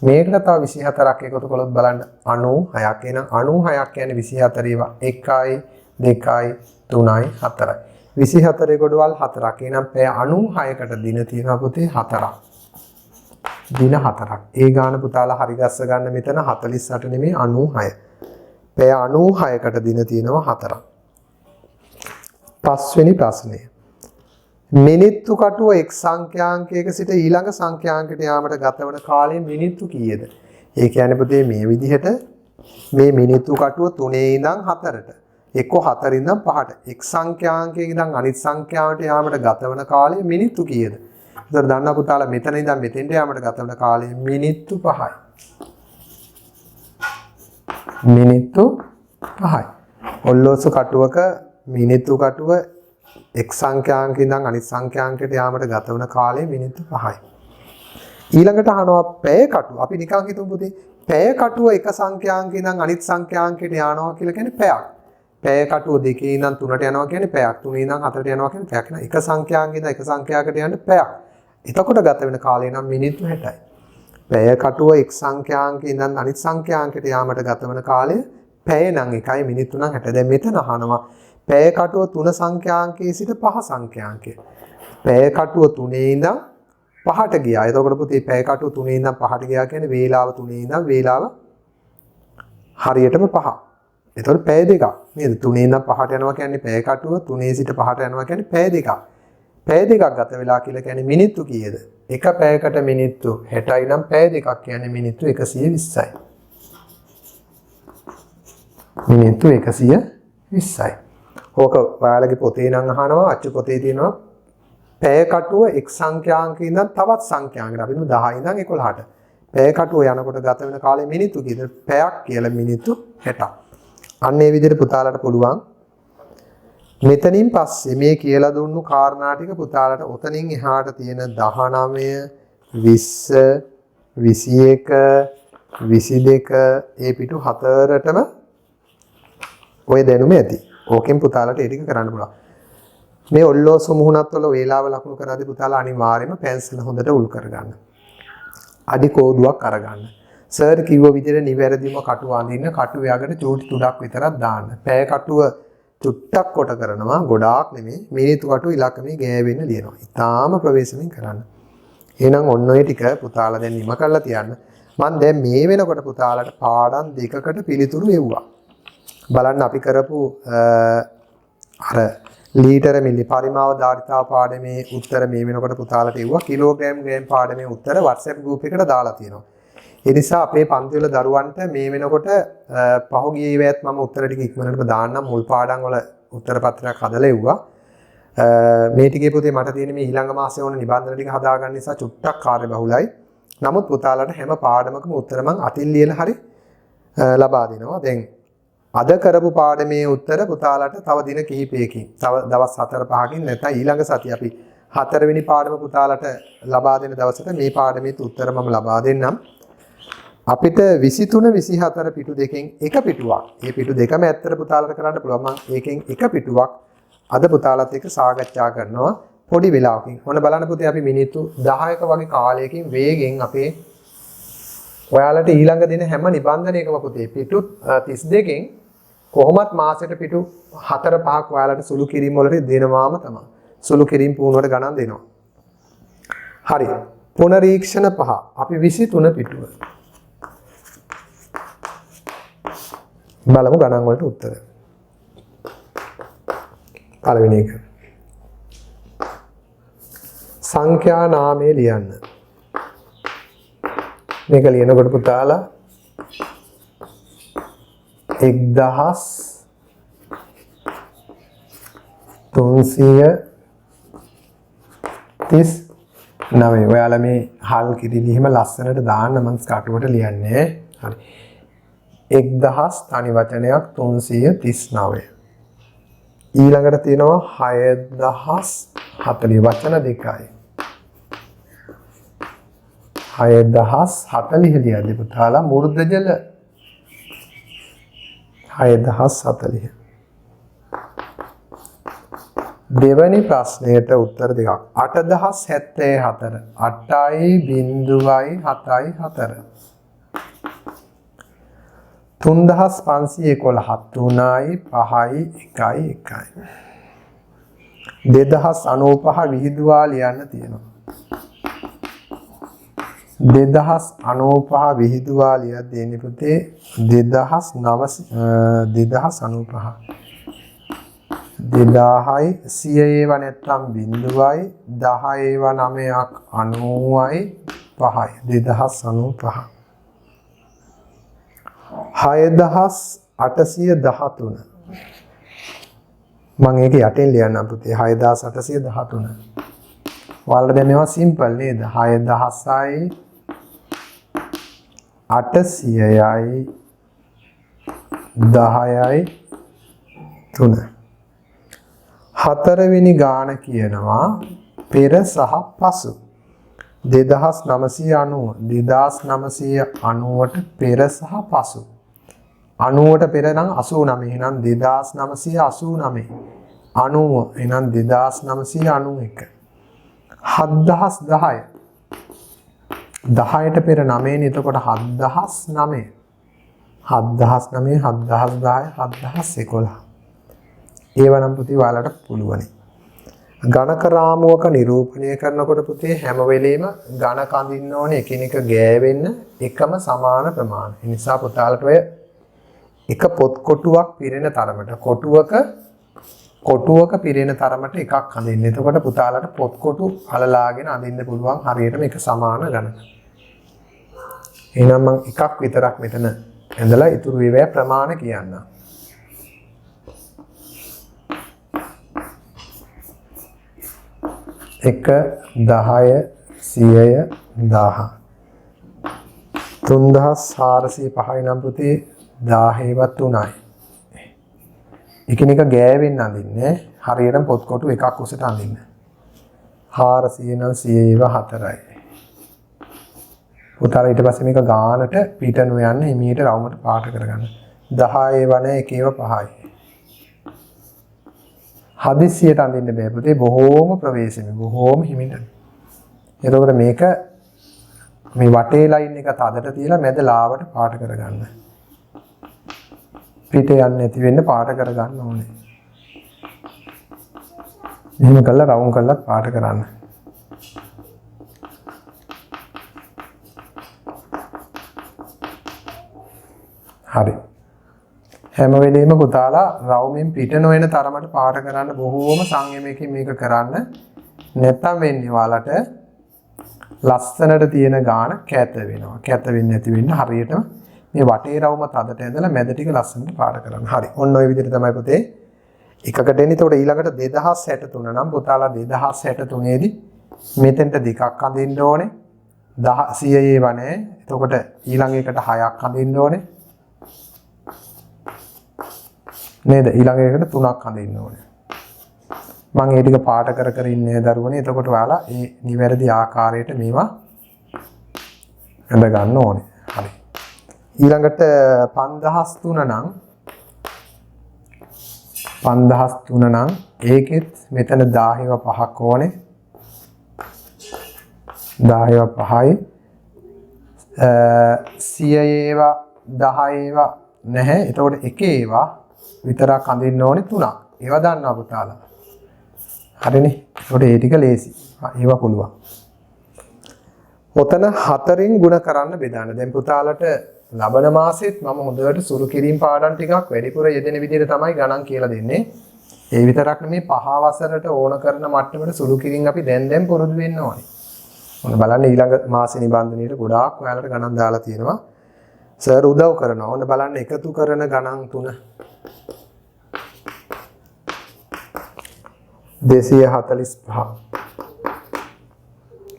මේකට තව 24ක් එකතු කළොත් බලන්න 96ක්. එහෙනම් 96ක් කියන්නේ 24 ඒවා 1යි 2යි 3යි 4යි. 24 ගොඩවල් 4ක්. එහෙනම් පැය 96කට දින තියෙනවා පුතේ 4ක්. දින 4ක්. ඒ ගාන පුතාලා හරි ගස්ස ගන්න මෙතන 48 නෙමෙයි 96. පැය 96කට දින තියෙනවා 4ක්. 5 වෙනි ප්‍රශ්නය. මිනිත්තු කටුව එක් සංඛ්‍යාංකයක සිට ඊළඟ සංඛ්‍යාංකයට යාමට ගතවන කාලය මිනිත්තු කීයද? ඒ කියන්නේ පුතේ මේ විදිහට මේ මිනිත්තු කටුව 3 ඉඳන් 4ට එක්ක 4 ඉඳන් 5ට එක් සංඛ්‍යාංකයක ඉඳන් අනිත් සංඛ්‍යාවට යාමට ගතවන කාලය මිනිත්තු කීයද? ඒතර දන්නා පුතාලා මෙතන ඉඳන් මෙතෙන්ට යාමට ගතවන කාලය මිනිත්තු 5යි. මිනිත්තු 5යි. ඔල්ලෝසු කටුවක මිනිත්තු කටුව එක් සංඛ්‍යාංකයක ඉඳන් අනිත් සංඛ්‍යාංකයට යාමට ගතවන කාලය මිනිත්තු 5යි. ඊළඟට අහනවා පැය කටුව. අපි නිකන් හිතමු පුතේ පැය කටුව එක සංඛ්‍යාංකයක ඉඳන් අනිත් සංඛ්‍යාංකයට යනවා කියලා කියන්නේ පැයක්. පැය කටුව 2 ඉඳන් 3ට යනවා කියන්නේ පැයක්. 3 ඉඳන් 4ට යනවා කියන්නේ පැයක්. නේ එක සංඛ්‍යාංකයක ඉඳන් එක සංඛ්‍යාවකට යන්න පැයක්. එතකොට ගත වෙන කාලය නම් මිනිත්තු 60යි. පැය කටුව එක් සංඛ්‍යාංකයක ඉඳන් අනිත් සංඛ්‍යාංකයට යාමට ගතවන කාලය පැය නම් 1යි මිනිත්තු නම් 60. දැන් මෙතන අහනවා පැය කටුව 3 සංඛ්‍යාංකයේ සිට 5 සංඛ්‍යාංකය. පැය කටුව 3 ඉඳන් 5ට ගියා. එතකොට පුතේ පැය කටුව 3 ඉඳන් 5ට ගියා කියන්නේ වේලාව 3 ඉඳන් වේලාව හරියටම 5. එතකොට පැය දෙකක්. නේද? 3 ඉඳන් 5ට යනවා කියන්නේ පැය කටුව 3 සිට 5ට යනවා කියන්නේ පැය දෙකක්. පැය දෙකක් ගත වෙලා කියලා කියන්නේ මිනිත්තු කීයද? එක පැයකට මිනිත්තු 60යි නම් පැය දෙකක් කියන්නේ මිනිත්තු 120යි. මිනිත්තු 120යි. ඕක ඔයාලගේ පොතේ නම් අහනවා අච්චු පොතේ තියෙනවා පැය කටුව එක් සංඛ්‍යාංකයක ඉඳන් තවත් සංඛ්‍යාංකයකට අපි 10 ඉඳන් 11ට පැය කටුව යනකොට ගත වෙන කාලය මිනිත්තු කීයද? පැයක් කියලා මිනිත්තු 60ක්. අන්න ඒ විදිහට පුතාලට පුළුවන් මෙතනින් පස්සේ මේ කියලා දුන්නු කාරණා ටික පුතාලට ඔතනින් එහාට තියෙන 19 20 21 22 ඒ පිටු 4ටම ඔය දැනුම ඇති. ඕකෙන් පුතාලට ඒ ටික කරන්න පුළුවන්. මේ ඔල්ලෝසු මුහුණත් වල වේලාව ලකුණු කරද්දී පුතාලා අනිවාර්යයෙන්ම පෙන්සිල් හොඳට උල් කරගන්න. අඩි කෝදුවක් අරගන්න. සර් කිව්ව විදිහට නිවැරදිව කටුව අඳින්න කටුව යකට චූටි තුඩක් විතරක් දාන්න. පෑ කටුව චුට්ටක් කොට කරනවා ගොඩාක් නෙමෙයි. මිනිත්තු කටුව ඉලක්කමේ ගෑවෙන්න ලියනවා. ඊටාම ප්‍රවේශමෙන් කරන්න. එහෙනම් ඔන්න ඔය ටික පුතාලා දැන් නිම කරලා තියන්න. මම දැන් මේ වෙනකොට පුතාලට පාඩම් දෙකකට පිළිතුරු එව්වා. බලන්න අපි කරපු අර ලීටර මිලි පරිමාව ධාරිතාව පාඩමේ උත්තර මේ වෙනකොට පුතාලට එවුවා. කිලෝග්‍රෑම් ග්‍රෑම් පාඩමේ උත්තර WhatsApp group එකට දාලා තියෙනවා. ඒ නිසා අපේ පන්ති වල දරුවන්ට මේ වෙනකොට පහුගිය ඉවැත් මම උත්තර ටික ඉක්මනටම දාන්නම්. මුල් පාඩම් වල උත්තර පත්‍රයක් හදලා එවුවා. මේ ටිකේ පුතේ මට තියෙන මේ ඊළඟ මාසේ ඕන නිබන්ධන ටික හදාගන්න නිසා චුට්ටක් කාර්යබහුලයි. නමුත් පුතාලට හැම පාඩමකම උත්තර මං අතින් ලියලා හරි ලබා දෙනවා. දැන් අද කරපු පාඩමේ උත්තර පුතාලට තව දින කිහිපයකින් තව දවස් 4-5කින් නැත්නම් ඊළඟ සතිය අපි 4 වෙනි පාඩම පුතාලට ලබා දෙන දවසට මේ පාඩමේ උත්තර මම ලබා දෙන්නම්. අපිට 23 24 පිටු දෙකෙන් එක පිටුවක්. මේ පිටු දෙකම ඇත්තට පුතාලට කරන්න පුළුවන්. මම ඒකෙන් එක පිටුවක් අද පුතාලත් එක්ක සාකච්ඡා කරනවා පොඩි වෙලාවකින්. මොන බලන්න පුතේ අපි මිනිත්තු 10ක වගේ කාලයකින් වේගෙන් අපේ ඔයාලට ඊළඟ දින හැම නිබන්ධනයකම පුතේ පිටු 32කින් කොහොමත් මාසෙට පිටු 4-5ක් ඔයාලට සුළු කිරීම වලට දෙනවාම තමයි. සුළු කිරීම පුහුණුවට ගණන් දෙනවා. හරි. පුනරීක්ෂණ 5. අපි 23 පිටුව. බලමු ගණන් වලට උත්තර. පළවෙනි එක. සංඛ්‍යා නාමය ලියන්න. මේක ලියනකොට පුතාලා 1339. ඔයාලා මේ හල් කිරිලි එහෙම ලස්සනට දාන්න මම කටුවට ලියන්නේ. හරි. 1000 තනි වචනයක් 339. ඊළඟට තියෙනවා 6040 වචන දෙකයි. 6040 ලියද්දි පුතාලා මූර්ධජල 6040. දෙවැනි ප්‍රශ්නයට උත්තර දෙකක්. 8074 8.0.74 3511 3.5.1.1 2095 විහිදුවා ලියන්න තියෙනවා. 2095 විහිදුවා ලියද්දී එන්නේ පුතේ 2095 2000යි 100 ඒවා නැත්තම් 0යි 10 ඒවා 9ක් 90යි 5යි 2095 6813 මම ඒක යටින් ලියන්නම් පුතේ 6813 ඔයාලට දැන් මේවා සිම්පල් නේද 6000යි 800යි 10යි 3 හතරවෙනි ගාන කියනවා පෙර සහ පසු 2990ට පෙර සහ පසු 90ට පෙර නම් 89 එහෙනම් 2989 90 එහෙනම් 2991 7010 10ට පෙර 9 නේ එතකොට 7009 7011 ඒව නම් පුතේ ඔයාලට පුළුවනි. ගණක රාමුවක නිරූපණය කරනකොට පුතේ හැම වෙලෙම ගණක අඳින්න ඕනේ එකිනෙක ගෑවෙන්න එකම සමාන ප්‍රමාණය. ඒ නිසා පුතාලට ඔය එක පොත් කොටුවක් පිරෙන තරමට කොටුවක පිරෙන තරමට එකක් අඳින්න. එතකොට පුතාලට පොත් කොටු අලලාගෙන අඳින්න පුළුවන් හරියටම එක සමාන ගණක. එහෙනම් මම එකක් විතරක් මෙතන ඇඳලා ඉතුරු ඒවා ප්‍රමාණ කියන්නම්. 1 10 100 1000 3405 නම් පුතේ 1000වත් 3යි. එකිනෙක ගෑවෙන්න අඳින්නේ හරියටම පොත් කොටු එකක් උසට අඳින්න. 400 නම් 100 4යි. පුතාලා ඊට පස්සේ මේක ගානට පිටනු යන්න හිමීට රවුමට පාට කරගන්න. 10 වන එකේව 5යි. හදිස්සියට අඳින්න බෑ පුතේ බොහෝම ප්‍රවේශමයි බොහෝම හිමිට. එතකොට මේක මේ වටේ ලයින් එක තදට තියලා මැද ලාවට පාට කරගන්න. පිට යන්නේ නැති වෙන්න පාට කරගන්න ඕනේ. එහෙම කළා රවුම් කළා පාට කරන්න. හරි. හැම වෙලෙම පුතාලා රවුමෙන් පිට නොවන තරමට පාට කරන්න බොහෝම සංයමයකින් මේක කරන්න. නැත්තම් වෙන්නේ ඔයාලට ලස්සනට තියෙන ගාන කැත වෙනවා. කැත වෙන්නේ නැති වෙන්න හරියටම මේ වටේ රවුම තදට ඇදලා මැද ටික ලස්සනට පාට කරන්න. හරි. ඔන්න ඔය විදිහට තමයි පුතේ එකකට එන්නේ. එතකොට ඊළඟට 2063 නම් පුතාලා 2063 දී මෙතෙන්ට දෙකක් අඳින්න ඕනේ. 100 ඒවා නෑ. එතකොට ඊළඟ එකට 6ක් අඳින්න ඕනේ. නේද? ඊළඟ එකට 3ක් අඳින්න ඕනේ. මම ඒ ටික පාට කර කර ඉන්නේ දරුවනේ. එතකොට ඔයාලා මේ නිවැරදි ආකාරයට මේවා අඳ ගන්න ඕනේ. හරි. ඊළඟට 5003 නම් 5003 නම් ඒකෙත් මෙතන 10 5ක් ඕනේ. 10 5යි 100 ඒවා 10 ඒවා නැහැ. එතකොට එක ඒවා විතරක් අඳින්න ඕනේ 3ක්. ඒවා දන්නවා පුතාලා. හරිනේ. ඒකට ඒ ටික ලේසි. ඒවා පුළුවන්. ඔතන 4න් ගුණ කරන්න බෙදන්න. දැන් පුතාලට ලබන මාසෙත් මම හොඳට සුළු කිරීම පාඩම් ටිකක් වැඩිපුර යෙදෙන විදිහට තමයි ගණන් කියලා දෙන්නේ. ඒ විතරක් නෙමෙයි 5 වසරට ඕන කරන මට්ටමට සුළු කිරීම අපි දැන් පුරුදු වෙන්න ඕනේ. ඔන්න බලන්න ඊළඟ මාසේ නිබන්ධනයේට ගොඩාක් ඔයාලට ගණන් දාලා තියෙනවා. සර් උදව් කරනවා. ඔන්න බලන්න එකතු කරන ගණන් 3 245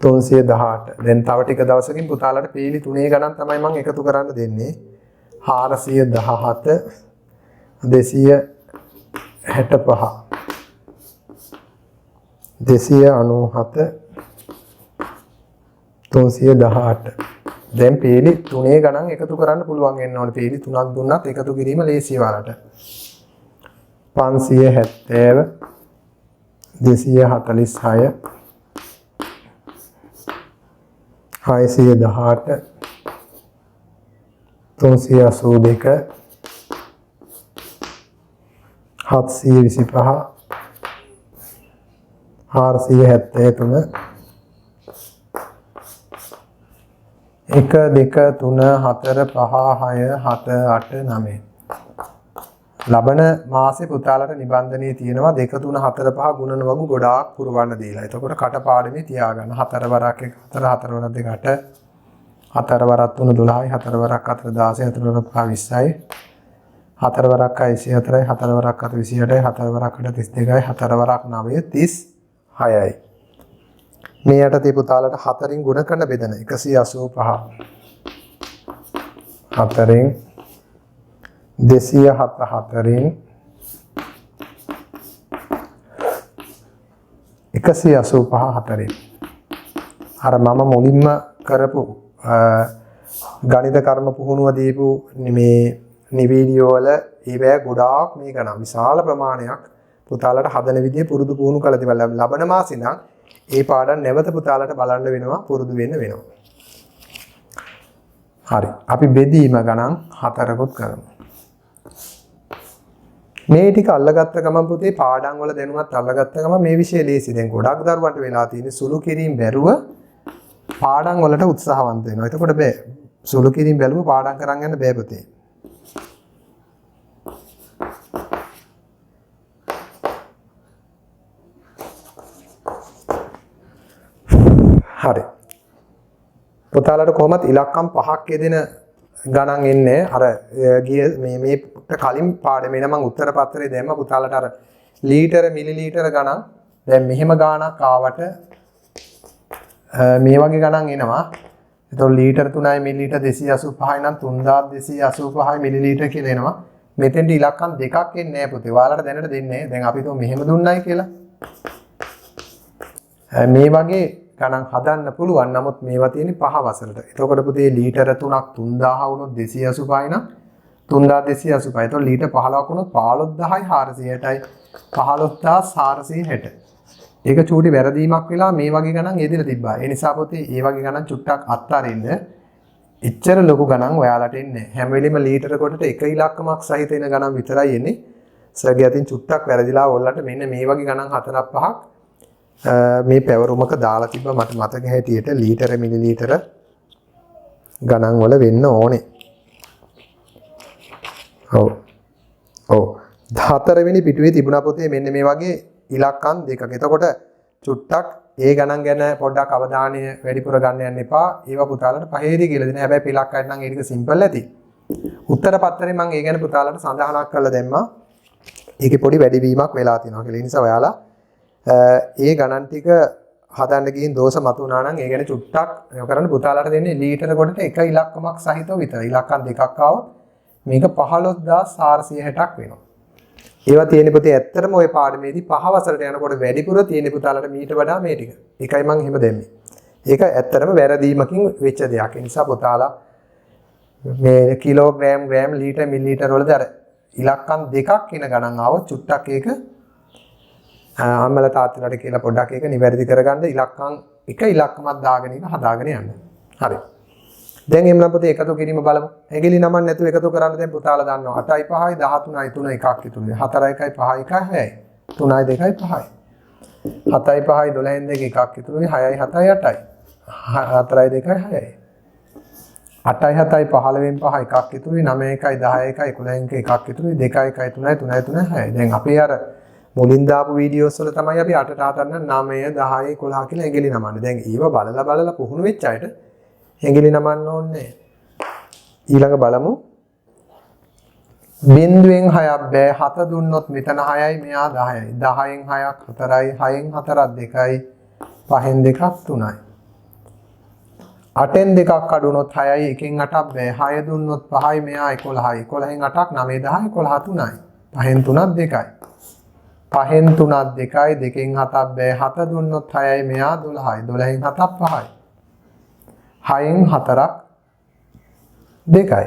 318. දැන් තව ටික දවසකින් පුතාලට පීලි 3 ගණන් තමයි මම එකතු කරන්න දෙන්නේ. 417 265 297 318. දැන් පීලි 3 ගණන් එකතු කරන්න පුළුවන් වෙන්න ඕනේ. පීලි 3ක් දුන්නත් එකතු කිරීම ලේසි වලට. 570 246 618 382 725 473 1 2 3 4 5 6 7 8 9. ලබන මාසේ පුතාලට නිබන්ධනයේ තියෙනවා 2 3 4 5 ගුණන වගු ගොඩාක් පුරවන්න දීලා. එතකොට කටපාඩමේ තියාගන්න. 4 වරක් 1 4 4 වරක් 2 8 4 වරක් 3 12යි 4 වරක් 4 16 4 වරක් 5 20යි 4 වරක් 24යි 4 වරක් 28යි 4 වරක් 32යි 4 වරක් 9 36යි. මේ යටතේ පුතාලට 4න් ගුණ කරන බෙදන 185 4න් 274න් 185 4න් අර මම මුලින්ම කරපු ගණිත කර්ම පුහුණුව දීපු මේ නිවීඩියෝ වල ඒවැ ගොඩාක් මේ ගණන් විශාල ප්‍රමාණයක් පුතාලට හදන විදිය පුරුදු පුහුණු කළ දේවල් ලබන මාසේ නම් ඒ පාඩම් නැවත පුතාලට බලන්න වෙනවා පුරුදු වෙන්න වෙනවා. හරි. අපි බෙදීම ගණන් 4කුත් කරමු. මේ ටික අල්ලගත්ත ගමන් පුතේ පාඩම් වල දැනුවත් අල්ලගත්ත ගමන් මේ විෂය ලේසි. දැන් ගොඩක් දරුවන්ට වෙලා තියෙන සුළු කිරීම බැරුව පාඩම් වලට උත්සාහවන්ත වෙනවා. එතකොට බෑ. සුළු කිරීම බැලුව පාඩම් කරන් යන්න බෑ පුතේ. හරි. පුතාලට කොහොමත් ඉලක්කම් 5ක් යෙදෙන ගණන් එන්නේ අර ගිය මේට කලින් පාඩමේ නම් මම උත්තර පත්‍රයේ දැම්ම පුතාලට අර ලීටර මිලිලීටර ගණන් දැන් මෙහෙම ගාණක් ආවට මේ වගේ ගණන් එනවා. එතකොට ලීටර 3යි මිලිලීටර 285යි නම් 3285යි මිලිලීටර කියලා එනවා. මෙතෙන්ට ඉලක්කම් දෙකක් එන්නේ නැහැ පුතේ. ඔයාලට දැනට දෙන්නේ. දැන් අපි તો මෙහෙම දුන්නයි කියලා. මේ වගේ ගණන් හදන්න පුළුවන්. නමුත් මේවා තියෙන්නේ 5 වසරට. එතකොට පුතේ ලීටර 3ක් 3000 වුණොත් 285යි නම් 3285. එතකොට ලීටර 15ක් වුණොත් 15460යි 15460. ඒක චූටි වැරදීමක් වෙලා මේ වගේ ගණන් යෙදලා තිබ්බා. ඒ නිසා පුතේ මේ වගේ ගණන් චුට්ටක් අත්හරින්න. එච්චර ලොකු ගණන් ඔයාලට එන්නේ. හැම වෙලෙම ලීටර කොටට එක ඉලක්කමක් සහිත එන ගණන් විතරයි එන්නේ. සර්ගේ අතින් චුට්ටක් වැරදිලා ඔයාලට මෙන්න මේ වගේ ගණන් 4ක් 5ක් මේ පැවරුමක දාලා තිබ්බා මට මතක හැටියට ලීටර මිලිලීටර ගණන් වල වෙන්න ඕනේ. ඔව්. ඔව් 14 වෙනි පිටුවේ තිබුණා පොතේ මෙන්න මේ වගේ ඉලක්කම් දෙකක්. එතකොට චුට්ටක් ඒ ගණන් ගැන පොඩ්ඩක් අවධානය වැඩිපුර ගන්න යන්න එපා. ඒවා පුතාලට පහේදී කියලා දෙන. හැබැයි පිලක්කයට නම් ඒ ටික සිම්පල් ඇති. උත්තර පත්‍රේ මම ඒ ගැන පුතාලට සඳහනක් කරලා දැම්මා. ඒකේ පොඩි වැඩිවීමක් වෙලා තියෙනවා කියලා. ඒ නිසා ඔයාලා ඒ ගණන් ටික හදන්න ගිහින් දෝෂ මතුවනා නම් ඒ ගැන චුට්ටක් කරන්න පුතාලට දෙන්නේ ලීටර කොටට එක ඉලක්කමක් සහිතව විතර. ඉලක්කම් දෙකක් ආවොත් මේක 15460ක් වෙනවා. ඒවා තියෙන පොතේ ඇත්තටම ওই පාඩමේදී 5 වසරට යනකොට වැඩිපුර තියෙන පුතාලට මීට වඩා මේ ටික. ඒකයි මම එහෙම දෙන්නේ. ඒක ඇත්තටම වැරදීමකින් වෙච්ච දෙයක්. ඒ නිසා පුතාලා මේ කිලෝග්‍රෑම් ග්‍රෑම් ලීටර් මිලිලීටර් වලද අර ඉලක්කම් දෙකක් කියන ගණන් ආවොත් චුට්ටක් ඒක අම්මලා තාත්තලාට කියලා පොඩ්ඩක් ඒක නිවැරදි කරගන්න ඉලක්කම් එක ඉලක්කමක් දාගෙන ඉන්න හදාගෙන යන්න. හරි. දැන් එම්නම් පුතේ එකතු කිරීම බලමු. ඇඟිලි නමන්න නැතුව එකතු කරන්න දැන් පුතාලා දන්නවා. 8යි 5යි 13යි 3 එකක් ඉතුරුයි. 4යි 1යි 5යි 1යි 6යි. 3යි 2යි 5යි. 7යි 5යි 12න් 2 එකක් ඉතුරුයි. 6යි 7යි 8යි. 4යි 2යි 6යි. 8යි 7යි 15න් 5 එකක් ඉතුරුයි. 9යි 1යි 10යි 1යි 11න් එකක් ඉතුරුයි. 2යි 1යි 3යි 3යි 3යි 6යි. දැන් අපි අර මුලින් දාපු වීඩියෝස් වල තමයි අපි 8ට 8 9 10 11 කියලා ඇඟිලි නමන්නේ. දැන් ඊව බලලා පුහුණු වෙච්ච අයට ඇඟිලි නමන්න ඕනේ. ඊළඟ බලමු. බිංදුවෙන් 6ක් බෑ 7 දුන්නොත් මෙතන 6යි මෙහා 10යි. 10න් 6ක් 4යි 6න් 4ක් 2යි 5න් 2ක් 3යි. 8න් 2ක් අඩු වුණොත් 6යි 1න් 8ක් බෑ 6 දුන්නොත් 5යි මෙහා 11යි. 11න් 8ක් 9 10 11 3යි. 5න් 3ක් 2යි. 5න් 3ක් 2යි 2න් 7ක් බෑ 7 දුන්නොත් 6යි මෙහා 12යි. 12න් 7ක් 5යි. 6න් 4ක් 2යි.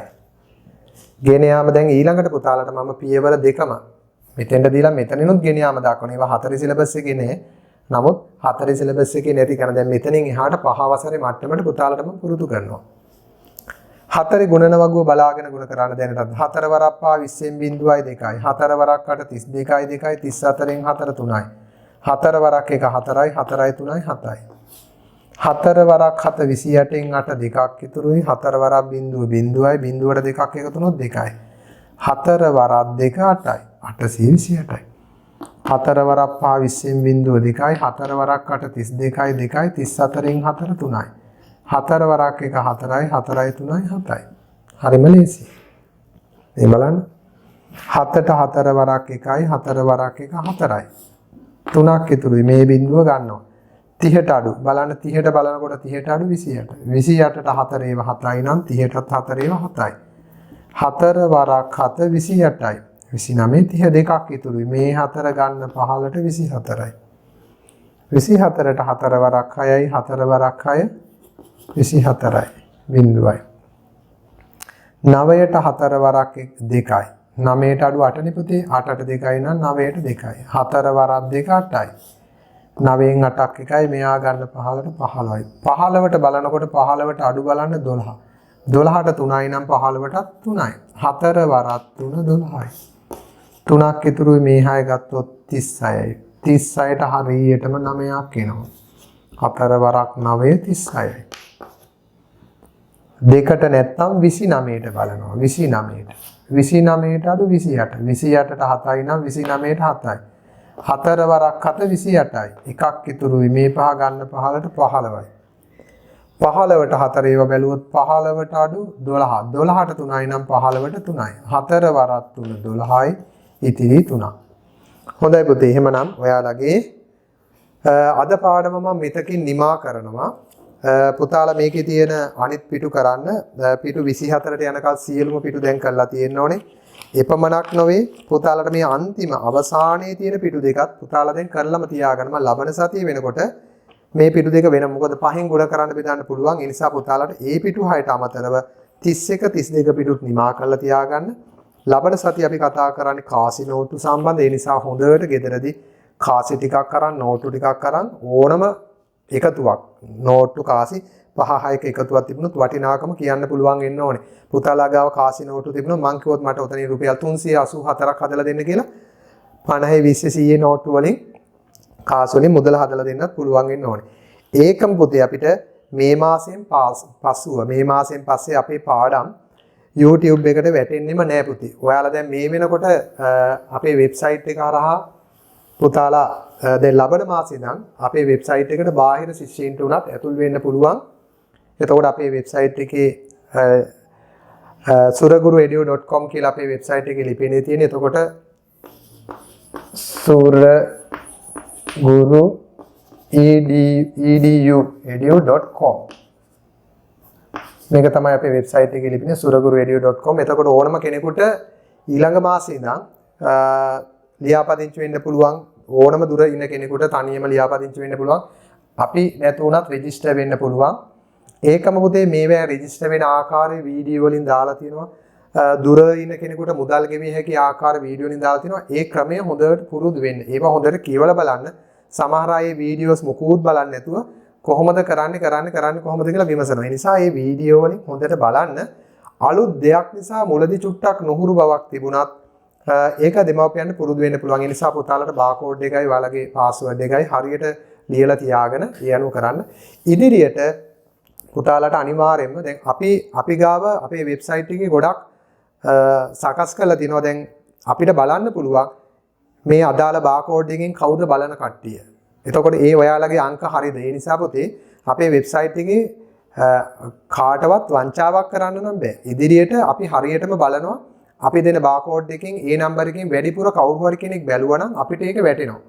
ගෙන යාම දැන් ඊළඟට පුතාලට මම පියවර දෙකම මෙතෙන්ට දීලා මෙතනිනුත් ගෙන යාම දක්වනවා. ඒවා 4 සිලබස් එකේ නේ. නමුත් 4 සිලබස් එකේ නැති කරන දැන් මෙතනින් එහාට 5 වසරේ මට්ටමට පුතාලට මම පුරුදු කරනවා. 4 ගුණන වගුව බලාගෙන ගුණ කරන්න දැනටත් 4 වරක් පහ 20න් බිංදුවයි 2යි. 4 වරක් 8 32යි 2යි 34න් 4 3යි. 4 වරක් 1 4යි 4යි 3යි 7යි. 4 වරක් 7 28න් 8 දෙකක් ඉතුරුයි. 4 වරක් බිංදුව බිංදුවයි බිංදුවට දෙකක් එකතු වුණොත් 2යි. 4 වරක් 2 8යි 828යි. 4 වරක් 5 20න් බිංදුව 2යි. 4 වරක් 8 32යි 2යි 34න් 4 3යි. 4 වරක් 1 4යි 4යි 3යි 7යි. හරිම ලේසි. මේ බලන්න. 7ට 4 වරක් 1යි 4 වරක් 1 4යි. 3ක් ඉතුරුයි. මේ බිංදුව ගන්නවා. 30ට අඩු බලන්න 30ට බලනකොට 30ට අඩු 28. 28ට 4 ඒව 7යි නම් 30ටත් 4 ඒව 7යි. 4 වරක් 7 28යි. 29 30 දෙකක් ඉතුරුයි. මේ 4 ගන්න 15ට 24යි. 24ට 4 වරක් 6යි 4 වරක් 6 24යි. බිංදුවයි. 9ට 4 වරක් 2යි. 9ට අඩු 8නේ පුතේ. 8ට 2යි නම් 9ට 2යි. 4 වරක් 2 8යි. 9න් 8ක් එකයි මෙයා ගන්න 15ට 15යි. 15ට බලනකොට 15ට අඩු බලන්න 12. 12ට 3යි නම් 15ටත් 3යි. 4 වරක් 3 12යි. 3ක් ඉතුරුයි මේ 6 ගත්තොත් 36යි. 36ට හරියටම 9ක් එනවා. 4 වරක් 9 36යි. දෙකට නැත්තම් 29ට බලනවා. 29ට. 29ට අඩු 28. 28ට 7යි නම් 29ට 7යි. 4 වරක් 7 28යි. එකක් ඉතුරුයි මේ පහ ගන්න 15ට 15යි. 15ට 4 ඒව බැලුවොත් 15ට අඩු 12. 12ට 3යි නම් 15ට 3යි. 4 වරක් 3 12යි. ඉතිරි 3ක්. හොඳයි පුතේ. එහෙමනම් ඔයාලගේ අද පාඩම මම මෙතකින් නිමා කරනවා. පුතාලා මේකේ තියෙන අනිත් පිටු කරන්න පිටු 24ට යනකල් සියලුම පිටු දැන් කරලා තියෙන්න ඕනේ. එපමණක් නොවේ පුතාලට මේ අන්තිම අවසානයේ තියෙන පිටු දෙකත් පුතාලා දැන් කරලම තියාගන්න. මම ලබන සතිය වෙනකොට මේ පිටු දෙක වෙන මොකද පහෙන් ගුණ කරන්න බෙදන්න පුළුවන්. ඒ නිසා පුතාලට ඒ පිටු 6ට අමතරව 31 32 පිටුත් නිමා කරලා තියාගන්න. ලබන සතිය අපි කතා කරන්නේ කාසි නෝට්ටු සම්බන්ධ. ඒ නිසා හොඳට ගෙදරදී කාසි ටිකක් අරන් නෝට්ටු ටිකක් අරන් ඕනම එකතුවක් නෝට්ටු කාසි 5-6ක එකතුවක් තිබුණොත් වටිනාකම කියන්න පුළුවන් වෙන්න ඕනේ. පුතාලා ගාව කාසි නෝට්ටු තිබුණොත් මං කිව්වොත් මට උතනින් රුපියල් 384ක් හදලා දෙන්න කියලා 50 20 100 නෝට්ටු වලින් කාසි වලින් මුදල හදලා දෙන්නත් පුළුවන් වෙන්න ඕනේ. ඒකම පුතේ අපිට මේ මාසෙන් පස්සේ අපේ පාඩම් YouTube එකට වැටෙන්නෙම නෑ පුතේ. ඔයාලා දැන් මේ වෙනකොට අපේ වෙබ්සයිට් එක හරහා පුතාලා දැන් ලබන මාසේ ඉඳන් අපේ වෙබ්සයිට් එකට බාහිර ශිෂ්‍යයින්ට උනත් ඇතුල් වෙන්න පුළුවන්. එතකොට අපේ වෙබ්සයිට් එකේ suraguruedu.com කියලා අපේ වෙබ්සයිට් එකේ ලිපිනේ තියෙන. එතකොට suraguruedu.com මේක තමයි අපේ වෙබ්සයිට් එකේ ලිපිනේ suraguruedu.com. එතකොට ඕනම කෙනෙකුට ඊළඟ මාසේ ඉඳන් ලියාපදිංචි වෙන්න පුළුවන්. ඕනම දුර ඉන්න කෙනෙකුට තනියම ලියාපදිංචි වෙන්න පුළුවන්. අපි නැතුණත් රෙජිස්ටර් වෙන්න පුළුවන්. ඒකම පුතේ මේවා රෙජිස්ටර් වෙන ආකාරයේ වීඩියෝ වලින් දාලා තියෙනවා. දුර ඉන්න කෙනෙකුට මුදල් ගෙවිය හැකි ආකාර වීඩියෝ වලින් දාලා තියෙනවා. ඒ ක්‍රමය හොඳට පුරුදු වෙන්න. ඒවා හොඳට කියවලා බලන්න. සමහර අය වීඩියෝස් මුකුත් බලන්නේ නැතුව කොහොමද කරන්නේ කොහොමද කියලා විමසනවා. ඒ නිසා මේ වීඩියෝ වලින් හොඳට බලන්න. අලුත් දෙයක් නිසා මුලදී චුට්ටක් නොහුරු බවක් තිබුණත් ඒක දෙමව්පියන්ට පුරුදු වෙන්න පුළුවන්. ඒ නිසා පුතාලට බාකෝඩ් එකයි ඔයාලගේ පාස්වර්ඩ් එකයි හරියට ලියලා තියාගෙන ඒ අනුව කරන්න. ඉදිරියට පුතාලට අනිවාර්යයෙන්ම දැන් අපි ගාව අපේ වෙබ්සයිට් එකේ ගොඩක් සකස් කරලා තිනවා. දැන් අපිට බලන්න පුළුවන් මේ අදාළ බාකෝඩ් එකෙන් කවුද බලන කට්ටිය. එතකොට ඒ ඔයාලගේ අංක හරියද? ඒ නිසා පුතේ අපේ වෙබ්සයිට් එකේ කාටවත් වංචාවක් කරන්න නම් බෑ. ඉදිරියට අපි හරියටම බලනවා. අපි දෙන බාකෝඩ් එකෙන් ඒ නම්බර් එකෙන් වැඩිපුර කවුරු හරි කෙනෙක් බැලුවා නම් අපිට ඒක වැටෙනවා.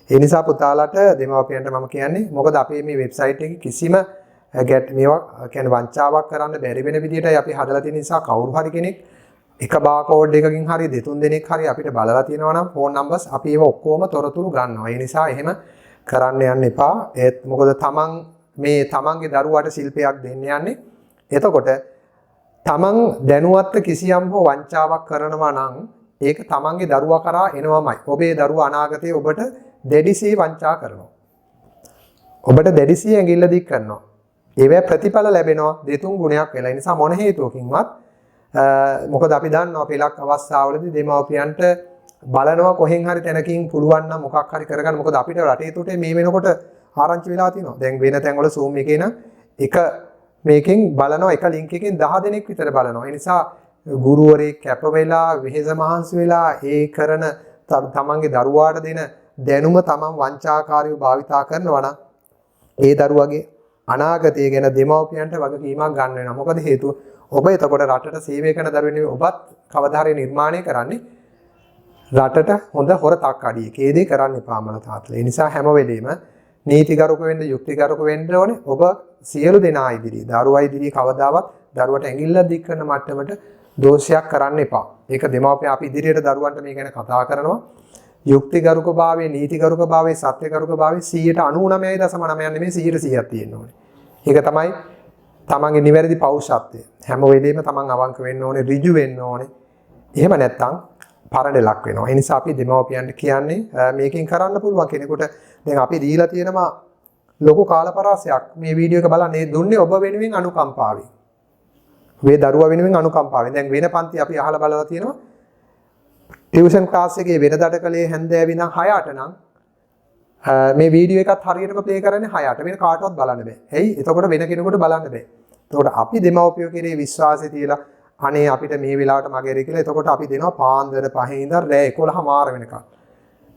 ඒ නිසා පුතාලට දෙමව්පියන්ට මම කියන්නේ මොකද අපේ මේ වෙබ්සයිට් එකේ කිසිම මේවා කියන්නේ වංචාවක් කරන්න බැරි වෙන විදිහටයි අපි හදලා තියෙන නිසා කවුරු හරි කෙනෙක් එක බාකෝඩ් එකකින් හරි දෙතුන් දෙනෙක් හරි අපිට බලලා තියෙනවා නම් ෆෝන් නම්බර්ස් අපි ඒව ඔක්කොම තොරතුරු ගන්නවා. ඒ නිසා එහෙම කරන්න යන්න එපා. ඒත් මොකද තමන්ගේ දරුවාට ශිල්පයක් දෙන්න යන්නේ. එතකොට තමන් දැනුවත්ව කිසියම් හෝ වංචාවක් කරනවා නම් ඒක තමන්ගේ දරුවා කරා එනවමයි. ඔබේ දරුවා අනාගතයේ ඔබට දැඩිසේ වංචා කරනවා. ඔබට දැඩිසේ ඇඟිල්ල දික් කරනවා. ඒවැ ප්‍රතිඵල ලැබෙනවා දෙතුන් ගුණයක් වෙලා. ඒ නිසා මොන හේතුවකින්වත් මොකද අපි දන්නවා පෙලක් අවස්ථාවලදී දෙමව්පියන්ට බලනවා කොහෙන් හරි තැනකින් පුළුවන් නම් මොකක් හරි කරගන්න. මොකද අපිට රටේ තුටේ මේ වෙනකොට ආරංචි වෙලා තියෙනවා. දැන් වෙන තැන්වල Zoom එකේ නම් එක මේකෙන් බලනවා එක ලින්ක් එකෙන් 10 දෙනෙක් විතර බලනවා. ඒ නිසා ගුරුවරයෙක් කැප වෙලා වෙහෙස මහන්සි වෙලා ඒ කරන තමන්ගේ දරුවාට දෙන දැනුම තමන් වංචාකාරීව භාවිතා කරනවා නම් ඒ දරුවගේ අනාගතය ගැන දෙමව්පියන්ට වගකීමක් ගන්න වෙනවා. මොකද හේතුව ඔබ එතකොට රටට සේවය කරන දරුවෙක් නෙවෙයි. ඔබත් කවදා හරි නිර්මාණය කරන්නේ රටට හොඳ හොරතක් අඩියක. ඒ දේ කරන්න එපා මල තාත්තලා. ඒ නිසා හැම වෙලෙම නීතිගරුක වෙන්න යුක්තිගරුක වෙන්න ඕනේ. ඔබ සියලු දෙනා ඉදිරියේ දරුවා ඉදිරියේ කවදාවත් දරුවට ඇඟිල්ල දික් කරන මට්ටමට දෝෂයක් කරන්න එපා. ඒක දෙමාපියන් අපි ඉදිරියට දරුවන්ට මේ ගැන කතා කරනවා. යුක්තිගරුකභාවයේ නීතිගරුකභාවයේ සත්‍යගරුකභාවයේ 99.9% නෙමෙයි 100%ක් තියෙන්න ඕනේ. ඒක තමයි තමන්ගේ නිවැරදි පෞරුෂත්වය. හැම වෙලෙම තමන් අවංක වෙන්න ඕනේ, ඍජු වෙන්න ඕනේ. එහෙම නැත්නම් පරණලක් වෙනවා. ඒ නිසා අපි දෙමාපියන්ට කියන්නේ මේකෙන් කරන්න පුළුවන් කෙනෙකුට දැන් අපි දීලා තියෙනවා ලොකු කාලපරාසයක් මේ වීඩියෝ එක බලන්න. ඒ දුන්නේ ඔබ වෙනුවෙන් අනුකම්පාවෙන්. මේ දරුවා වෙනුවෙන් අනුකම්පාවෙන්. දැන් වෙන පන්ති අපි අහලා බලලා තියෙනවා. ටියුෂන් ක්ලාස් එකේ වෙනදට කලේ හැන්දෑව ඉඳන් 6ට නම් මේ වීඩියෝ එකත් හරියටම ප්ලේ කරන්නේ 6ට. වෙන කාටවත් බලන්න බෑ. ඇයි? එතකොට වෙන කෙනෙකුට බලන්න බෑ. එතකොට අපි දෙමව්පියෝ කෙරේ විශ්වාසය තියලා අනේ අපිට මේ වෙලාවට මගේ කියලා. එතකොට අපි දෙනවා පාන්දර 5 ඉඳන් රෑ 11:00 වෙනකම්.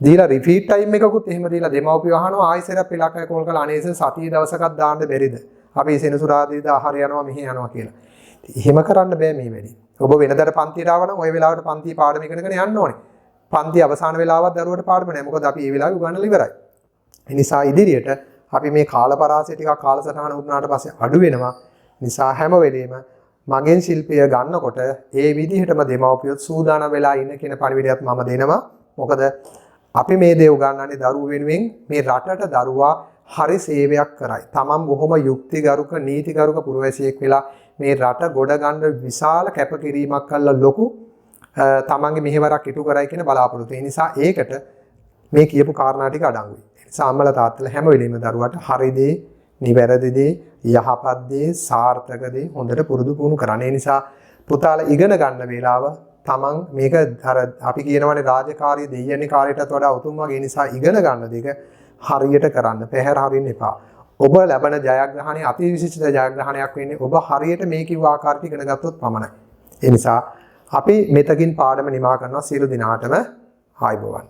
දීලා රිපීට් ටයිම් එකකුත් එහෙම දීලා දෙමව්පියෝ අහනවා ආයෙසරක් පෙලක් අය කෝල් කරලා අනේස සතිය දවසකක් දාන්න බැරිද? අපි සෙනසුරාදාද ආහාර යනවා මෙහි යනවා කියලා. එහෙම කරන්න බෑ මේ වැඩි. ඔබ වෙනදට පන්තියට ආව නම් ওই වෙලාවට පන්ති පාඩම ඉගෙනගෙන යන්න ඕනේ. පන්ති අවසාන වෙලාවත් දරුවට පාඩම නැහැ. මොකද අපි මේ වෙලාවේ උගන්වලා ඉවරයි. ඒ නිසා ඉදිරියට අපි මේ කාලපරාසය ටිකක් කාලසටහන උනාට පස්සේ අඩු වෙනවා. නිසා හැම වෙලෙම මගෙන් ශිල්පය ගන්නකොට ඒ විදිහටම දෙමව්පියොත් සූදානම් වෙලා ඉන්න කියන පරිවිඩයත් මම දෙනවා. මොකද අපි මේ දේ උගන්වන්නේ දරුවෝ වෙනුවෙන් මේ රටට දරුවා හරි සේවයක් කරයි. තමන් බොහොම යුක්තිගරුක නීතිගරුක පුරවැසියෙක් වෙලා මේ රට ගොඩ ගන්න විශාල කැපකිරීමක් කළා ලොකු තමන්ගේ මෙහෙවරක් ඉටු කරයි කියන බලාපොරොත්තු. ඒ නිසා ඒකට මේ කියපු කාරණා ටික අඩංගුයි. ඒ නිසා අම්මලා තාත්තලා හැම වෙලෙම දරුවාට හරි දේ, නිවැරදි දේ, යහපත් දේ, සාර්ථක දේ හොඳට පුරුදු පුහුණු කරන්න. ඒ නිසා පුතාලා ඉගෙන ගන්න වෙලාව තමන් මේක අර අපි කියනවානේ රාජකාරී දෙයියන්නේ කාර්යයටත් වඩා උතුම් වගේ. නිසා ඉගෙන ගන්න දෙක හරියට කරන්න. පැහැර හරින්න එපා. ඔබ ලැබෙන ජයග්‍රහණය අති විශිෂ්ට ජයග්‍රහණයක් වෙන්නේ ඔබ හරියට මේ කිව්ව ආකාරයට ඉගෙන ගත්තොත් පමණයි. ඒ නිසා අපි මෙතකින් පාඩම නිමා කරනවා. සියලු දිනාටම ආයුබෝවන්.